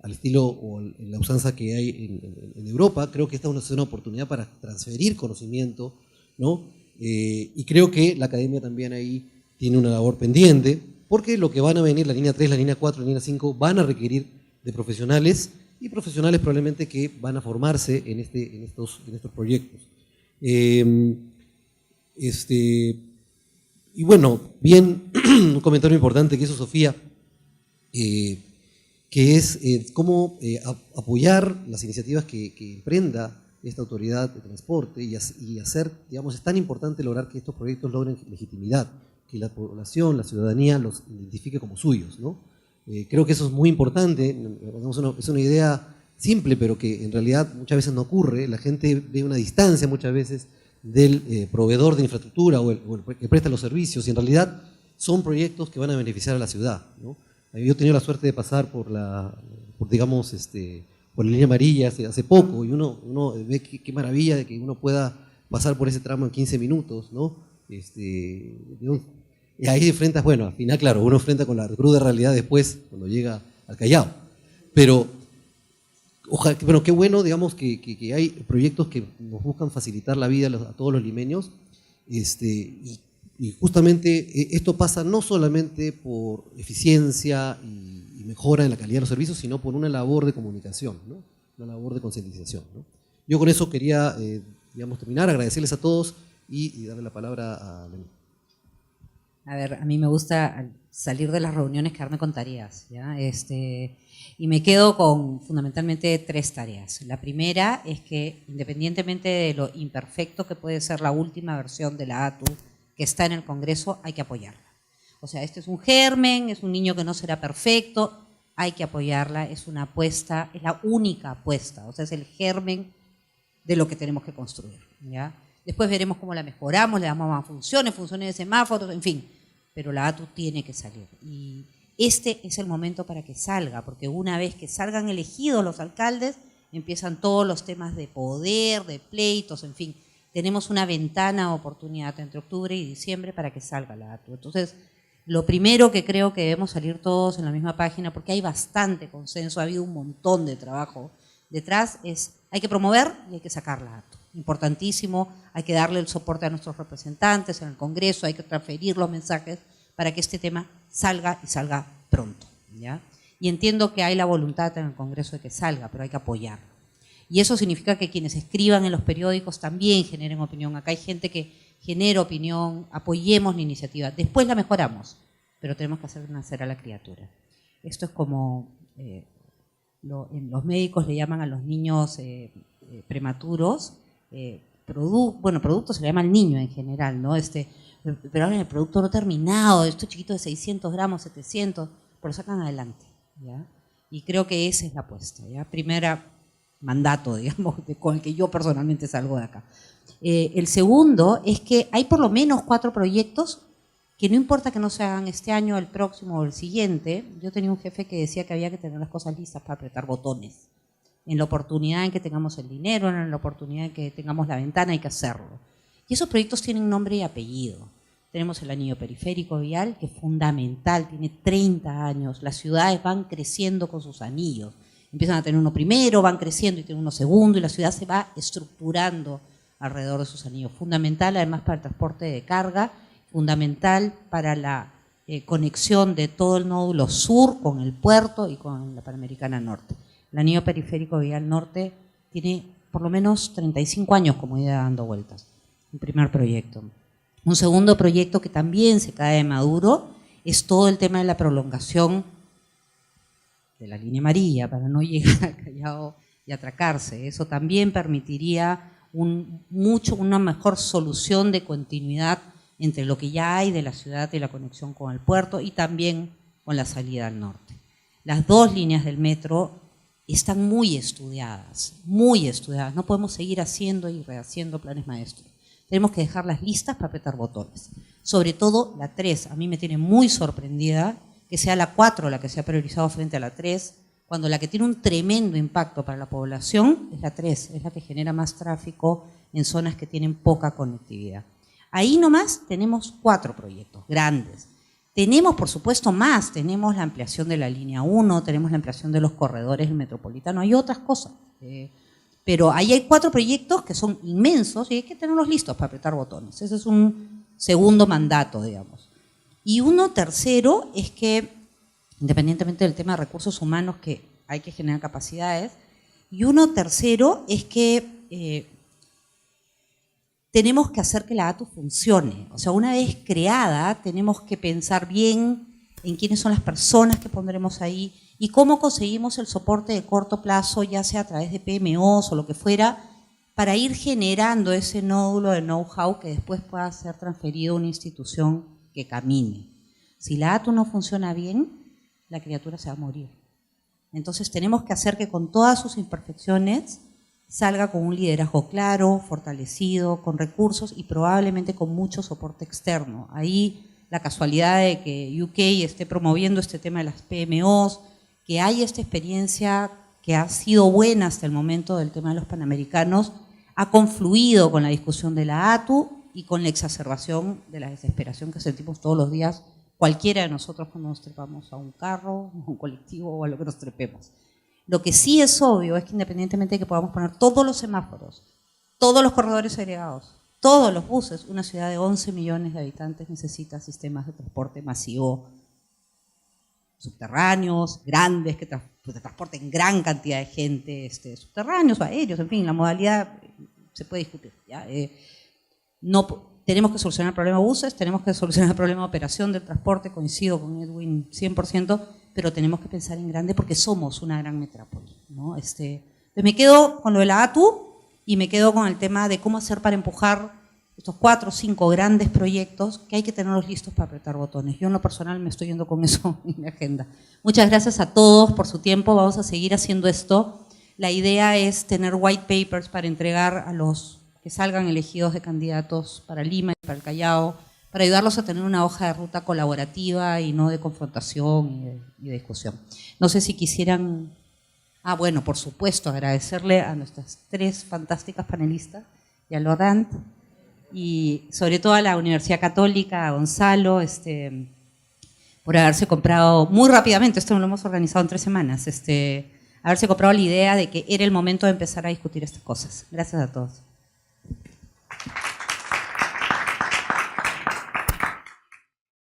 al estilo o en la usanza que hay en Europa. Creo que esta es una oportunidad para transferir conocimiento, ¿no? Y creo que la academia también ahí tiene una labor pendiente, porque lo que van a venir, la línea 3, la línea 4, la línea 5, van a requerir de profesionales, y profesionales probablemente que van a formarse en estos proyectos. Y bueno, bien, un comentario importante que hizo Sofía, que es cómo apoyar las iniciativas que emprenda esta autoridad de transporte y hacer, digamos, es tan importante lograr que estos proyectos logren legitimidad, que la población, la ciudadanía los identifique como suyos, ¿no? Creo que eso es muy importante. Es una idea simple, pero que en realidad muchas veces no ocurre. La gente ve una distancia muchas veces del proveedor de infraestructura o el que presta los servicios, y en realidad son proyectos que van a beneficiar a la ciudad, ¿no? Yo he tenido la suerte de pasar por digamos, por la línea amarilla hace poco, y uno ve qué maravilla de que uno pueda pasar por ese tramo en 15 minutos, ¿no? Y ahí enfrentas, bueno, al final, claro, uno enfrenta con la cruda realidad después, cuando llega al Callao. Pero, ojalá, bueno, qué bueno, digamos, que hay proyectos que nos buscan facilitar la vida a todos los limeños, y justamente esto pasa no solamente por eficiencia y mejora en la calidad de los servicios, sino por una labor de comunicación, ¿no? Una labor de concientización, ¿no? Yo con eso quería, digamos, terminar, agradecerles a todos y darle la palabra a Lenín. A ver, a mí me gusta salir de las reuniones, quedarme con tareas, ¿ya? Y me quedo con fundamentalmente 3 tareas. La primera es que, independientemente de lo imperfecto que puede ser la última versión de la ATU que está en el Congreso, hay que apoyarla. O sea, este es un germen, es un niño que no será perfecto, hay que apoyarla, es una apuesta, es la única apuesta, o sea, es el germen de lo que tenemos que construir, ¿ya? Después veremos cómo la mejoramos, le damos más funciones de semáforos, en fin, pero la ATU tiene que salir. Y este es el momento para que salga, porque una vez que salgan elegidos los alcaldes, empiezan todos los temas de poder, de pleitos, en fin. Tenemos una ventana de oportunidad entre octubre y diciembre para que salga la ATU. Entonces, lo primero que creo que debemos salir todos en la misma página, porque hay bastante consenso, ha habido un montón de trabajo detrás, es hay que promover y hay que sacar la ATU. Importantísimo, hay que darle el soporte a nuestros representantes en el Congreso, hay que transferir los mensajes para que este tema salga y salga pronto, ¿ya? Y entiendo que hay la voluntad en el Congreso de que salga, pero hay que apoyarlo. Y eso significa que quienes escriban en los periódicos también generen opinión. Acá hay gente que genera opinión, apoyemos la iniciativa. Después la mejoramos, pero tenemos que hacer nacer a la criatura. Esto es como los médicos le llaman a los niños prematuros, producto se le llama al niño en general, ¿no? Pero ahora en el producto no terminado, estos chiquitos de 600 gramos, 700, pero lo sacan adelante, ¿ya? Y creo que esa es la apuesta, ¿ya? Primera mandato, digamos, con el que yo personalmente salgo de acá. El segundo es que hay por lo menos 4 proyectos que no importa que no se hagan este año, el próximo o el siguiente. Yo tenía un jefe que decía que había que tener las cosas listas para apretar botones. En la oportunidad en que tengamos el dinero, en la oportunidad en que tengamos la ventana, hay que hacerlo. Y esos proyectos tienen nombre y apellido. Tenemos el anillo periférico vial, que es fundamental, tiene 30 años. Las ciudades van creciendo con sus anillos. Empiezan a tener uno primero, van creciendo y tienen uno segundo, y la ciudad se va estructurando alrededor de sus anillos. Fundamental además para el transporte de carga, fundamental para la conexión de todo el nódulo sur con el puerto y con la Panamericana Norte. El anillo periférico vial norte tiene por lo menos 35 años como idea dando vueltas. Un primer proyecto. Un segundo proyecto que también se cae de maduro es todo el tema de la prolongación de la línea amarilla para no llegar al Callao y atracarse. Eso también permitiría una mejor solución de continuidad entre lo que ya hay de la ciudad y la conexión con el puerto y también con la salida al norte. Las dos líneas del metro están muy estudiadas, muy estudiadas. No podemos seguir haciendo y rehaciendo planes maestros. Tenemos que dejarlas listas para apretar botones. Sobre todo la 3, a mí me tiene muy sorprendida que sea la 4 la que se ha priorizado frente a la 3, cuando la que tiene un tremendo impacto para la población es la 3, es la que genera más tráfico en zonas que tienen poca conectividad. Ahí nomás tenemos 4 proyectos grandes. Tenemos, por supuesto, más. Tenemos la ampliación de la línea 1, tenemos la ampliación de los corredores del metropolitano, hay otras cosas. Pero ahí hay 4 proyectos que son inmensos y hay que tenerlos listos para apretar botones. Ese es un segundo mandato, digamos. Y uno tercero es que, independientemente del tema de recursos humanos, que hay que generar capacidades, y uno tercero es que tenemos que hacer que la ATU funcione. O sea, una vez creada, tenemos que pensar bien en quiénes son las personas que pondremos ahí y cómo conseguimos el soporte de corto plazo, ya sea a través de PMOs o lo que fuera, para ir generando ese nódulo de know-how que después pueda ser transferido a una institución que camine. Si la ATU no funciona bien, la criatura se va a morir. Entonces tenemos que hacer que con todas sus imperfecciones salga con un liderazgo claro, fortalecido, con recursos y probablemente con mucho soporte externo. Ahí la casualidad de que UK esté promoviendo este tema de las PMOs, que hay esta experiencia que ha sido buena hasta el momento del tema de los panamericanos, ha confluido con la discusión de la ATU y con la exacerbación de la desesperación que sentimos todos los días cualquiera de nosotros cuando nos trepamos a un carro, a un colectivo o a lo que nos trepemos. Lo que sí es obvio es que independientemente de que podamos poner todos los semáforos, todos los corredores agregados, todos los buses, una ciudad de 11 millones de habitantes necesita sistemas de transporte masivo, subterráneos, grandes, que transporten gran cantidad de gente, subterráneos o aéreos, en fin, la modalidad se puede discutir. ¿Ya? No, tenemos que solucionar el problema de buses, tenemos que solucionar el problema de operación del transporte, coincido con Edwin 100%, pero tenemos que pensar en grande porque somos una gran metrópoli, ¿no? Entonces me quedo con lo de la ATU y me quedo con el tema de cómo hacer para empujar estos 4 o 5 grandes proyectos que hay que tenerlos listos para apretar botones. Yo en lo personal me estoy yendo con eso en mi agenda. Muchas gracias a todos por su tiempo, vamos a seguir haciendo esto. La idea es tener white papers para entregar a los que salgan elegidos de candidatos para Lima y para el Callao, para ayudarlos a tener una hoja de ruta colaborativa y no de confrontación y de discusión. No sé si quisieran... bueno, por supuesto, agradecerle a nuestras 3 fantásticas panelistas y a Laurent, y sobre todo a la Universidad Católica, a Gonzalo, por haberse comprado muy rápidamente, esto lo hemos organizado en 3 semanas, haberse comprado la idea de que era el momento de empezar a discutir estas cosas. Gracias a todos.